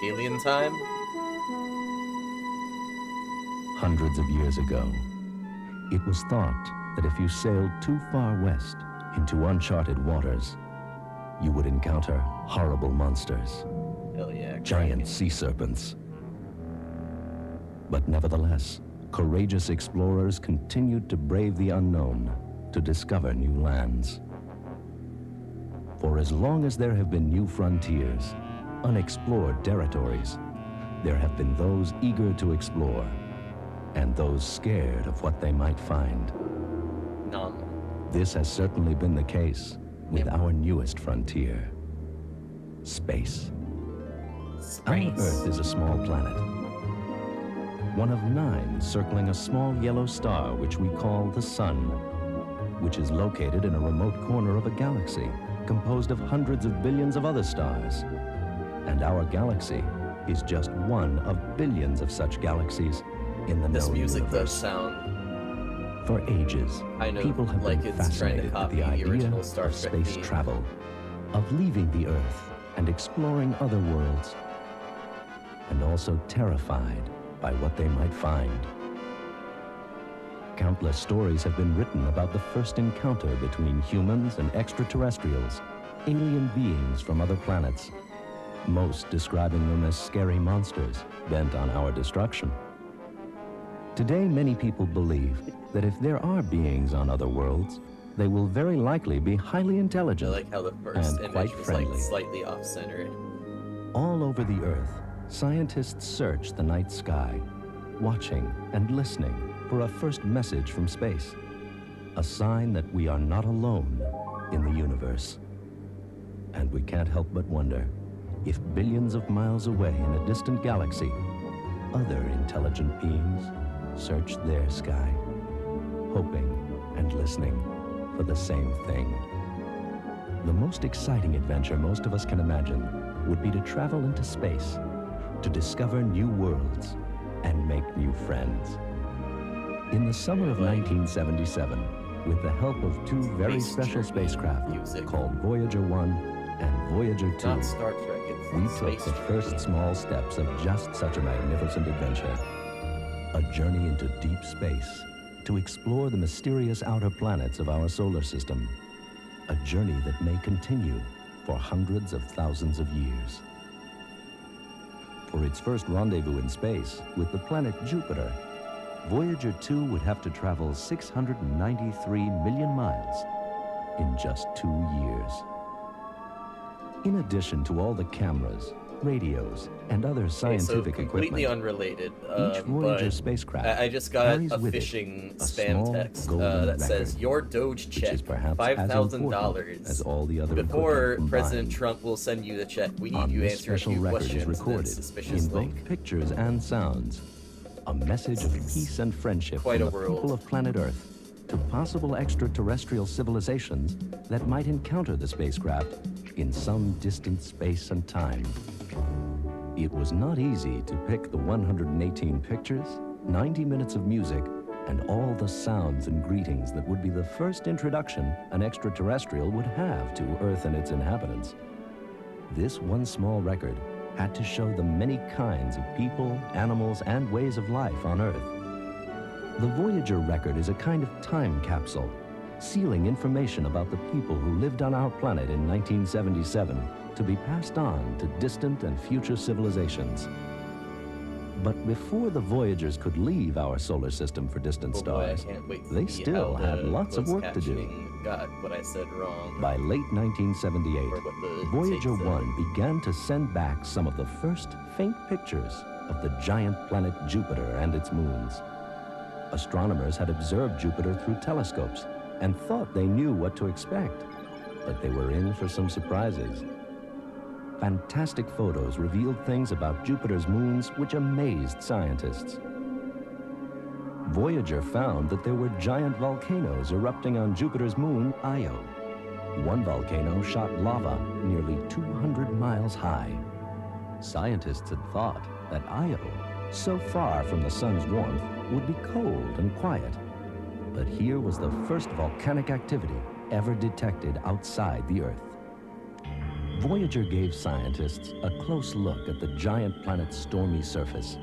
Alien time? Hundreds of years ago, it was thought that if you sailed too far west into uncharted waters, you would encounter horrible monsters, Hell yeah. giant sea serpents. But nevertheless, courageous explorers continued to brave the unknown to discover new lands. For as long as there have been new frontiers, unexplored territories, there have been those eager to explore and those scared of what they might find. None. This has certainly been the case with our newest frontier, space. Our Earth is a small planet, one of 9 circling a small yellow star which we call the Sun, which is located in a remote corner of a galaxy composed of hundreds of billions of other stars. And our galaxy is just one of billions of such galaxies in the known This music universe. does sound For ages, kind of people have like been it's trying to fascinated with copy the the idea original Star of Trek space theme. travel, of leaving the Earth and exploring other worlds, and also terrified by what they might find. Countless stories have been written about the first encounter between humans and extraterrestrials, alien beings from other planets, most describing them as scary monsters bent on our destruction. Today, many people believe that if there are beings on other worlds, they will very likely be highly I intelligent like how the first and image quite was friendly. like slightly off-centered. All over the Earth, scientists search the night sky, watching and listening for a first message from space, a sign that we are not alone in the universe. And we can't help but wonder if billions of miles away in a distant galaxy, other intelligent beings search their sky, hoping and listening for the same thing. The most exciting adventure most of us can imagine would be to travel into space, to discover new worlds and make new friends. In the summer of 1977, with the help of two very special spacecraft called Voyager 1 and Voyager 2, Not Star Trek, it's we Space took the Journey. first small steps of just such a magnificent adventure. A journey into deep space to explore the mysterious outer planets of our solar system. A journey that may continue for hundreds of thousands of years. For its first rendezvous in space with the planet Jupiter, Voyager 2 would have to travel 693 million miles in just 2 years. In addition to all the cameras, radios, and other scientific so completely equipment, unrelated. each Voyager but spacecraft I just got carries a with it phishing a spam small text golden that says record, your Doge which check, is perhaps as important $5,000. as all the other Before equipment President combined. Trump will send you the check, we need On you to this answer a special few record is questions. And then recorded suspicious in link. both pictures and sounds a message of peace and friendship Quite from a the world. people of planet Earth to possible extraterrestrial civilizations that might encounter the spacecraft in some distant space and time. It was not easy to pick the 118 pictures, 90 minutes of music, and all the sounds and greetings that would be the first introduction an extraterrestrial would have to Earth and its inhabitants. This one small record had to show the many kinds of people, animals, and ways of life on Earth. The Voyager record is a kind of time capsule, sealing information about the people who lived on our planet in 1977 to be passed on to distant and future civilizations. But before the Voyagers could leave our solar system for distant Oh boy, I stars, can't wait to they see still how had the lots of closed work to do. captioning got what I said wrong. By late 1978, Or what the Voyager tape said. 1 began to send back some of the first faint pictures of the giant planet Jupiter and its moons. Astronomers had observed Jupiter through telescopes and thought they knew what to expect, but they were in for some surprises. Fantastic photos revealed things about Jupiter's moons which amazed scientists. Voyager found that there were giant volcanoes erupting on Jupiter's moon, Io. One volcano shot lava nearly 200 miles high. Scientists had thought that Io, so far from the sun's warmth, would be cold and quiet. But here was the first volcanic activity ever detected outside the Earth. Voyager gave scientists a close look at the giant planet's stormy surface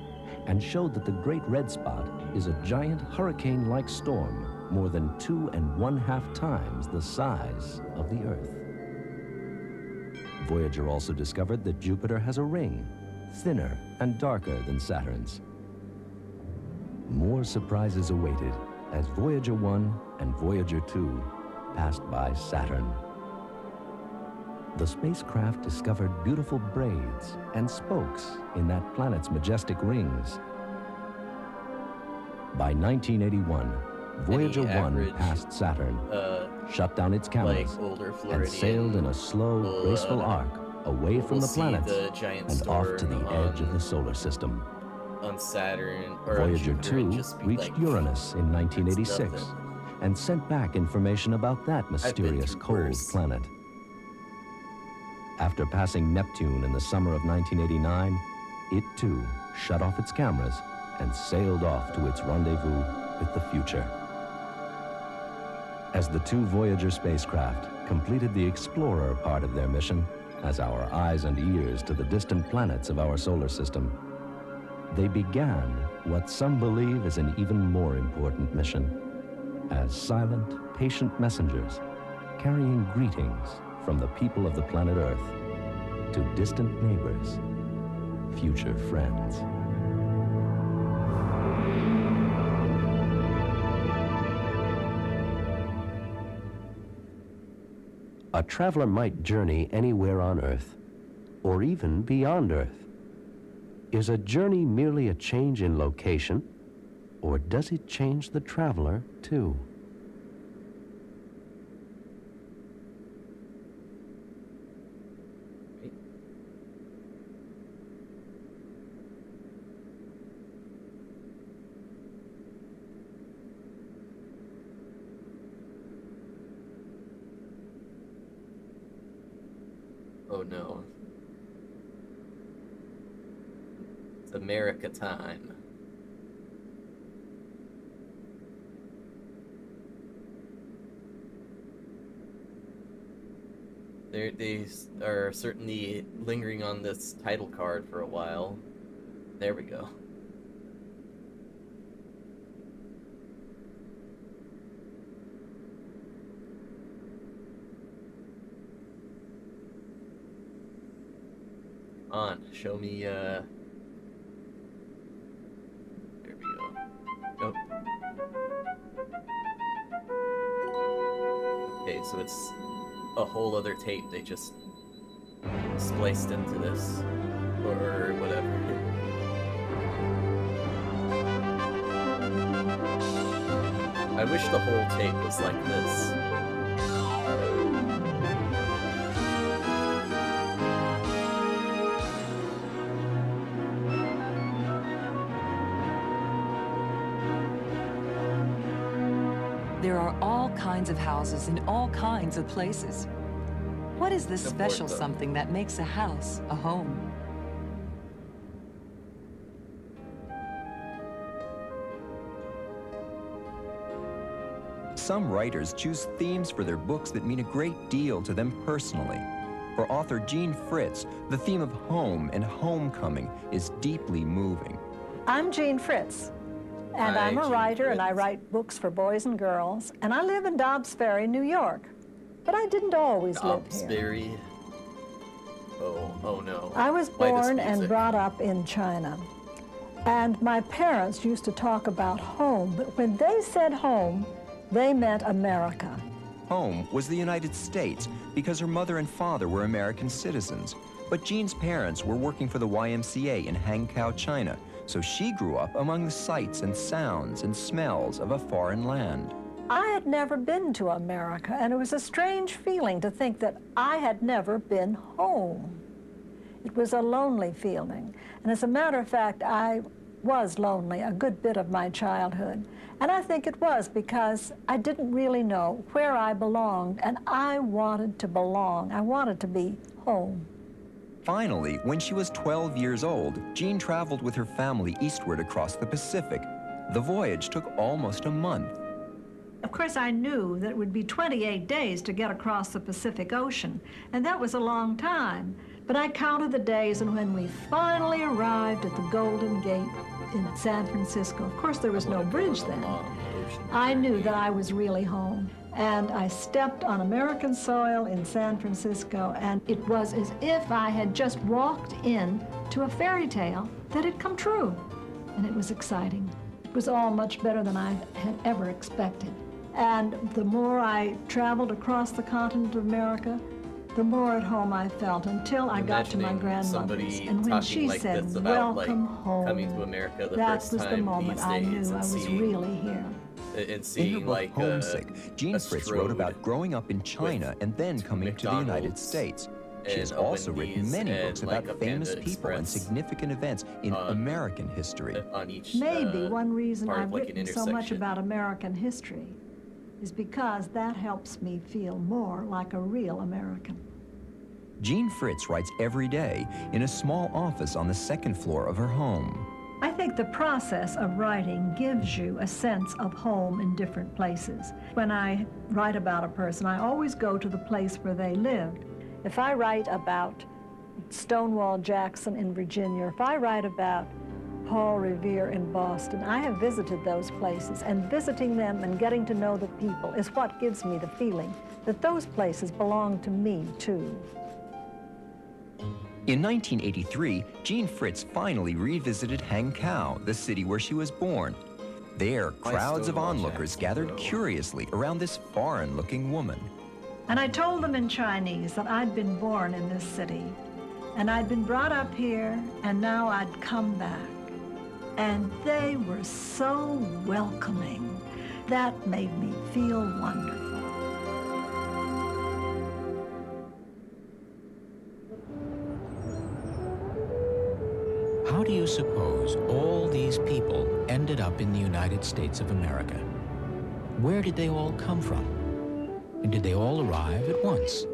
and showed that the Great Red Spot is a giant hurricane-like storm more than 2.5 times the size of the Earth. Voyager also discovered that Jupiter has a ring, thinner and darker than Saturn's. More surprises awaited as Voyager 1 and Voyager 2 passed by Saturn. The spacecraft discovered beautiful braids and spokes in that planet's majestic rings. By 1981, Voyager 1 passed Saturn, shut down its cameras, like older and Floridian sailed in a slow, graceful arc away from the see planets the giant and off to the storm edge of the solar system. on Saturn or Voyager on Jupiter and 2 just be reached like, Uranus in 1986 nothing. and sent back information about that mysterious through cold worse. planet. After passing Neptune in the summer of 1989, it too shut off its cameras and sailed off to its rendezvous with the future. As the two Voyager spacecraft completed the explorer part of their mission as our eyes and ears to the distant planets of our solar system, they began what some believe is an even more important mission as silent, patient messengers carrying greetings from the people of the planet Earth to distant neighbors, future friends. A traveler might journey anywhere on Earth, or even beyond Earth. Is a journey merely a change in location, or does it change the traveler too? Oh no. It's America time. They are certainly lingering on this title card for a while. There we go. On, show me, there we go. Oh. Okay, so it's a whole other tape they just spliced into this, or whatever. I wish the whole tape was like this. There are all kinds of houses in all kinds of places. What is the special something that makes a house a home? Some writers choose themes for their books that mean a great deal to them personally. For author Jean Fritz, the theme of home and homecoming is deeply moving. I'm Jean Fritz, and I'm a writer, and I write books for boys and girls, and I live in Dobbs Ferry, New York. But I didn't always live here. Dobbs Ferry. Oh no. I was born and brought up in China. And my parents used to talk about home, but when they said home, they meant America. Home was the United States because her mother and father were American citizens. But Jean's parents were working for the YMCA in Hankow, China, so she grew up among the sights and sounds and smells of a foreign land. I had never been to America, and it was a strange feeling to think that I had never been home. It was a lonely feeling, and as a matter of fact, I was lonely a good bit of my childhood. And I think it was because I didn't really know where I belonged, and I wanted to belong. I wanted to be home. Finally, when she was 12 years old, Jean traveled with her family eastward across the Pacific. The voyage took almost a month. Of course, I knew that it would be 28 days to get across the Pacific Ocean, and that was a long time. But I counted the days, and when we finally arrived at the Golden Gate in San Francisco, of course, there was no bridge then, I knew that I was really home. And I stepped on American soil in San Francisco, and it was as if I had just walked in to a fairy tale that had come true. And it was exciting. It was all much better than I had ever expected. And the more I traveled across the continent of America, the more at home I felt until I got to my grandmother's. And when she like said, about, "Welcome home," coming to America the that first was the time moment I knew I was really here. And seeing, in her book like, Homesick, Jean Fritz wrote about growing up in China and then coming to the United States. She has also written many books about famous people and significant events in American history. Maybe one reason I've written so much about American history is because that helps me feel more like a real American. Jean Fritz writes every day in a small office on the second floor of her home. I think the process of writing gives you a sense of home in different places. When I write about a person, I always go to the place where they lived. If I write about Stonewall Jackson in Virginia, if I write about Paul Revere in Boston, I have visited those places, and visiting them and getting to know the people is what gives me the feeling that those places belong to me, too. In 1983, Jean Fritz finally revisited Hangzhou, the city where she was born. There, crowds of onlookers gathered curiously around this foreign-looking woman. And I told them in Chinese that I'd been born in this city, and I'd been brought up here, and now I'd come back. And they were so welcoming. That made me feel wonderful. How do you suppose all these people ended up in the United States of America? Where did they all come from? And did they all arrive at once?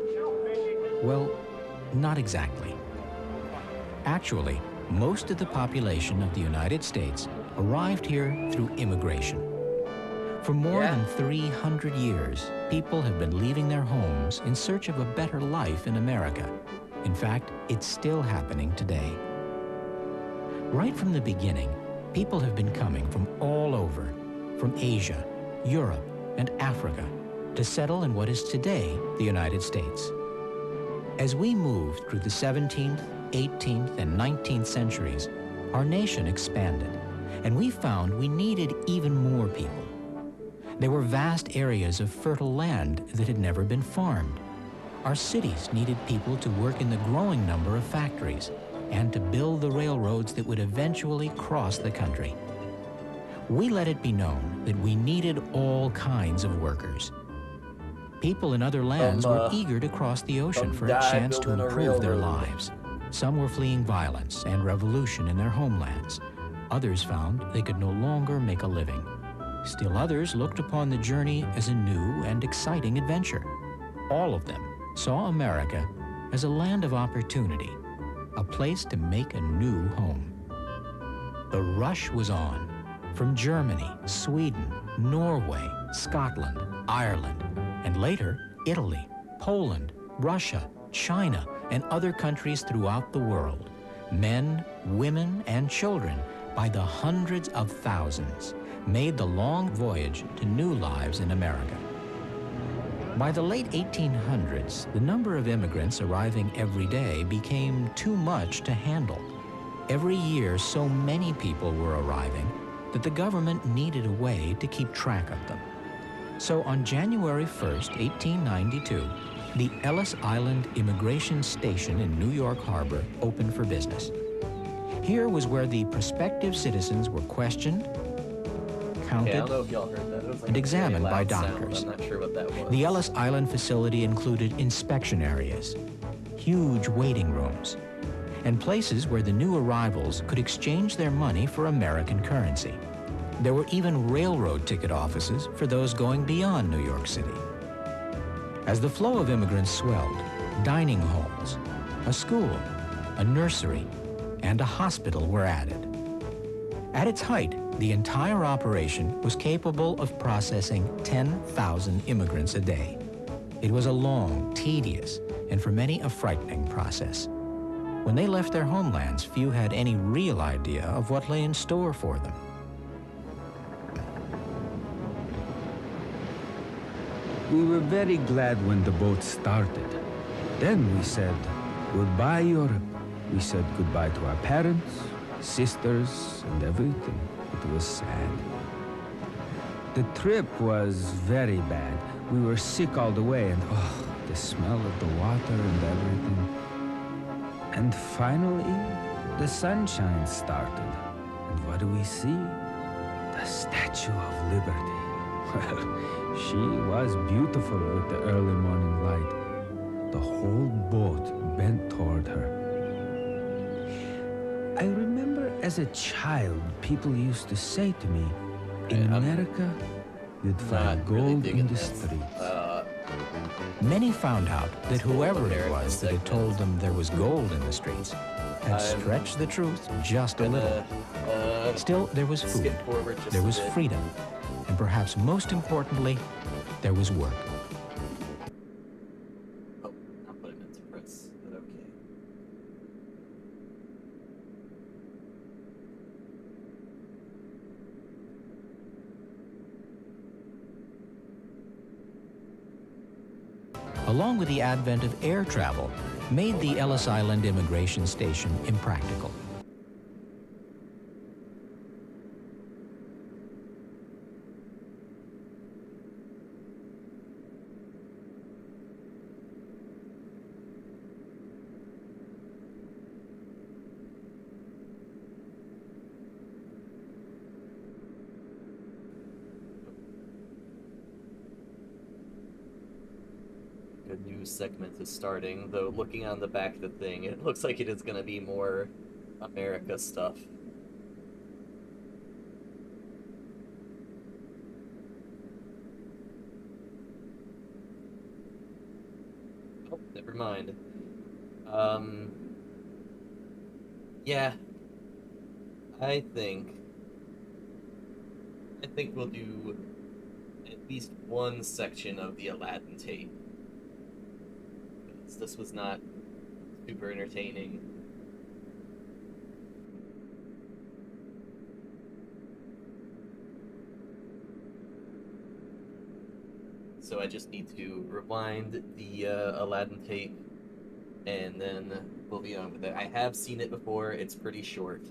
Well, not exactly. Actually, most of the population of the United States arrived here through immigration. For more than 300 years, people have been leaving their homes in search of a better life in America. In fact, it's still happening today. Right from the beginning, people have been coming from all over, from Asia, Europe, and Africa, to settle in what is today the United States. As we moved through the 17th, 18th, and 19th centuries, our nation expanded, and we found we needed even more people. There were vast areas of fertile land that had never been farmed. Our cities needed people to work in the growing number of factories and to build the railroads that would eventually cross the country. We let it be known that we needed all kinds of workers. People in other lands were eager to cross the ocean for a chance to improve their lives. Some were fleeing violence and revolution in their homelands. Others found they could no longer make a living. Still others looked upon the journey as a new and exciting adventure. All of them saw America as a land of opportunity, a place to make a new home. The rush was on. From Germany, Sweden, Norway, Scotland, Ireland, and later Italy, Poland, Russia, China, and other countries throughout the world. Men, women, and children, by the hundreds of thousands, made the long voyage to new lives in America. By the late 1800s, the number of immigrants arriving every day became too much to handle. Every year, so many people were arriving that the government needed a way to keep track of them. So on January 1st, 1892, the Ellis Island Immigration Station in New York Harbor opened for business. Here was where the prospective citizens were questioned, counted, I don't know if y'all heard that. It was like and a examined very by loud sound. doctors. I'm not sure what that was. The Ellis Island facility included inspection areas, huge waiting rooms, and places where the new arrivals could exchange their money for American currency. There were even railroad ticket offices for those going beyond New York City. As the flow of immigrants swelled, dining halls, a school, a nursery, and a hospital were added. At its height, the entire operation was capable of processing 10,000 immigrants a day. It was a long, tedious, and for many a frightening process. When they left their homelands, few had any real idea of what lay in store for them. We were very glad when the boat started. Then we said, goodbye, Europe. We said goodbye to our parents, sisters, and everything. It was sad. The trip was very bad. We were sick all the way, and the smell of the water and everything. And finally, the sunshine started. And what do we see? The Statue of Liberty. Well, she was beautiful with the early morning light. The whole boat bent toward her. I remember as a child, people used to say to me, in America, you'd find gold in the streets. Many found out that whoever it was that had told them there was gold in the streets had stretched the truth just a little. Still, there was food, there was freedom, and perhaps most importantly, there was work. Oh, I'll put it into press, but okay. Along with the advent of air travel, made the Ellis Island immigration station impractical. A new segment is starting, though looking on the back of the thing, it looks like it is going to be more America stuff. Oh, never mind. Yeah. I think we'll do at least one section of the Aladdin tape. This was not super entertaining. So I just need to rewind the Aladdin tape, and then we'll be on with it. I have seen it before, it's pretty short.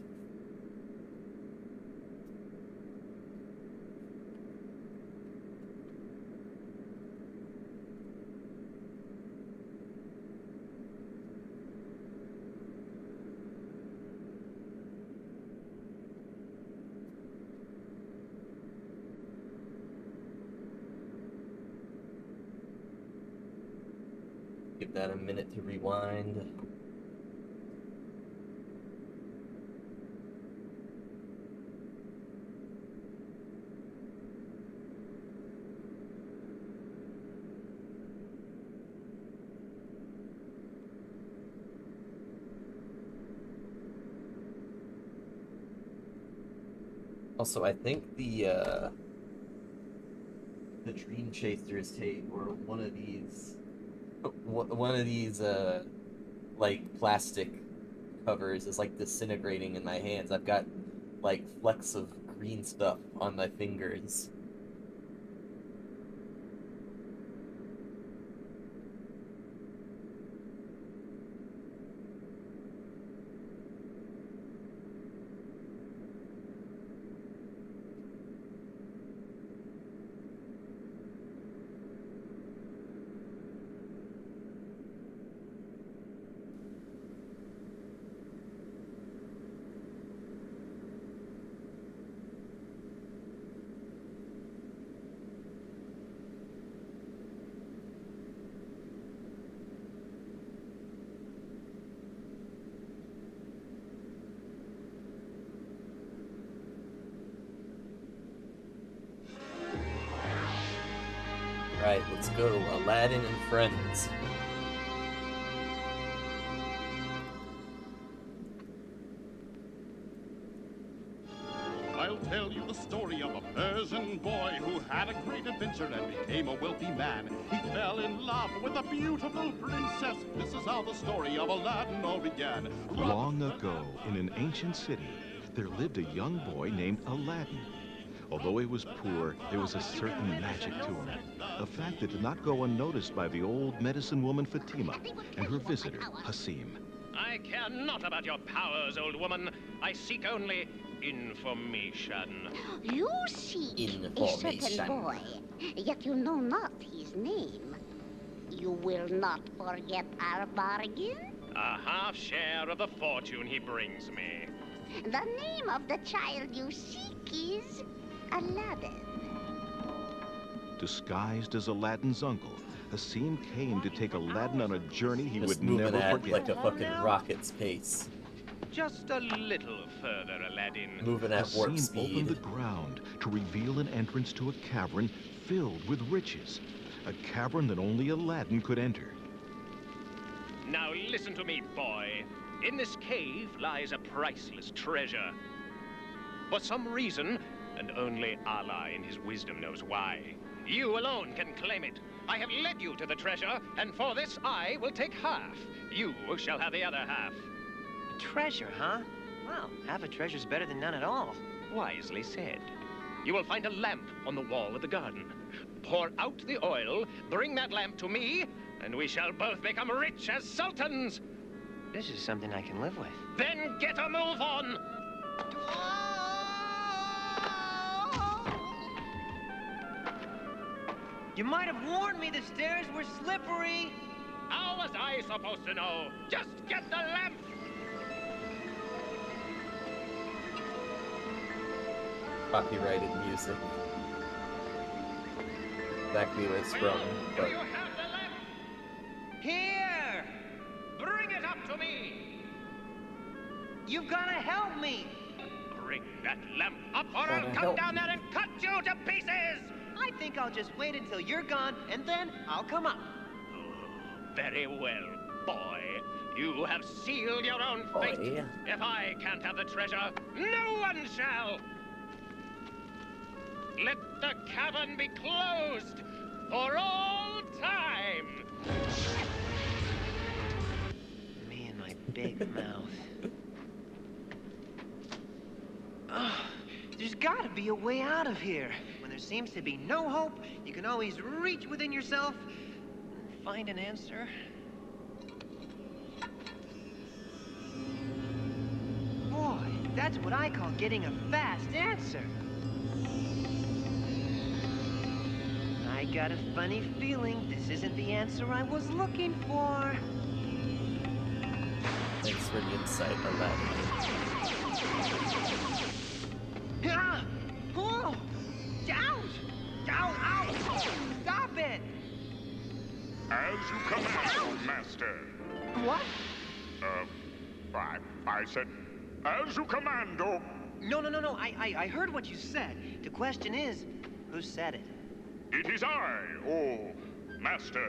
Give that a minute to rewind. Also, I think the Dream Chasers tape, or one of these like plastic covers is like disintegrating in my hands. I've got like flecks of green stuff on my fingers. Right, let's go. Aladdin and Friends. I'll tell you the story of a Persian boy who had a great adventure and became a wealthy man. He fell in love with a beautiful princess. This is how the story of Aladdin all began. Long ago, in an ancient city, there lived a young boy named Aladdin. Although he was poor, there was a certain magic to him, a fact that did not go unnoticed by the old medicine woman Fatima and her visitor, Hasim. I care not about your powers, old woman. I seek only information. You seek a certain boy, yet you know not his name. You will not forget our bargain? A half share of the fortune he brings me. The name of the child you seek is Aladdin. Disguised as Aladdin's uncle, Hasim came to take Aladdin on a journey he Just would moving never at forget. like a fucking rocket's pace. Just a little further, Aladdin. Moving at warp Hasim speed. opened the ground to reveal an entrance to a cavern filled with riches. A cavern that only Aladdin could enter. Now listen to me, boy. In this cave lies a priceless treasure. For some reason, and only Allah in his wisdom knows why, you alone can claim it. I have led you to the treasure, and for this I will take half. You shall have the other half. Treasure, huh? Well, half a treasure's better than none at all. Wisely said. You will find a lamp on the wall of the garden. Pour out the oil, bring that lamp to me, and we shall both become rich as sultans. This is something I can live with. Then get a move on. You might have warned me the stairs were slippery. How was I supposed to know? Just get the lamp. Copyrighted music. Exactly where it's from, but You have the lamp. Here! Bring it up to me. You've got to help me. Bring that lamp up or I'll Gotta come help down me. there and cut you to pieces. I think I'll just wait until you're gone, and then I'll come up. Very well, boy. You have sealed your own fate. Boy. If I can't have the treasure, no one shall. Let the cavern be closed for all time. Me and my big mouth. Ugh, there's got to be a way out of here. When there seems to be no hope, you can always reach within yourself and find an answer. Boy, that's what I call getting a fast answer. I got a funny feeling this isn't the answer I was looking for. thanks for the insight, Aladdin. Ah! Oh! Ouch! Ow! Ow! Stop it! As you command, Master. What? I said, as you command, oh. No. I heard what you said. The question is, who said it? It is I, oh, Master.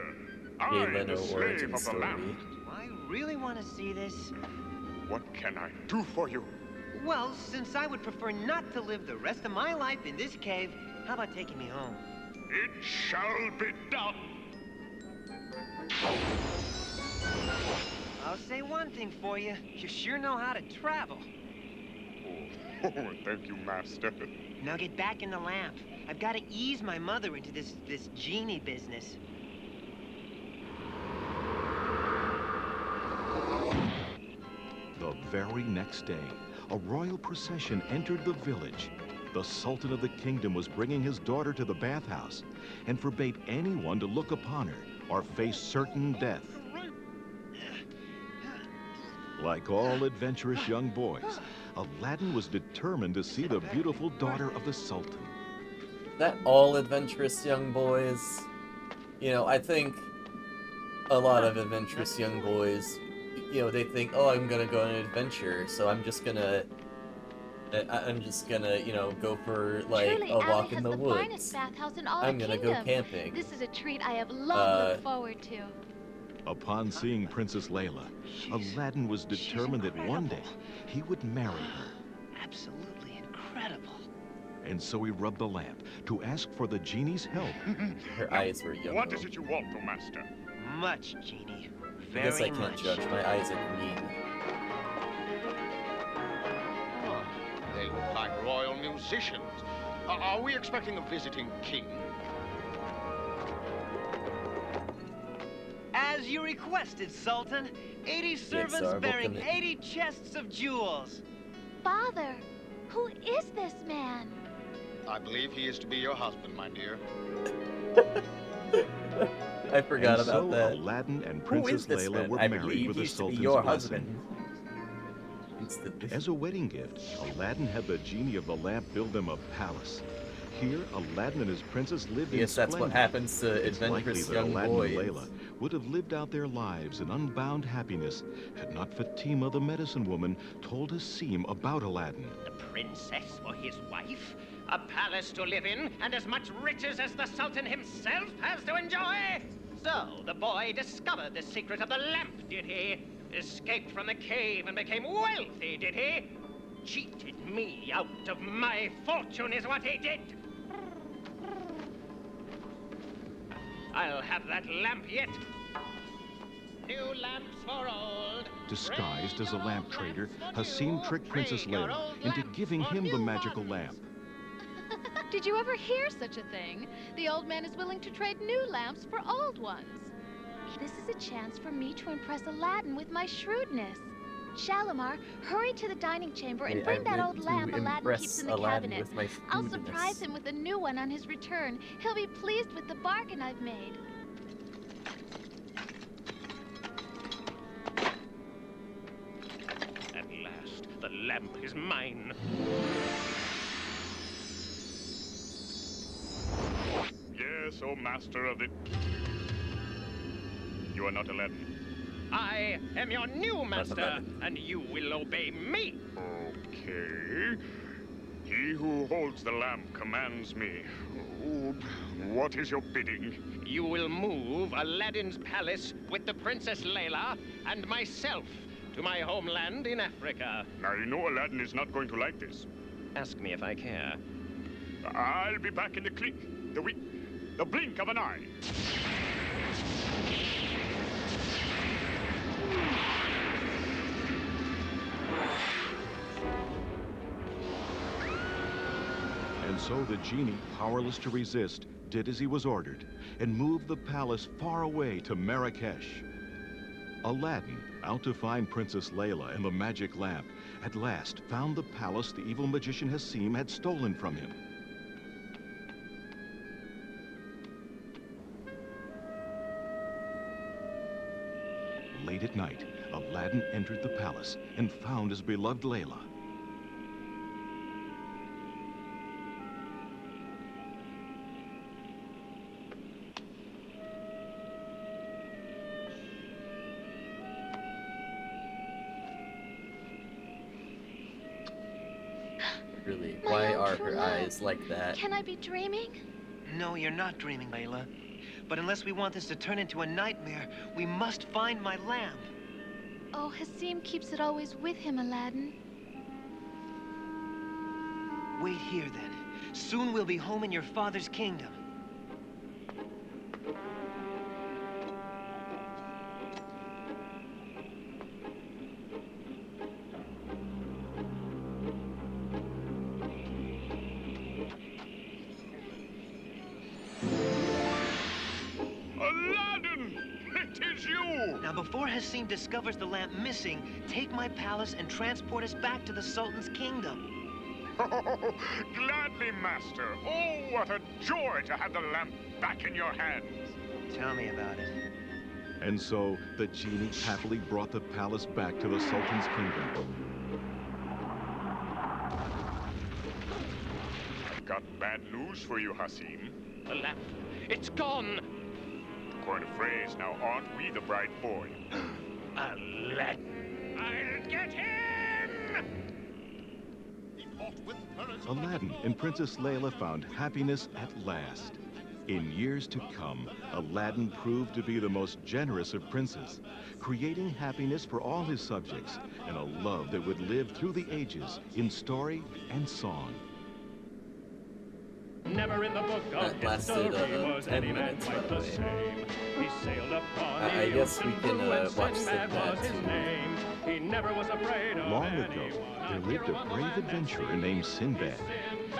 I, Jay the Leno slave origin of the lamp. story. Do I really want to see this? What can I do for you? Well, since I would prefer not to live the rest of my life in this cave, how about taking me home? It shall be done. I'll say one thing for you. You sure know how to travel. Oh, thank you, Master. Now get back in the lamp. I've got to ease my mother into this genie business. The very next day, a royal procession entered the village. The Sultan of the kingdom was bringing his daughter to the bathhouse and forbade anyone to look upon her or face certain death. Like all adventurous young boys, Aladdin was determined to see the beautiful daughter of the Sultan. That all adventurous young boys. You know, I think a lot of adventurous young boys, you know, they think, oh, I'm gonna go on an adventure, so I'm just gonna, you know, go for like Truly, a walk Abbey in has the the woods. finest bathhouse in all I'm the gonna kingdom. go camping. This is a treat I have long looked forward to. Upon seeing Princess Layla, Aladdin was determined that one day he would marry her. Absolutely incredible. And so he rubbed the lamp to ask for the genie's help. Her eyes were yellow. What is it you want, oh, Master? Much, Genie. I guess I Very can't much. judge. My eyes are green. Oh, they look like royal musicians. Are we expecting a visiting king? As you requested, Sultan. 80 servants Sir, bearing welcome. 80 chests of jewels. Father, who is this man? I believe he is to be your husband, my dear. I forgot And about so that. Aladdin and Who is Princess this Layla man? were I married believe with the he's to be Sultan's your blessing. husband. Instantly. As a wedding gift, Aladdin had the genie of the lamp build them a palace. Here, Aladdin and his princess lived in Yes, that's what splendor. happens to It's likely adventurous that young Aladdin boys. and Layla would have lived out their lives in unbound happiness had not Fatima, the medicine woman, told Asim about Aladdin. The princess for his wife? A palace to live in, and as much riches as the Sultan himself has to enjoy? So, the boy discovered the secret of the lamp, did he? Escaped from the cave and became wealthy, did he? Cheated me out of my fortune is what he did. I'll have that lamp yet. New lamps for old. Disguised as a lamp trader, Asim tricked Princess Layla into giving him the magical lamp. Did you ever hear such a thing? The old man is willing to trade new lamps for old ones. This is a chance for me to impress Aladdin with my shrewdness. Shalimar, hurry to the dining chamber and bring that old lamp Aladdin keeps in the cabinet. I'll surprise him with a new one on his return. He'll be pleased with the bargain I've made. At last, the lamp is mine. Yes, O master of the... You are not Aladdin. I am your new master, and you will obey me. Okay. He who holds the lamp commands me. Oh, what is your bidding? You will move Aladdin's palace with the Princess Layla and myself to my homeland in Africa. Now, you know Aladdin is not going to like this. Ask me if I care. I'll be back in the the blink of an eye. And so the genie, powerless to resist, did as he was ordered and moved the palace far away to Marrakesh. Aladdin, out to find Princess Layla and the magic lamp, at last found the palace the evil magician Hassim had stolen from him. Late at night, Aladdin entered the palace and found his beloved Layla. Really, why are her eyes like that? Can I be dreaming? No, you're not dreaming, Layla. But unless we want this to turn into a nightmare, we must find my lamp. Oh, Hassim keeps it always with him, Aladdin. Wait here, then. Soon we'll be home in your father's kingdom. Before Hassim discovers the lamp missing, take my palace and transport us back to the Sultan's kingdom. Oh, gladly, master. Oh, what a joy to have the lamp back in your hands. Tell me about it. And so the genie happily brought the palace back to the Sultan's kingdom. I've got bad news for you, Hassim. The lamp, it's gone. Quite a phrase. Now, aren't we the bright boy? Aladdin. I'll get him! Aladdin and Princess Layla found happiness at last. In years to come, Aladdin proved to be the most generous of princes, creating happiness for all his subjects and a love that would live through the ages in story and song. Never in the book of history was any man quite the same. He sailed upon I guess we can watch Sinbad his name. He never was afraid of Long ago, there lived a brave adventurer named Sinbad.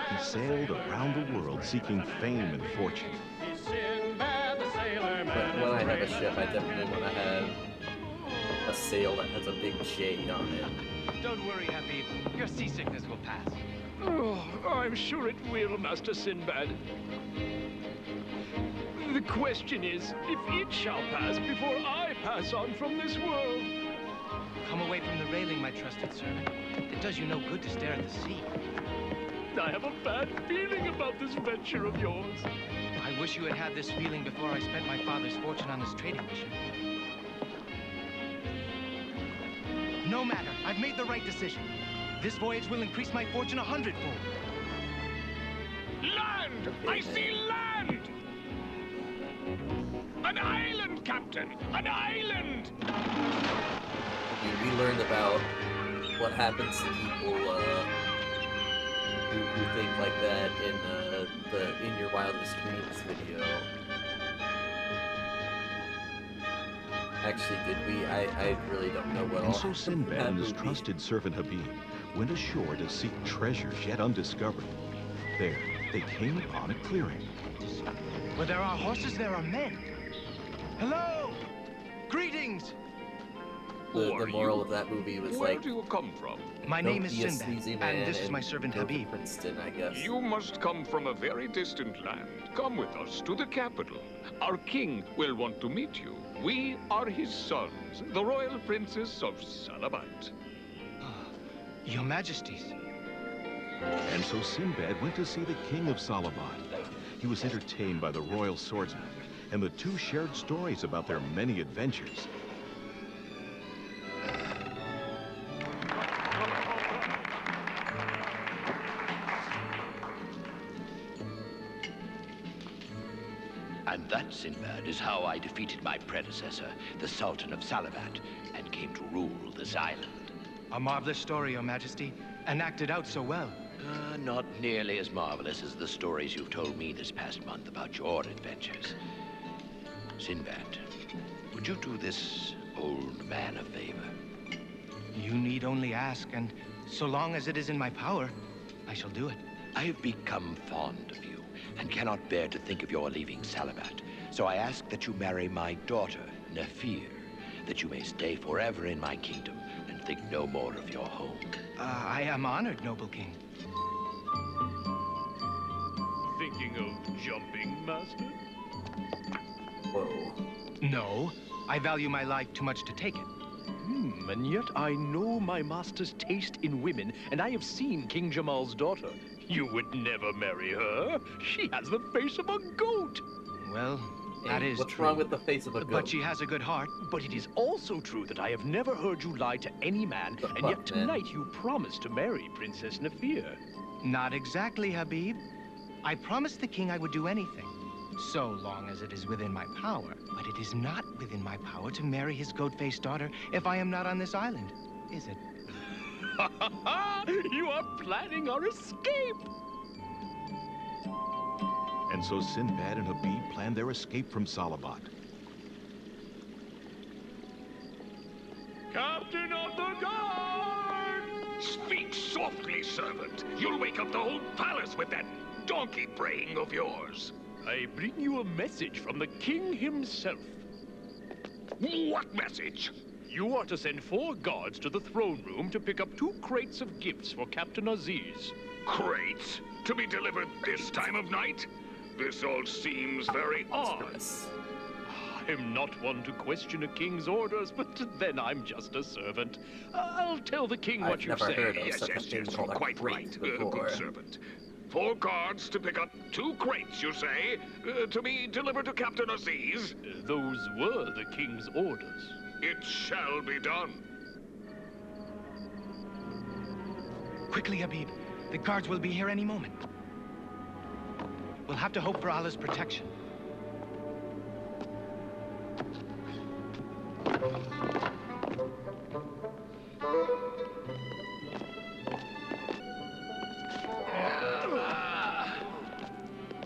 He sailed around the world seeking fame and fortune. But when I have a ship, I definitely want to have a sail that has a big shade on it. Don't worry, Habib. Your seasickness will pass. Oh, I'm sure it will, Master Sinbad. The question is, if it shall pass before I pass on from this world. Come away from the railing, my trusted servant. It does you no good to stare at the sea. I have a bad feeling about this venture of yours. I wish you had had this feeling before I spent my father's fortune on this trading mission. No matter, I've made the right decision. This voyage will increase my fortune 100-fold. Land! I see land! An island, Captain! An island! We learned about what happens to people who think like that in the In Your Wildest Dreams video. Actually, did we? I really don't know what all. And so Sinbad and his trusted servant Habib went ashore to seek treasures yet undiscovered. There, they came upon a clearing. Where there are horses, there are men. Hello! Greetings! The moral of that movie was Where like, do you come from? My name is be a Sinbad, sleazy man and this is my servant go to Habib. Princeton, I guess. You must come from a very distant land. Come with us to the capital. Our king will want to meet you. We are his sons, the royal princes of Salabat. Your Majesties. And so Sinbad went to see the king of Salabat. He was entertained by the royal swordsman, and the two shared stories about their many adventures. And that, Sinbad, is how I defeated my predecessor, the Sultan of Salabat, and came to rule this island. A marvelous story, Your Majesty, and acted out so well. Not nearly as marvelous as the stories you've told me this past month about your adventures. Sinbad, would you do this old man a favor? You need only ask, and so long as it is in my power, I shall do it. I have become fond of you and cannot bear to think of your leaving Salabat. So I ask that you marry my daughter, Nefir, that you may stay forever in my kingdom and think no more of your home. I am honored, noble king. Thinking of jumping, Master? Whoa. No, I value my life too much to take it. And yet I know my master's taste in women, and I have seen King Jamal's daughter. You would never marry her. She has the face of a goat. Well, that is what's true. wrong with the face of a goat? But she has a good heart. But it is also true that I have never heard you lie to any man, and yet tonight you promised to marry Princess Nefir. Not exactly, Habib. I promised the king I would do anything, so long as it is within my power. But it is not within my power to marry his goat-faced daughter if I am not on this island, is it? You are planning our escape! And so Sinbad and Habib planned their escape from Salabat. Captain of the guard! Speak softly, servant. You'll wake up the whole palace with that donkey braying of yours. I bring you a message from the king himself. What message? You are to send 4 guards to the throne room to pick up 2 crates of gifts for Captain Aziz. Crates? To be delivered this time of night? This all seems very odd. I'm not one to question a king's orders, but then I'm just a servant. I'll tell the king what you say. Yes, quite right. Good servant. 4 guards to pick up 2 crates, you say, to be delivered to Captain Aziz? Those were the king's orders. It shall be done. Quickly, Habib. The guards will be here any moment. We'll have to hope for Allah's protection.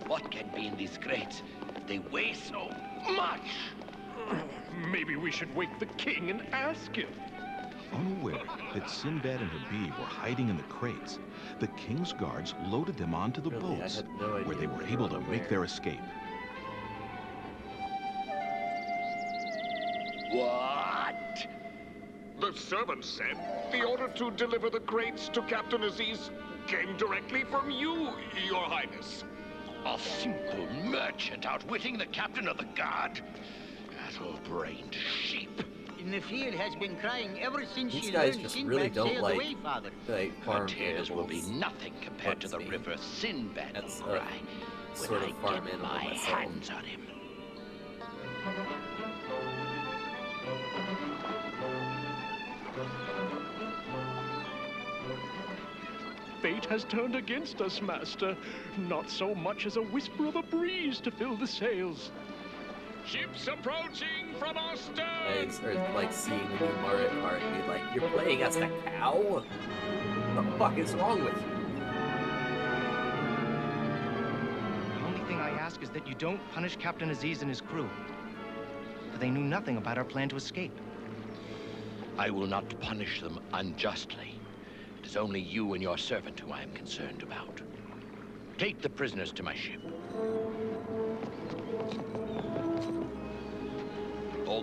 What can be in these crates? They weigh so much. Maybe we should wake the king and ask him. Unaware that Sinbad and Habib were hiding in the crates, the king's guards loaded them onto the boats, where they were able to make their escape. What? The servant said the order to deliver the crates to Captain Aziz came directly from you, Your Highness. A simple merchant outwitting the captain of the guard? That old-brained sheep. Nefir has been crying ever since These she guys learned just Sinbad really don't sailed like, away, Father. farm tears will be animals. nothing compared to the river Sinbad will cry when sort of I farm get animal my myself. hands on him. Fate has turned against us, Master. Not so much as a whisper of a breeze to fill the sails. Ships approaching from our stern! Guys are like seeing the new Mario Kart and be like, you're playing as a cow? What the fuck is wrong with you? The only thing I ask is that you don't punish Captain Aziz and his crew. For they knew nothing about our plan to escape. I will not punish them unjustly. It is only you and your servant who I am concerned about. Take the prisoners to my ship.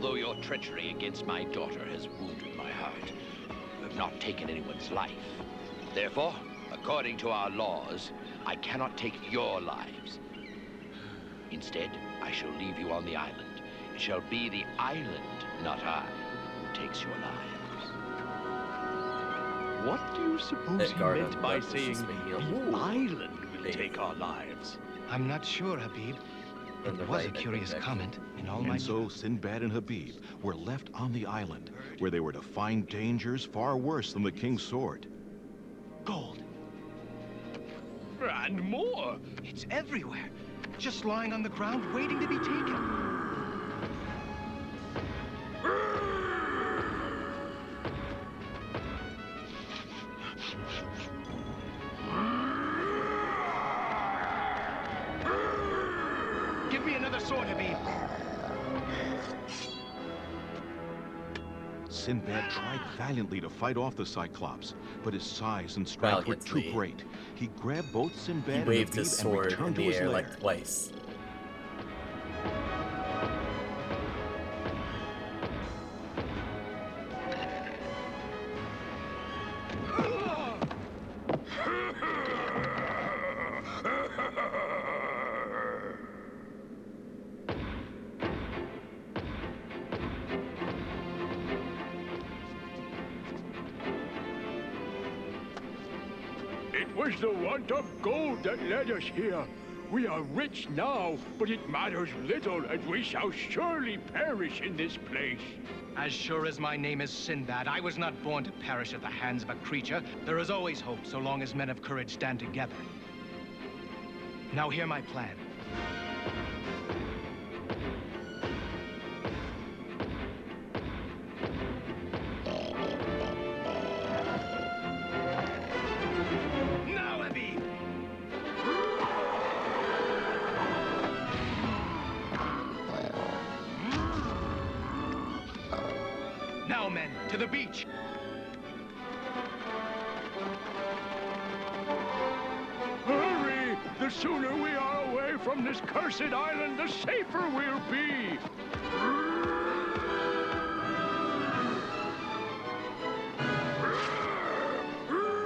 Although your treachery against my daughter has wounded my heart, you have not taken anyone's life. Therefore, according to our laws, I cannot take your lives. Instead, I shall leave you on the island. It shall be the island, not I, who takes your lives. What do you suppose he meant by saying the island will take our lives? I'm not sure, Habib. It was a curious comment in all my... And so Sinbad and Habib were left on the island, where they were to find dangers far worse than the king's sword. Gold. And more. It's everywhere. Just lying on the ground, waiting to be taken. Give me another sword, Habib. Sinbad tried valiantly to fight off the Cyclops, but his size and strength were too great. He grabbed both Sinbad and waved Habib his and sword returned in to the his air lair. like twice. It was the want of gold that led us here. We are rich now, but it matters little, and we shall surely perish in this place. As sure as my name is Sinbad, I was not born to perish at the hands of a creature. There is always hope, so long as men of courage stand together. Now hear my plan. Now, Habib! Now, men, to the beach! Hurry! The sooner we are away from this cursed island, the safer we'll be.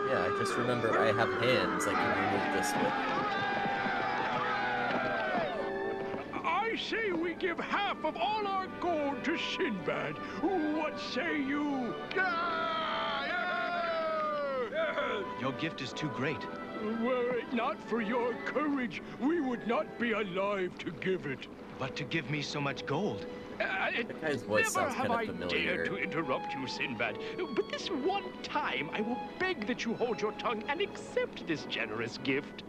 Yeah, I just remembered I have hands I can remove this with. I say we give half of all our gold to Sinbad. What say you? Your gift is too great. Were it not for your courage, we would not be alive to give it. But to give me so much gold. That guy's voice Never sounds have kind I of familiar. dared to interrupt you, Sinbad. But this one time, I will beg that you hold your tongue and accept this generous gift.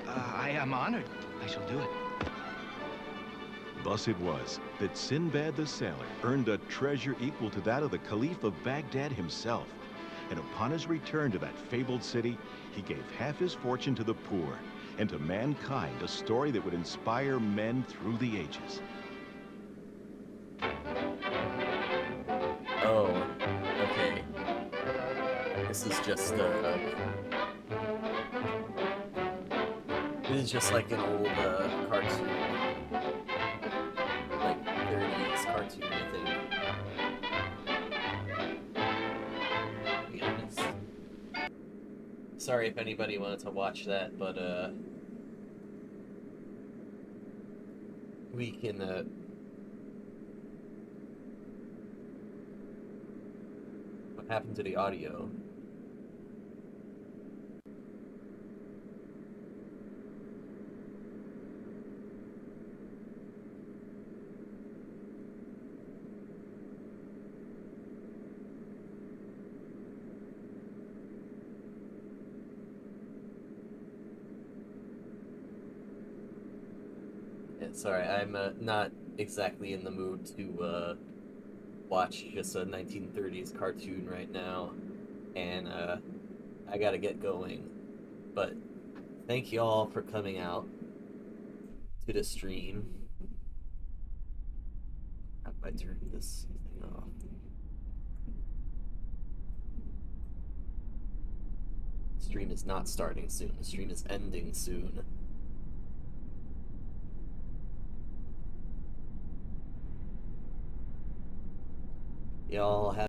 I am honored. I shall do it. Thus it was that Sinbad the Sailor earned a treasure equal to that of the Caliph of Baghdad himself. And upon his return to that fabled city, he gave half his fortune to the poor, and to mankind a story that would inspire men through the ages. Oh, okay. This is just this is just like an old cartoon, like 30s cartoon, I think. Sorry if anybody wanted to watch that, but we can what happened to the audio? Sorry, I'm not exactly in the mood to watch just a 1930s cartoon right now, and I gotta get going. But thank you all for coming out to the stream. How do I turn this thing off? The stream is not starting soon. The stream is ending soon. Y'all have